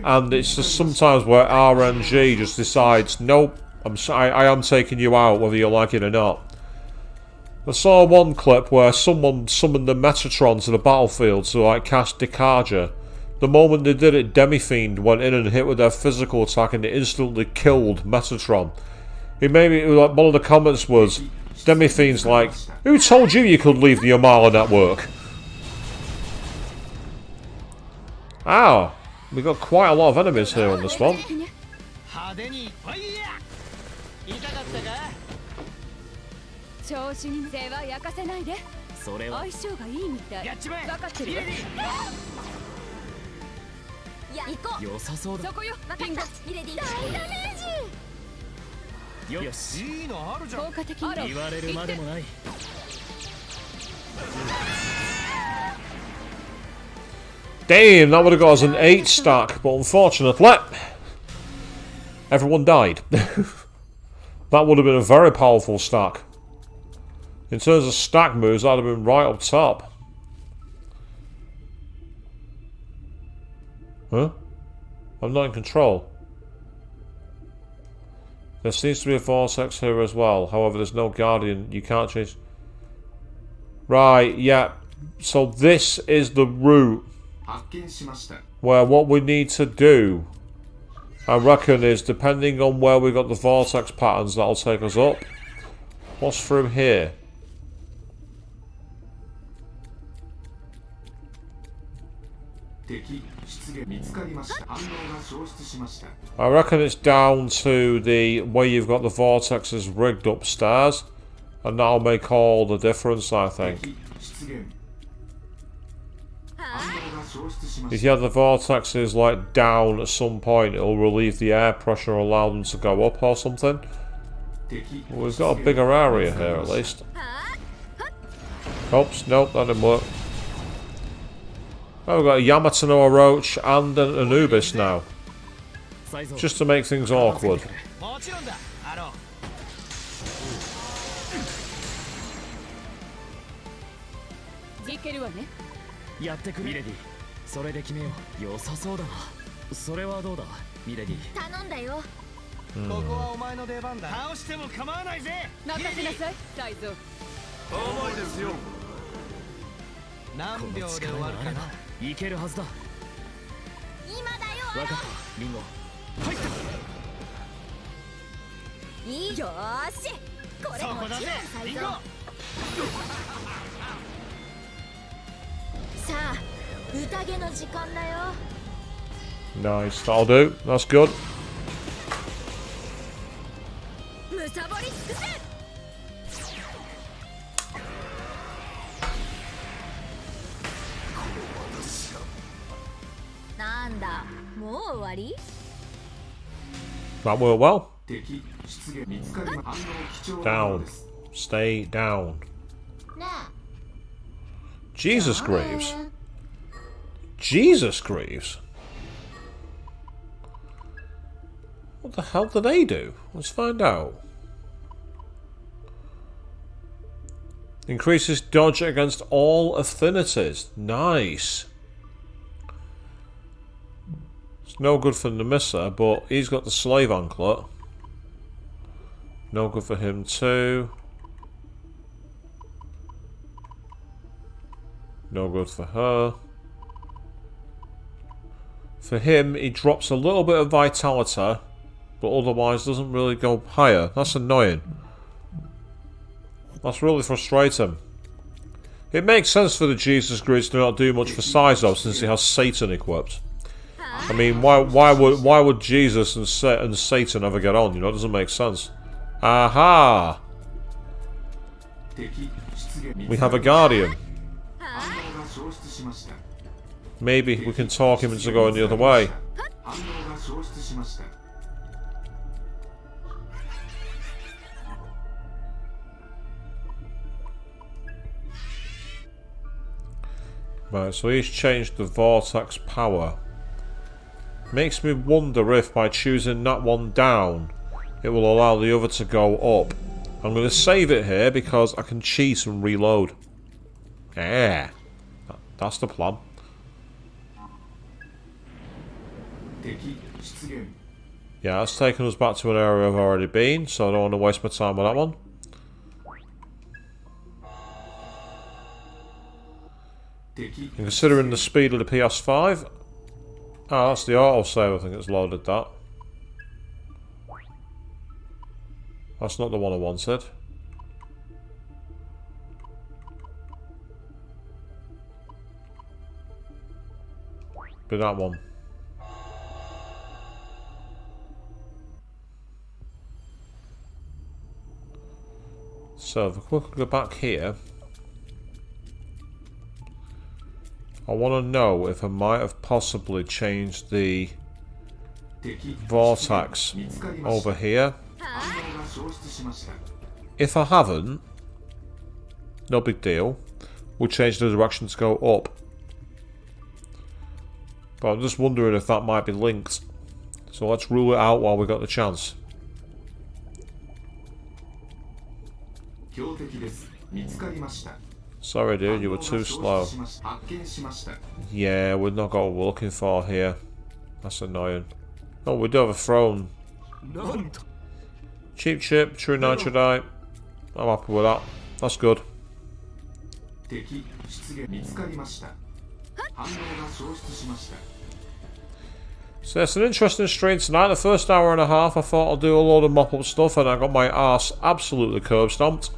and it's just sometimes where RNG just decides, nope, I am taking you out whether you like it or not. I saw one clip where someone summoned the Metatron to the battlefield to like cast Decarja. The moment they did it, Demi-Fiend went in and hit with their physical attack and it instantly killed Metatron. It made me, like, one of the comments was, Demi-Fiend's like, who told you could leave the Yamala network? Ah, we got quite a lot of enemies here on this one. 調子に手は焼かせないで。それは相性がいいみたい。やっちまえ。分かってるよ。行こう。良さそうだ。そこよ。ピンゴ。ミレディ。大ダメージ。よし。いいのあるじゃん。効果的に言われるまでもない。Damn, that would have got us an 8 stack, but unfortunately, everyone died. That would have been a very powerful stack. In terms of stack moves, that would have been right up top. Huh? I'm not in control. There seems to be a vortex here as well. However, there's no guardian. You can't change. Right, yeah. So this is the route where what we need to do, I reckon, is depending on where we got the vortex patterns, that'll take us up. What's through here? I reckon it's down to the where you've got the vortexes rigged upstairs, and that'll make all the difference, I think. If you have the vortexes like down at some point, it'll relieve the air pressure, allow them to go up or something. Well, we've got a bigger area here at least. Oops, nope, that didn't work. Oh, we've got a Yamatonoa Roach and an Anubis now. Just to make things awkward. Nice, that'll do. That's good. なんだ、もう終わり? That worked well. 敵出現見つかり反応貴重なもの Down. です Stay down. ね Jesus え Greaves. Jesus Greaves. What the hell do they do? Let's find out. Increases dodge against all affinities. Nice. It's no good for Nemissa, but he's got the slave anklet. No good for him too. No good for her. For him, he drops a little bit of vitality, but otherwise doesn't really go higher. That's annoying. That's really frustrating. It makes sense for the Jesus Greaves to not do much for size though, since he has Satan equipped. I mean, why would Jesus and Satan ever get on? You know, it doesn't make sense. Aha! We have a guardian. Maybe we can talk him into going the other way. Right, so he's changed the vortex power. Makes me wonder if by choosing that one down, it will allow the other to go up. I'm going to save it here because I can cheat and reload. Yeah, that's the plan. Yeah, that's taken us back to an area I've already been, so I don't want to waste my time with that one. And considering the speed of the PS5, oh, that's the autosave, I think it's loaded that. That's not the one I wanted. Be that one. So if we quickly go back here, I want to know if I might have possibly changed the vortex over here. If I haven't, no big deal. We'll change the direction to go up. But I'm just wondering if that might be linked. So let's rule it out while we got the chance. Sorry dude, you were too slow. Yeah, we're not got what we're looking for here. That's annoying. Oh, we do have a throne. Cheap chip, true nitrodite. I'm happy with that. That's good. So it's an interesting stream tonight. The first hour and a half I thought I'll do a load of mop-up stuff and I got my arse absolutely curb stomped.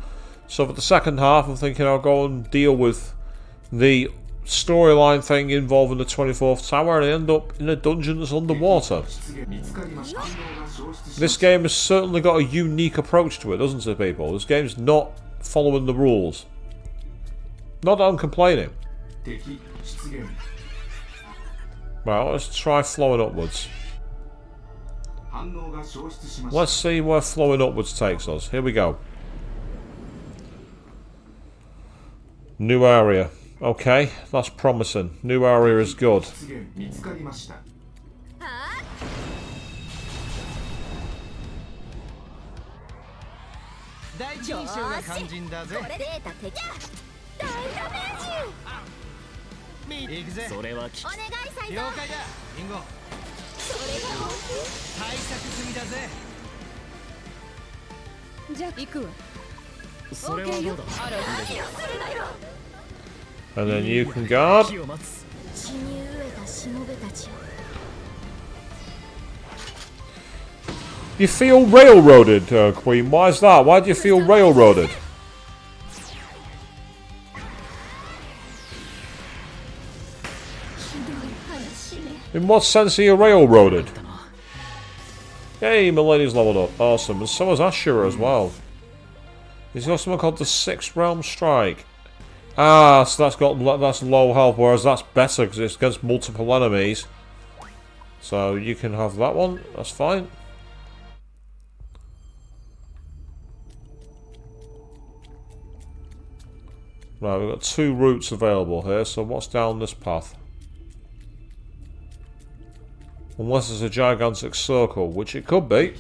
So for the second half I'm thinking I'll go and deal with the storyline thing involving the 24th tower and I end up in a dungeon that's underwater. This game has certainly got a unique approach to it, doesn't it, people? This game's not following the rules. Not that I'm complaining. Well, let's try flowing upwards. Let's see where flowing upwards takes us. Here we go. New area. Okay, that's promising. New area is good. And then you can guard. You feel railroaded, Queen. Why is that? Why do you feel railroaded? In what sense are you railroaded? Hey, Milady's leveled up. Awesome. And so is Ashura as well. He's got something called the Sixth Realm Strike. Ah, so that's low health, whereas that's better because it's against multiple enemies. So you can have that one. That's fine. Right, we've got 2 routes available here. So what's down this path? Unless it's a gigantic circle, which it could be.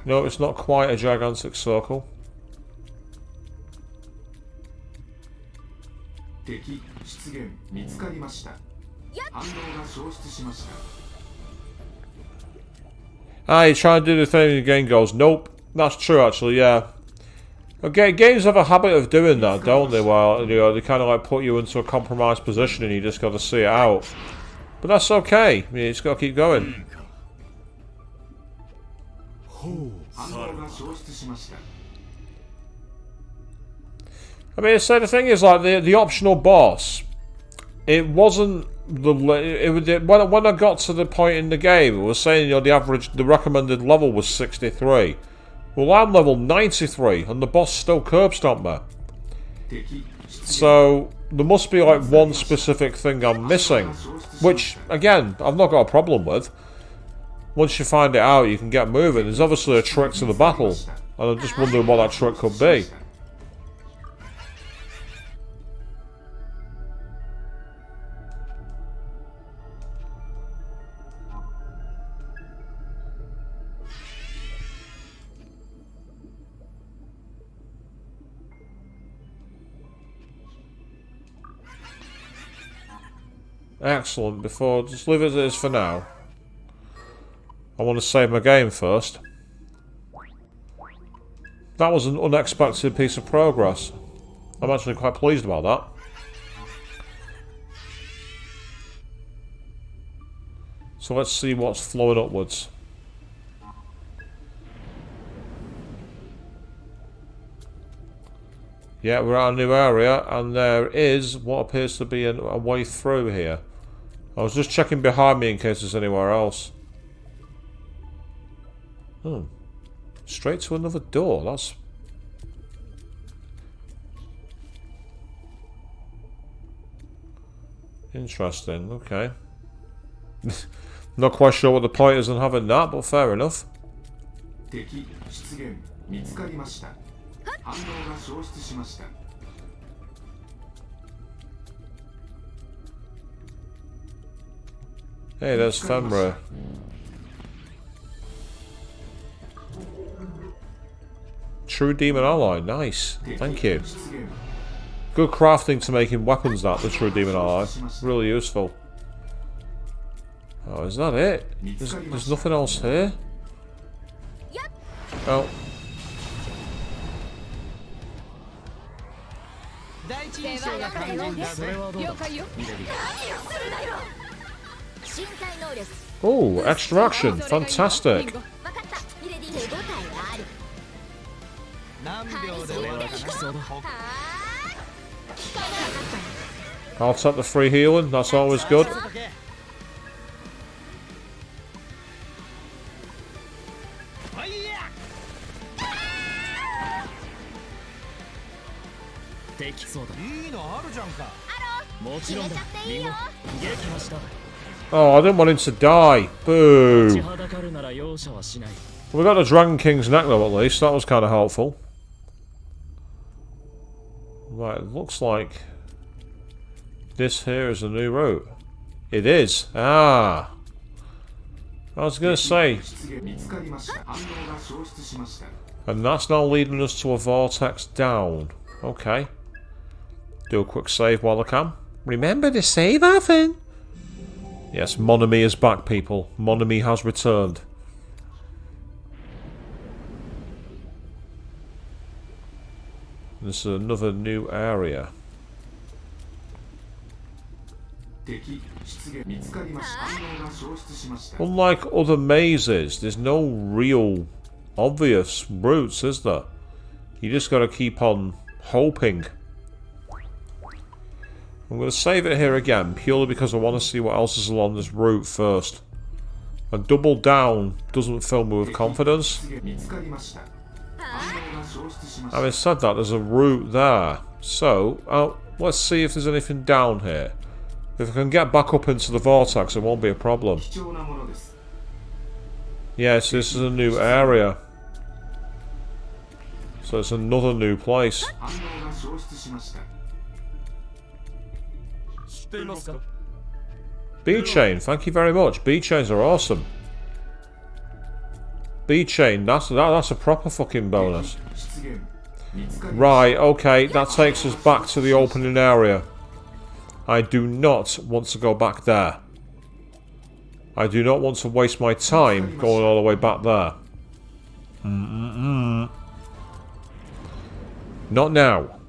No, it's not quite a gigantic circle. Ah, you try and do the thing and the game goes, nope. That's true actually, yeah. Okay, games have a habit of doing that, don't they? Well, you know, they kind of like put you into a compromised position and you just got to see it out. But that's okay. You just got to keep going. I mean, so the thing is, like the optional boss, it wasn't when I got to the point in the game, it was saying, you know, the recommended level was 63. Well, I'm level 93, and the boss still curb stomped me. So there must be like one specific thing I'm missing, which again I've not got a problem with. Once you find it out, you can get moving. There's obviously a trick to the battle, and I'm just wondering what that trick could be. Excellent. Before, just leave it as it is for now. I want to save my game first. That was an unexpected piece of progress. I'm actually quite pleased about that. So let's see what's flowing upwards. Yeah, we're at a new area, and there is what appears to be a way through here. I was just checking behind me in case there's anywhere else. Hmm. Straight to another door. That's... interesting. Okay. Not quite sure what the point is in having that, but fair enough. Hey, there's Femra. True Demon Ally, nice. Thank you. Good crafting to making weapons that, the True Demon Ally. Really useful. Oh, is that it? There's nothing else here? Oh. Oh, extraction. Fantastic. I'll take the free healing. That's always good. Oh, I didn't want him to die. Boo. We got the Dragon King's neck though, at least. That was kind of helpful. Right, it looks like this here is a new route. It is. Ah. I was going to say. And that's now leading us to a vortex down. Okay. Do a quick save while I can. Remember to save often. Yes, Mon Ami is back, people. Mon Ami has returned. This is another new area. Unlike other mazes, there's no real obvious routes, is there? You just gotta keep on hoping. I'm going to save it here again, purely because I want to see what else is along this route first. And double down doesn't fill me with confidence. Having said that, there's a route there. So, let's see if there's anything down here. If I can get back up into the vortex, it won't be a problem. Yes, this is a new area. So it's another new place. B-chain, thank you very much. B-chains are awesome. B-chain, that's a proper fucking bonus. Right, okay, that takes us back to the opening area. I do not want to go back there. I do not want to waste my time going all the way back there. Not now.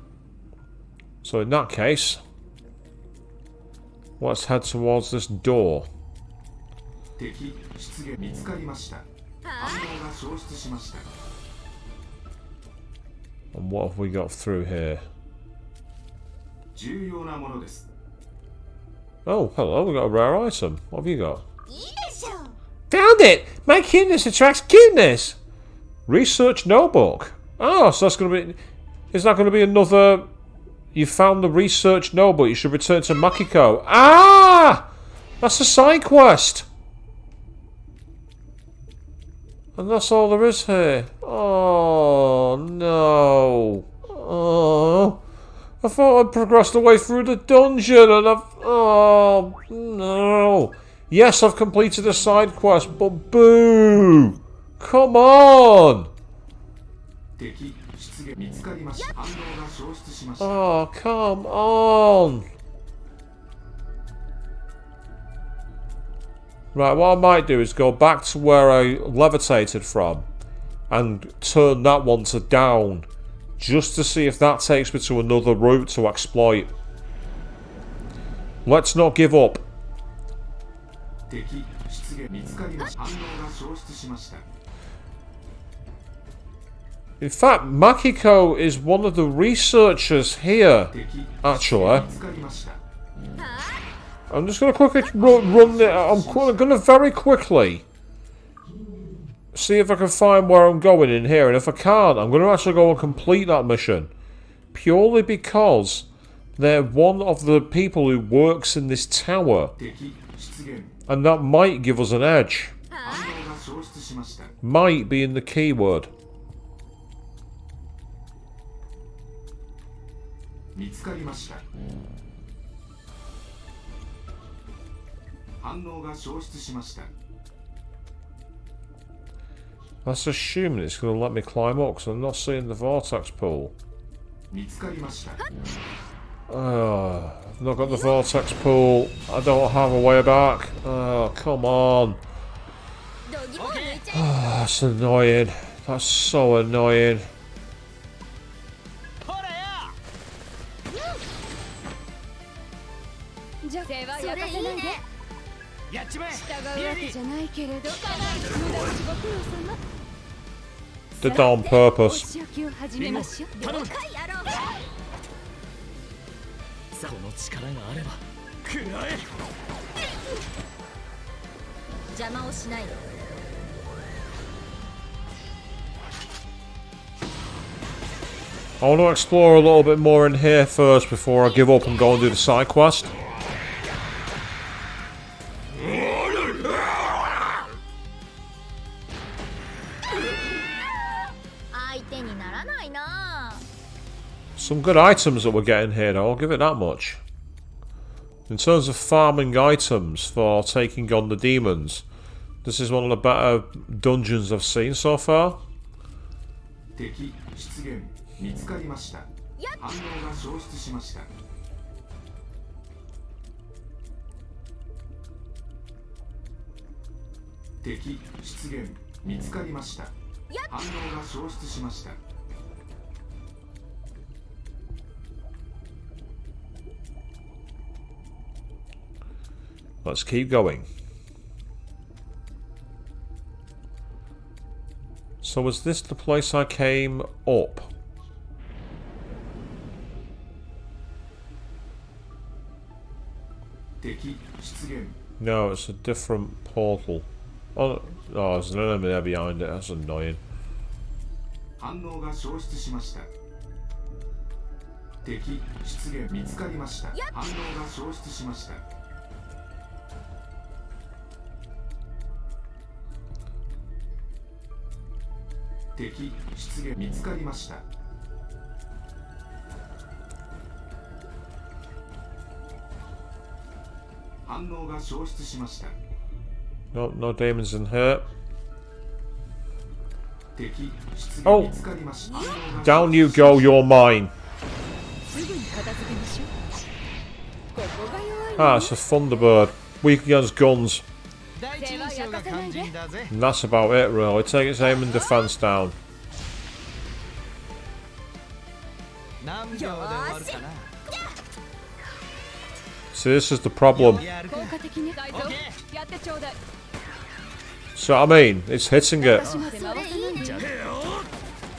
So in that case, let's head towards this door. And what have we got through here? Oh, hello, we got a rare item. What have you got? Found it! My cuteness attracts cuteness! Research notebook. Oh, so that's going to be... Is that going to be another... You found the research notebook. You should return to Makiko. Ah! That's a side quest. And that's all there is here. Oh, no. Oh. I thought I'd progressed the way through the dungeon and I've... Oh, no. Yes, I've completed a side quest, but boo! Come on! Oh, come on! Right, what I might do is go back to where I levitated from and turn that one to down, just to see if that takes me to another route to exploit. Let's not give up. In fact, Makiko is one of the researchers here, actually. I'm just going to quickly run it. I'm going to very quickly see if I can find where I'm going in here. And if I can't, I'm going to actually go and complete that mission. Purely because they're one of the people who works in this tower. And that might give us an edge. Might be in the keyword. Let's assume it's going to let me climb up because I'm not seeing the vortex pool. I've not got the vortex pool. I don't have a way back. Oh, come on. Oh, that's annoying. That's so annoying. Did that on purpose. I want to explore a little bit more in here first before I give up and go and do the side quest. Some good items that we're getting here though, I'll give it that much. In terms of farming items for taking on the demons, this is one of the better dungeons I've seen so far. Let's keep going. So was this the place I came up? 敵出現 No, it's a different portal. Oh, there's an enemy there behind it. That's annoying. 反応が消失しました敵出現見つかりました反応が消失しました敵出現見つかりました反応が消失しました No, no demons in here. 敵出現 Oh. 見つかりました Down you go, you're mine. すぐに片付けましょう。ここが弱い Ah, it's a Thunderbird. Weak against guns. 第一印象が肝心だぜ And that's about it, really. Take its aim and defense down. 何秒で終わるかな See, this is the problem. やるか効果的ね。オッケーやってちょうだい。 So, I mean, it's hitting it. 私まで回さないで。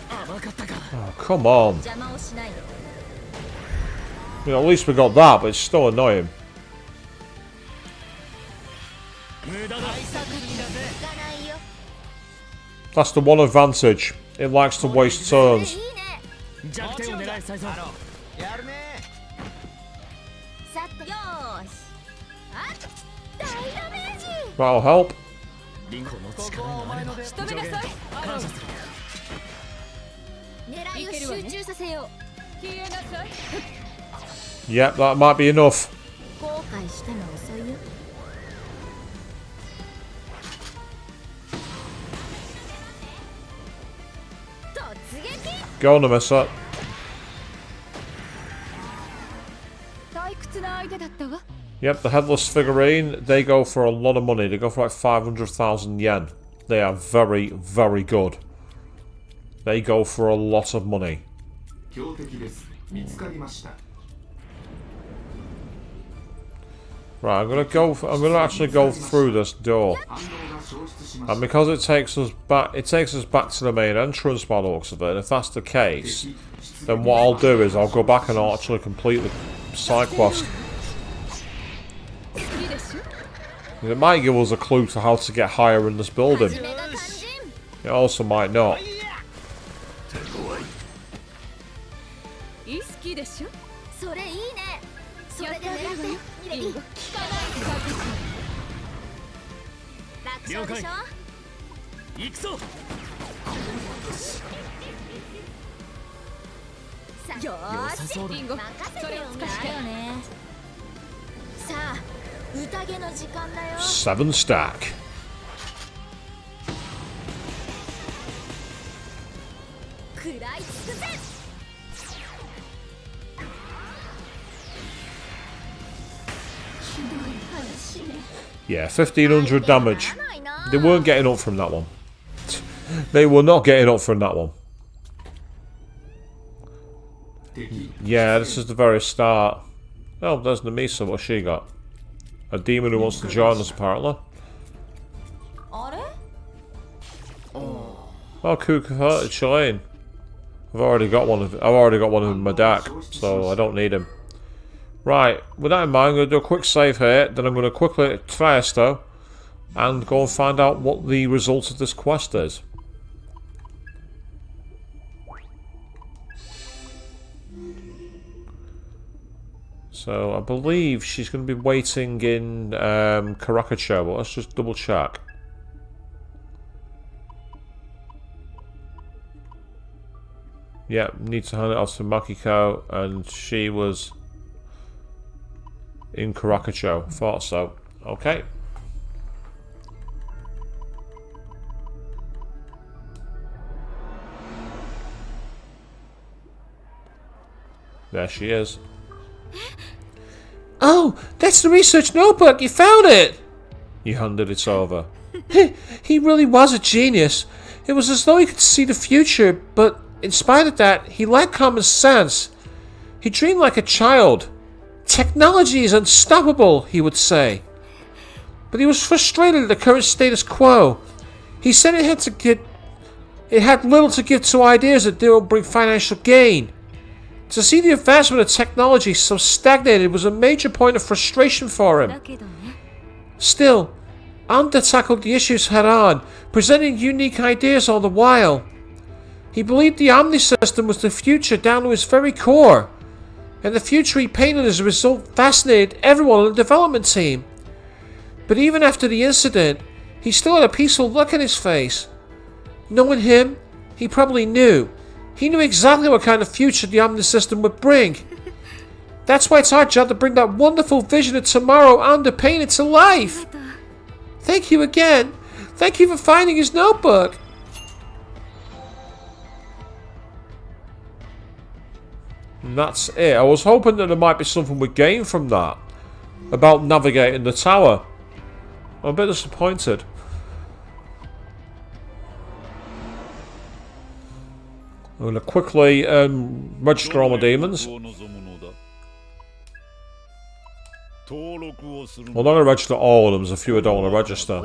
甘かったか Oh, come on. 邪魔をしない You know, at least we got that, but it's still annoying. 無駄だ大作品だぜ That's the one advantage. It likes to waste turns. 弱点を狙いサイズやるねさてよーしあっ大ダメージ That'll help. リンゴのここ力があればはお前ので仕留めなさい。感謝する狙いを集中させよう消えなさい。 Yep, that might be enough. 後悔しても遅いよ突撃 Go on, Namissa. 退屈な相手だったわ。 Yep, the headless figurine, they go for a lot of money. They go for like 500,000 yen. They are very, very good. They go for a lot of money. 標的です見つかりました Right, I'm gonna actually go through this door. 反応が消失しま And した because it takes us back to the main entrance by the looks of it, and if that's the case, 敵出 then 現 what I'll do is I'll go back and I'll actually complete the side quest. いいでしょ。 It might give us a clue to how to get higher in this building. 目が肝心 It also might not. いい好きでしょ。それいいねそれで狙ってミレディリンゴ聞かないで楽勝でしょ行くぞさよ良ーし。さそうだリンゴ。任せそれてよを使してだよねさあ宴の時間だよ 7 stack. 食らいつくぜ Yeah, 1500 damage. ならないな They weren't getting up from that one. They were not getting up from that one. 敵 Yeah, this is the very start. Oh, there's Namisa. What's she got? A demon who wants to join us, apparently. あれ Oh, cool converted Chilean. I've already got one of in my deck, so I don't need him. Right, with that in mind, I'm going to do a quick save here, then I'm going to quickly try Esto and go and find out what the result of this quest is. So I believe she's going to be waiting in Karakacho, but let's just double check. Yeah, need to hand it off to Makiko, and she was in Karakacho. Thought so. Okay. There she is. Oh, that's the research notebook! You found it! You handed it over. He really was a genius. It was as though he could see the future, but in spite of that, he lacked common sense. He dreamed like a child. Technology is unstoppable, he would say. But he was frustrated at the current status quo. He said it had little to give to ideas that didn't bring financial gain. To see the advancement of technology so stagnated was a major point of frustration for him. Still, Anda tackled the issues head on, presenting unique ideas all the while. He believed the Omni system was the future down to its very core, and the future he painted as a result fascinated everyone on the development team. But even after the incident, he still had a peaceful look on his face. Knowing him, he probably knew. He knew exactly what kind of future the Omni system would bring. That's why it's our job to bring that wonderful vision of tomorrow Anda painted to life. Thank you again. Thank you for finding his notebook. And that's it. I was hoping that there might be something we gain from that. About navigating the tower. I'm a bit disappointed. I'm going to quickly register all my demons. Well, I'm not going to register all of them, there's a few I don't want to register.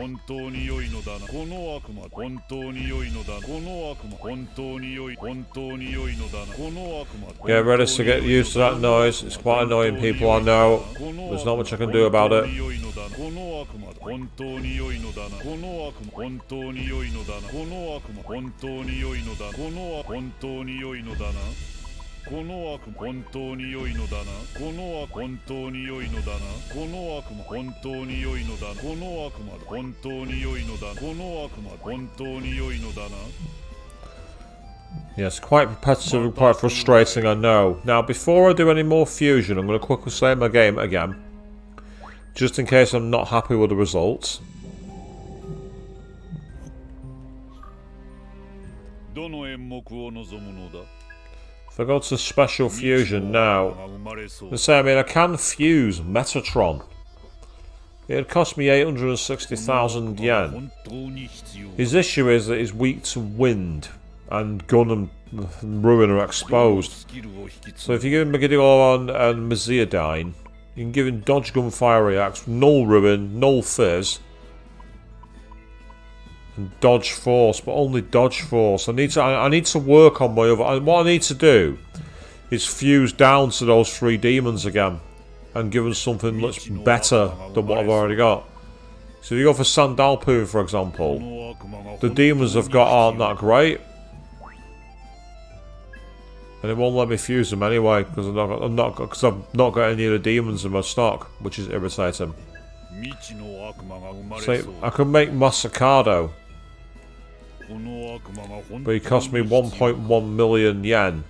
Get ready to get used to that noise, it's quite annoying, people, I know. There's not much I can do about it. Yes, quite repetitive and quite frustrating, I know. Now, before I do any more fusion, I'm going to quickly save my game again. Just in case I'm not happy with the results. If I go to special fusion now, let's say, I can fuse Metatron. It'd cost me 860,000 yen. His issue is that he's weak to wind, and gun and ruin are exposed. So if you give him Megidion and Meziadine, you can give him dodge gun fire reacts, null ruin, null fizz, and dodge force, but only dodge force. I need to work on my other. What I need to do is fuse down to those 3 demons again, and give them something that's better than what I've already got. So if you go for Sandalpu, for example, the demons I've got aren't that great, and it won't let me fuse them anyway because I've not got any of the demons in my stock, which is irritating. So I can make Masakado, but he cost me 1.1 million yen,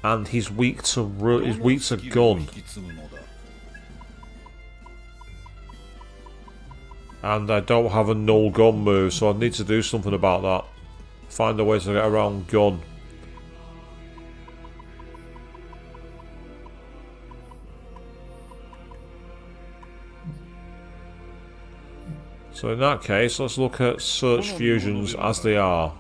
and he's weak to gun, and I don't have a null gun move, so I need to do something about that. Find a way to get around gun. So in that case, let's look at search fusions as they are.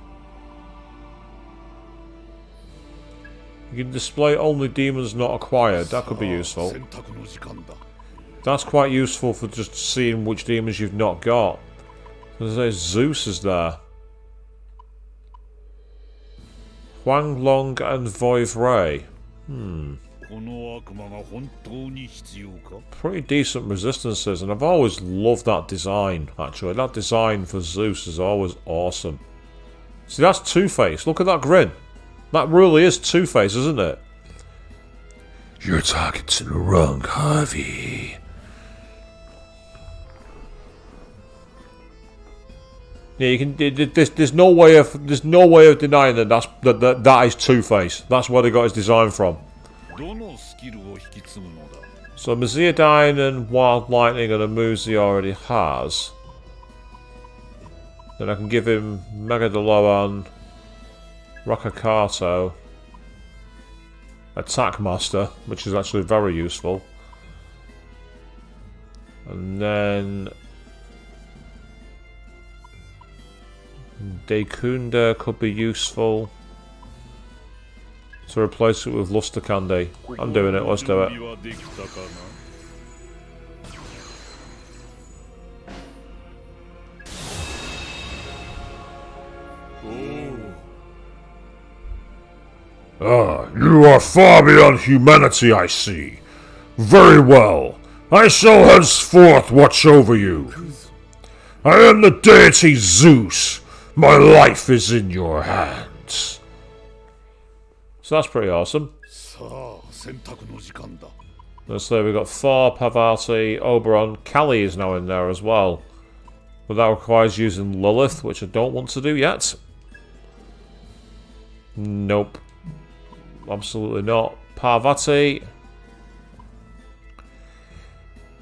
You can display only demons not acquired, that could be useful. That's quite useful for just seeing which demons you've not got. There's Zeus is there. Huang Long and Voiv Ray. Pretty decent resistances, and I've always loved that design, actually. That design for Zeus is always awesome. See, that's Two-Face. Look at that grin. That really is Two-Face, isn't it? You're talking to the wrong Harvey. Yeah, you can. There's no way of denying that that is Two-Face. That's where they got his design from. So Meziadine and Wild Lightning are the moves he already has. Then I can give him Megadoloan, Rakakato, Attack Master, which is actually very useful. And then Dekunda could be useful to replace it with Luster Candy. I'm doing it, let's do it. Oh, you are far beyond humanity, I see. Very well. I shall henceforth watch over you. I am the deity Zeus. My life is in your hands. So that's pretty awesome. Let's say we've got Thor, Parvati, Oberon. Kali is now in there as well. But that requires using Lilith, which I don't want to do yet. Nope. Absolutely not. Parvati.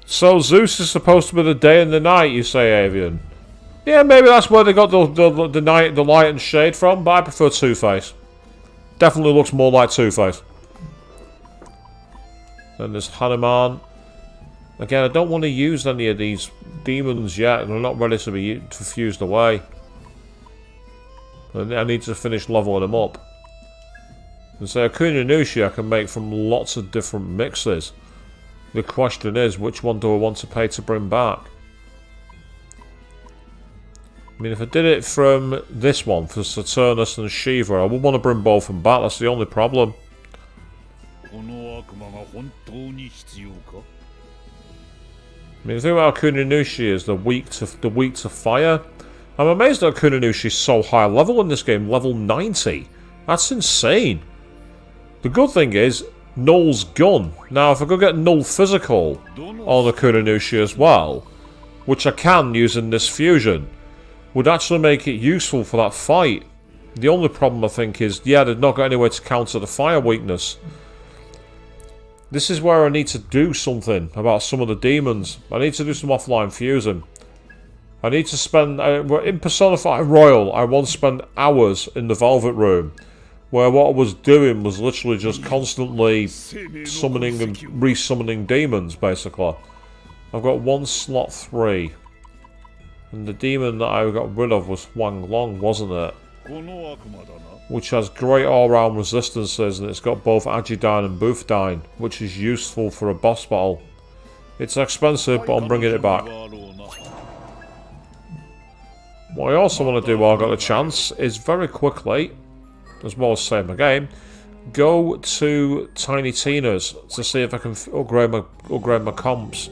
So Zeus is supposed to be the day and the night, you say, Avian? Yeah, maybe that's where they got the night, the light and shade from, but I prefer Two-Face. Definitely looks more like Two-Face. Then there's Hanuman. Again, I don't want to use any of these demons yet, and they're not ready to be fused away. I need to finish leveling them up. And so Akunanushi I can make from lots of different mixes. The question is, which one do I want to pay to bring back? I mean, if I did it from this one, for Saturnus and Shiva, I would want to bring both of them back. That's the only problem. I mean, the thing about Akunanushi is the weak to fire. I'm amazed that Akunanushi is so high level in this game, level 90. That's insane. The good thing is, Null's gun. Now, if I could get Null physical on Akunanushi as well, which I can using this fusion, would actually make it useful for that fight. The only problem, I think, is, yeah, they've not got any way to counter the fire weakness. This is where I need to do something about some of the demons. I need to do some offline fusing. I need to spend... in Personify Royal, I once spent hours in the Velvet Room, where what I was doing was literally just constantly summoning and resummoning demons, basically. I've got one slot 3. And the demon that I got rid of was Huang Long, wasn't it? Which has great all-round resistances, and it's got both Agidyne and Bufdyne, which is useful for a boss battle. It's expensive, but I'm bringing it back. What I also want to do while I've got the chance is very quickly, as well as save my game, go to Tiny Tina's to see if I can upgrade my comps.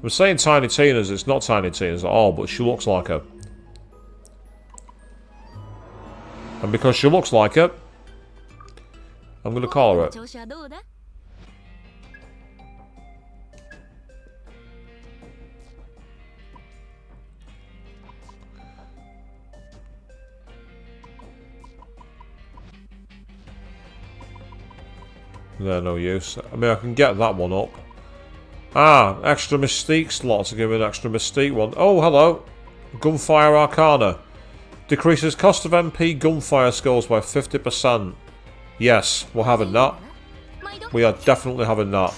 I'm saying Tiny Tina's, it's not Tiny Tina's at all, but she looks like her. And because she looks like her, I'm going to call her it. They're no use. I mean, I can get that one up. Ah, extra Mystique slot to give me an extra Mystique one. Oh, hello. Gunfire Arcana. Decreases cost of MP gunfire skills by 50%. Yes, we're having that. We are definitely having that.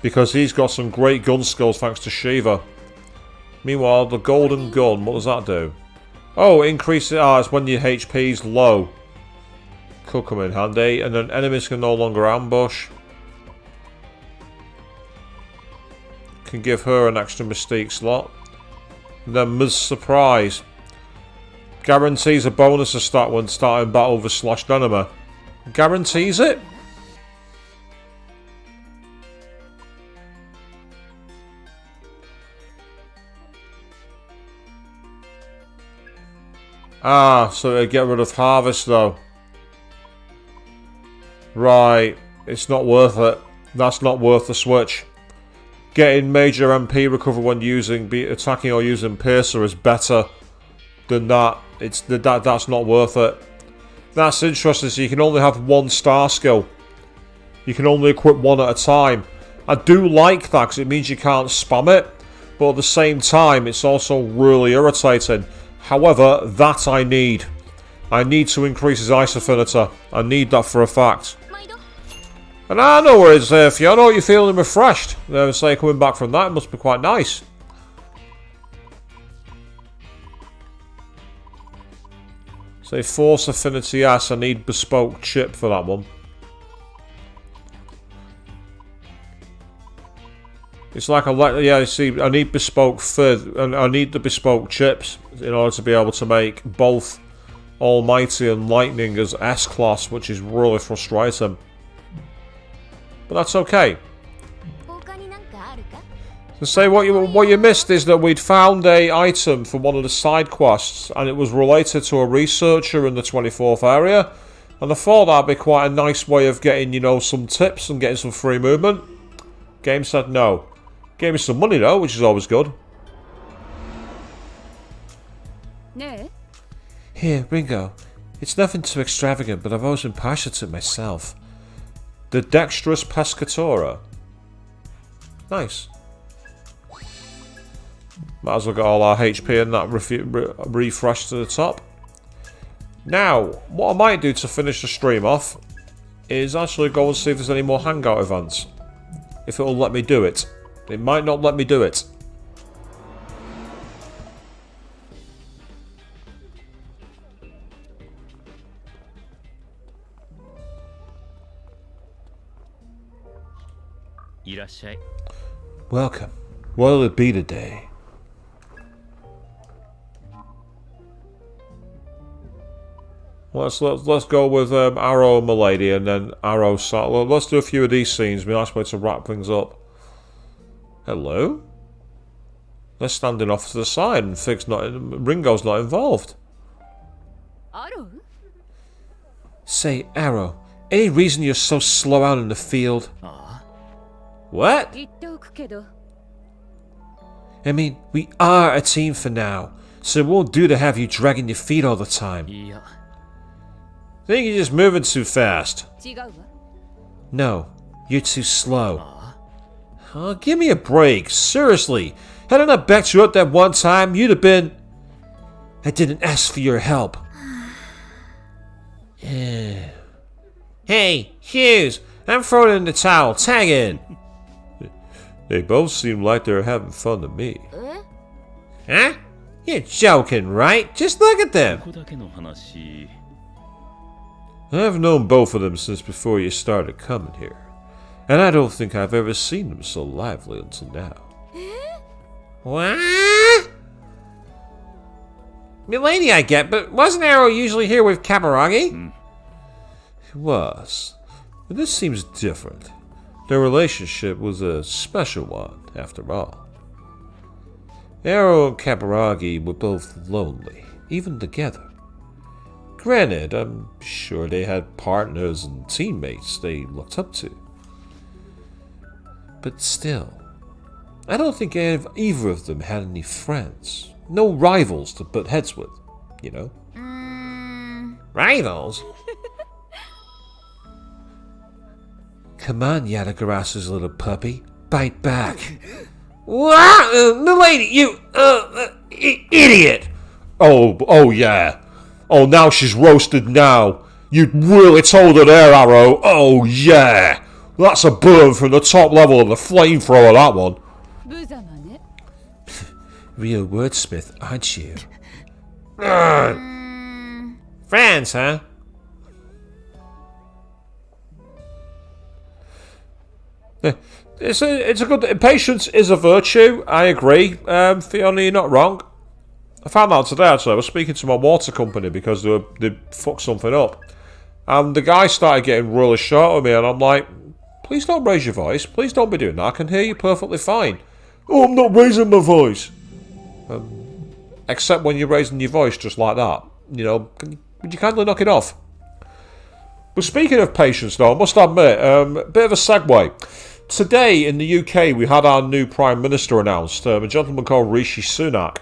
Because he's got some great gun skills thanks to Shiva. Meanwhile, the golden gun, what does that do? Oh, increase it. Ah, it's when your HP's low. Could come in handy. And then enemies can no longer ambush. Can give her an extra Mystique slot. And then Ms. Surprise. Guarantees a bonus to start when starting battle with a sloshed enemy. Guarantees it? Ah, so they get rid of Harvest though. Right, it's not worth it. That's not worth the switch. Getting major MP recovery when attacking or using Piercer is better than that. That's not worth it. That's interesting. So you can only have one star skill. You can only equip one at a time. I do like that because it means you can't spam it, but at the same time, it's also really irritating. However, that I need. I need to increase his ice affinity. I need that for a fact. And I know where it's there for you. I know you're feeling refreshed. Say coming back from that, it must be quite nice. Say Force Affinity, yes, I need bespoke chip for that one. It's like yeah, you see, I need bespoke and I need the bespoke chips in order to be able to make both Almighty and Lightning as S-Class, which is really frustrating. But that's okay. To say what you missed is that we'd found a item for one of the side quests, and it was related to a researcher in the 24th area, and I thought that'd be quite a nice way of getting, you know, some tips and getting some free movement. Game said no. Gave me some money though, which is always good. Here, Ringo. It's nothing too extravagant, but I've always been partial to it myself. The Dexterous Pescatora. Nice. Might as well get all our HP and that refresh to the top. Now, what I might do to finish the stream off is actually go and see if there's any more hangout events. If it'll let me do it. It might not let me do it. Welcome. What'll it be today? Let's go with Arrow Milady and then Arrow Sal. Let's do a few of these scenes. Be a nice way to wrap things up. Hello? They're standing off to the side and Ringo's not involved. Say, Arrow, any reason you're so slow out in the field? What? I mean, we are a team for now, so it won't do to have you dragging your feet all the time. I think you're just moving too fast. No, you're too slow. Oh, give me a break. Seriously. Hadn't I backed you up that one time, you'd have been... I didn't ask for your help. Hey, Hughes, I'm throwing in the towel. Tag in. They both seem like they're having fun to me. Huh? You're joking, right? Just look at them. I've known both of them since before you started coming here. And I don't think I've ever seen them so lively until now. What? Milady I get, but wasn't Arrow usually here with Kaburagi? It was. But this seems different. Their relationship was a special one, after all. Arrow and Kaburagi were both lonely, even together. Granted, I'm sure they had partners and teammates they looked up to. But still, I don't think either of them had any friends. No rivals to butt heads with, you know? Rivals? Come on, Yatagarasa's little puppy. Bite back. What? Milady, you... idiot! Oh yeah. Oh, now she's roasted now. You really told her there, Arrow. Oh, yeah. That's a burn from the top level of the flamethrower, that one. Real wordsmith, aren't you? Friends, huh? It's a good... Patience is a virtue, I agree. Fiona, you're not wrong. I found out today, actually. I was speaking to my water company because they fucked something up. And the guy started getting really short with me, and I'm like, please don't raise your voice. Please don't be doing that. I can hear you perfectly fine. Oh, I'm not raising my voice. Except when you're raising your voice just like that. You know, would you kindly knock it off? But speaking of patience, though, I must admit, a bit of a segue. Today in the UK, we had our new Prime Minister announced, a gentleman called Rishi Sunak.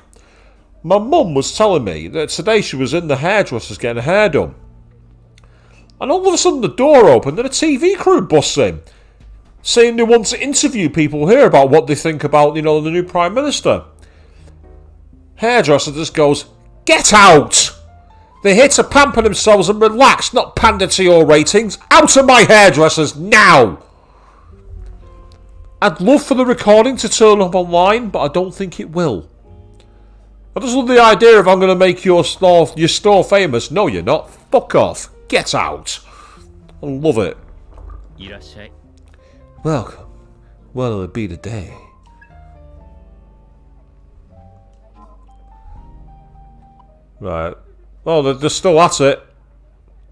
My mum was telling me that today she was in the hairdresser's getting her hair done. And all of a sudden the door opened and a TV crew busts in, saying they want to interview people here about what they think about, you know, the new Prime Minister. Hairdresser just goes, "Get out! They're here to pamper themselves and relax, not pander to your ratings. Out of my hairdressers now!" I'd love for the recording to turn up online, but I don't think it will. I just love the idea of I'm going to make your store famous. No, you're not. Fuck off. Get out. I love it. Welcome. What'll it be today? Right. Oh, they're still at it.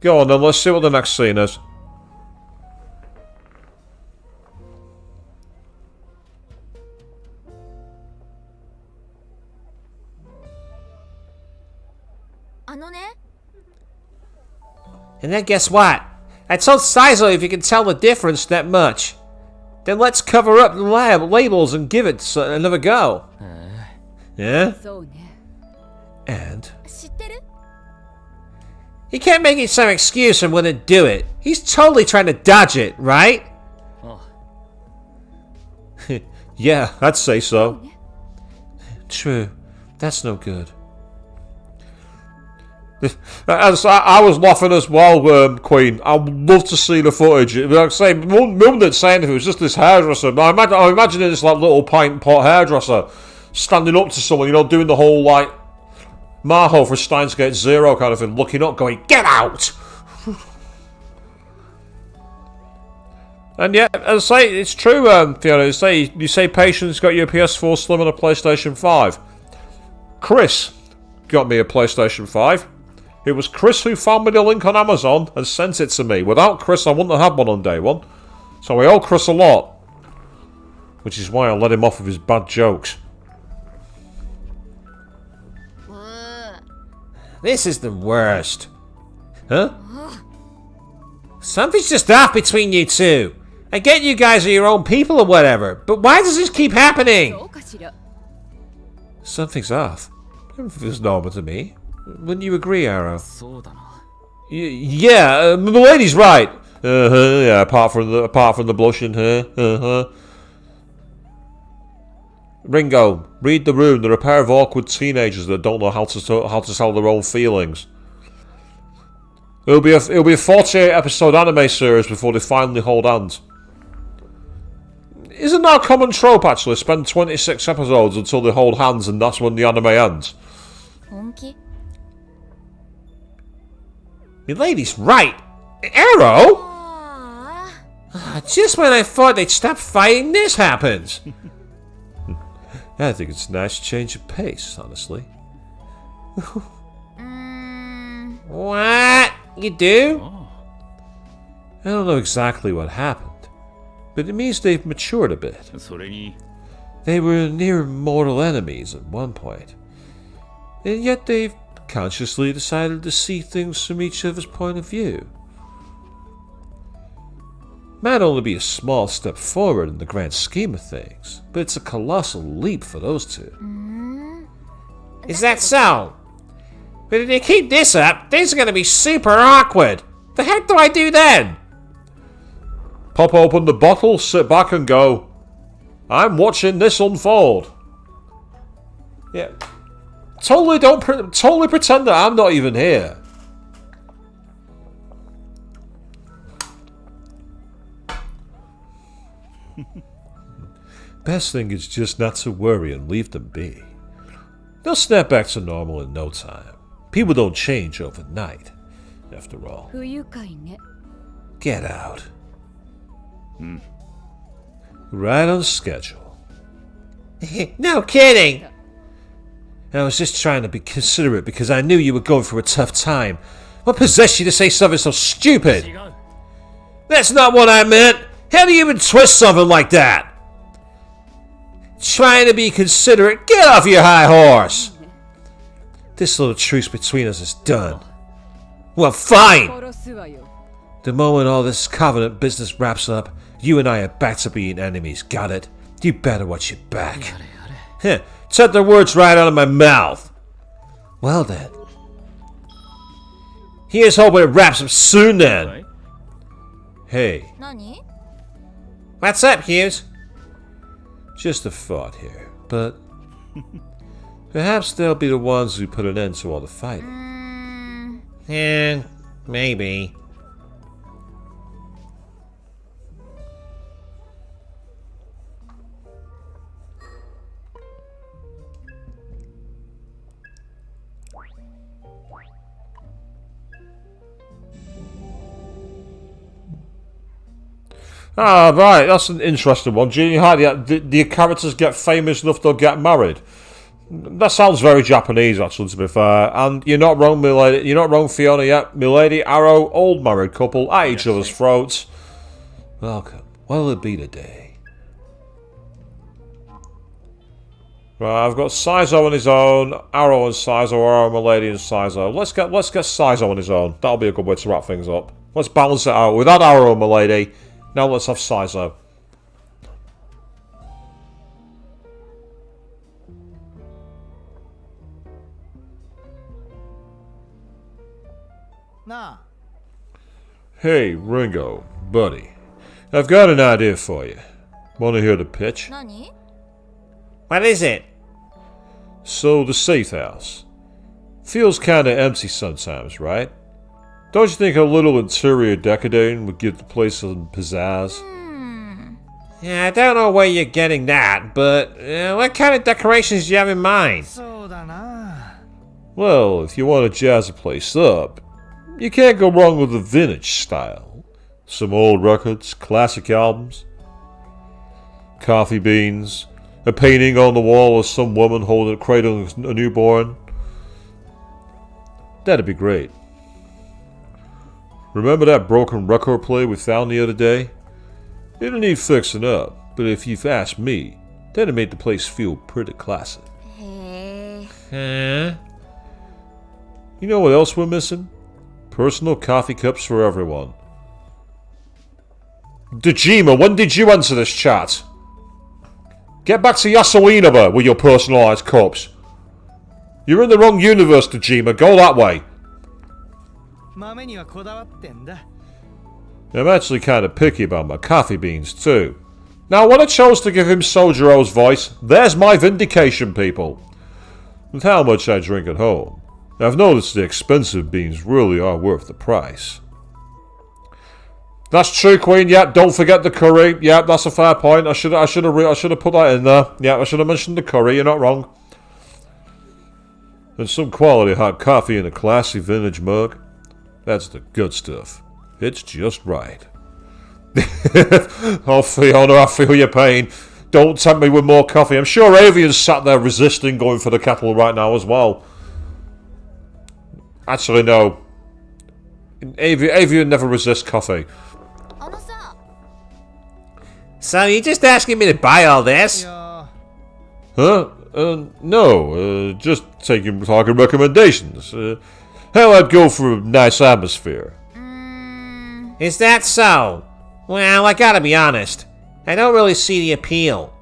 Go on then, let's see what the next scene is. And then guess what? I told Sizel if you can tell the difference that much, then let's cover up the labels and give it another go. Yeah? And? He can't make it some excuse and wouldn't do it. He's totally trying to dodge it, right? Oh. Yeah, I'd say so. True. That's no good. As I was laughing as well, Queen. I would love to see the footage. Like I say, Mum didn't say anything. It was just this hairdresser. Now, I'm imagining this like little pint pot hairdresser standing up to someone, you know, doing the whole like Maho for Steins Gate Zero kind of thing, looking up, going, "Get out!" And yeah, as I say, it's true, Fiona. You say Patience got you a PS4 Slim and a PlayStation 5. Chris got me a PlayStation 5. It was Chris who found me the link on Amazon and sent it to me. Without Chris, I wouldn't have had one on day one. So I owe Chris a lot. Which is why I let him off with his bad jokes. This is the worst. Huh? Something's just off between you two. I get you guys are your own people or whatever, but why does this keep happening? Something's off. It feels normal to me. Wouldn't you agree, Arrow? Yeah, the lady's right. Yeah, apart from the blushing hair. Ringo, read the room. They're a pair of awkward teenagers that don't know how to tell their own feelings. It'll be a 48 episode anime series before they finally hold hands. Isn't that a common trope actually? Spend 26 episodes until they hold hands and that's when the anime ends. The lady's right. Arrow? Just when I thought they'd stop fighting, this happens. I think it's a nice change of pace, honestly. What? You do? I don't know exactly what happened, but it means they've matured a bit. They were near mortal enemies at one point, and yet they've consciously decided to see things from each other's point of view. Might only be a small step forward in the grand scheme of things, but it's a colossal leap for those two. Is that so? But if they keep this up, things are going to be super awkward. The heck do I do then? Pop open the bottle, sit back and go, I'm watching this unfold. Yeah. Totally pretend that I'm not even here. Best thing is just not to worry and leave them be. They'll snap back to normal in no time. People don't change overnight, after all. Get out. Right on schedule. No kidding! I was just trying to be considerate because I knew you were going through a tough time. What possessed you to say something so stupid? That's not what I meant! How do you even twist something like that? Trying to be considerate? Get off your high horse! This little truce between us is done. Well, fine! The moment all this Covenant business wraps up, you and I are back to being enemies, got it? You better watch your back. Took the words right out of my mouth. Well then. Here's hoping it wraps up soon then. Hey. What's up, Hughes? Just a thought here, but perhaps they'll be the ones who put an end to all the fighting. Maybe. Ah, right, that's an interesting one. Junior High, do your characters get famous enough they'll get married? That sounds very Japanese, actually, to be fair. And you're not wrong, milady. You're not wrong, Fiona, yet. Milady, Arrow, old married couple, at each other's throats. Welcome. What'll it be today? Right, I've got Sizo on his own, Arrow and Sizo, Arrow, Milady and Sizo. Let's get Sizo on his own. That'll be a good way to wrap things up. Let's balance it out. We've had Arrow and Milady. Now let's have Sizo. Nah. Hey, Ringo, buddy. I've got an idea for you. Want to hear the pitch? 何？ What is it? So, the safe house. Feels kinda empty sometimes, right? Don't you think a little interior decorating would give the place some pizzazz? Yeah, I don't know where you're getting that, but what kind of decorations do you have in mind? そうだな。 Well, if you want to jazz the place up, you can't go wrong with the vintage style. Some old records, classic albums, coffee beans, a painting on the wall of some woman holding cradling a newborn. That'd be great. Remember that broken record player we found the other day? It'll need fixing up, but if you've asked me, that'd make the place feel pretty classy. へえ。 Huh? You know what else we're missing? Personal coffee cups for everyone. Dejima, when did you enter this chat? Get back to Yasuinaba with your personalised cups. You're in the wrong universe, Dejima. Go that way. 豆にはこだわってんだ。 I'm actually kind of picky about my coffee beans too. Now, when I chose to give him Sojiro's voice, there's my vindication, people. With how much I drink at home, I've noticed the expensive beans really are worth the price. That's true, Queen. Yeah, don't forget the curry. Yeah, that's a fair point. I should have put that in there. Yeah, I should have mentioned the curry. You're not wrong. And some quality hot coffee in a classy vintage mug. That's the good stuff. It's just right. Oh, Fiona, I feel your pain. Don't tempt me with more coffee. I'm sure Avian's sat there resisting going for the kettle right now as well. Actually, no. Avian never resists coffee. あのさ。 So you're just asking me to buy all い this? や Huh? No. Just talking recommendations. How I'd go for a nice atmosphere. Is that so? Well, I gotta be honest. I don't really see the appeal.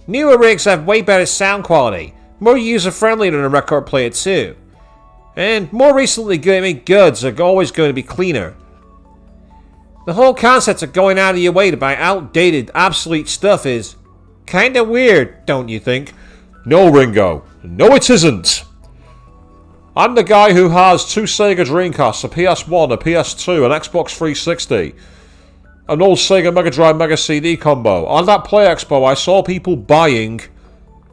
Newer rigs have way better sound quality, more user-friendly than a record player too. And more recently made goods are always going to be cleaner. The whole concept of going out of your way to buy outdated, obsolete stuff is kinda weird, don't you think? No, Ringo. No, it isn't. I'm the guy who has 2 Sega Dreamcasts, a PS1, a PS2, an Xbox 360, an old Sega Mega Drive Mega CD combo. On that Play Expo, I saw people buying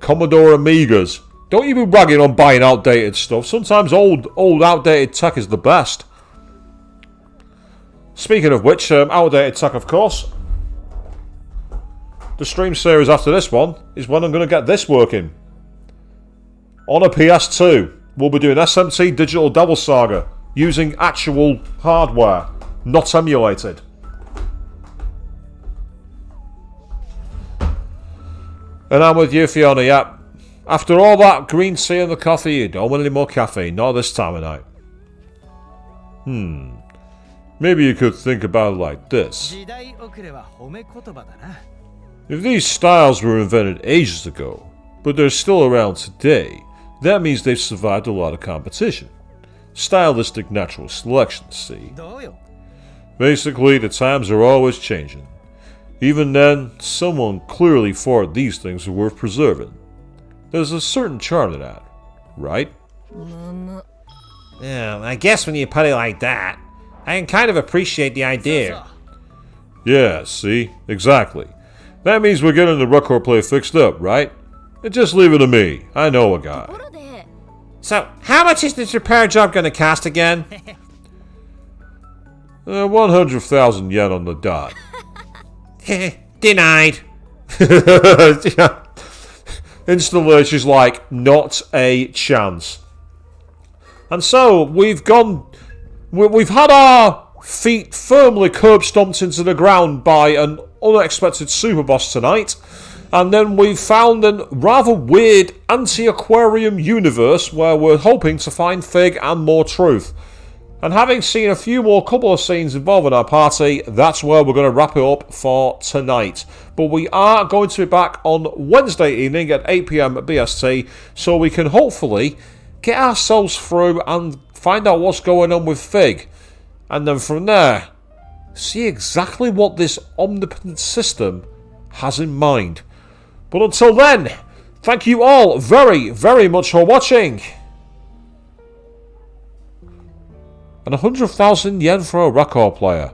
Commodore Amigas. Don't you be bragging on buying outdated stuff. Sometimes old outdated tech is the best. Speaking of which, outdated tech, of course. The stream series after this one is when I'm going to get this working. On a PS2. We'll be doing SMT Digital Devil Saga using actual hardware, not emulated. And I'm with you, Fiona, yeah. After all that green tea and the coffee, you don't want any more caffeine, not this time of night. Maybe you could think about it like this. 時代遅れは褒め言葉だな。 If these styles were invented ages ago, but they're still around today, that means they've survived a lot of competition. Stylistic natural selection, see? どうよ。 Basically, the times are always changing. Even then, someone clearly thought these things were worth preserving. There's a certain charm to that, right? Yeah, I guess when you put it like that, I can kind of appreciate the idea. Yeah, see? Exactly. That means we're getting the record player fixed up, right? And just leave it to me. I know a guy. ところで。 So, how much is this repair job going to cost again? 100,000 yen on the dot. Denied. Instantly, she's like, not a chance. And so, we've had our feet firmly curb stomped into the ground by an unexpected super boss tonight. And then we've found a rather weird anti-aquarium universe where we're hoping to find Fig and more truth. And having seen a few more couple of scenes involving our party, that's where we're going to wrap it up for tonight. But we are going to be back on Wednesday evening at 8 PM BST, so we can hopefully get ourselves through and find out what's going on with Fig. And then from there, see exactly what this omnipotent system has in mind. But until then, thank you all very, very much for watching. And 100,000 yen for a record player.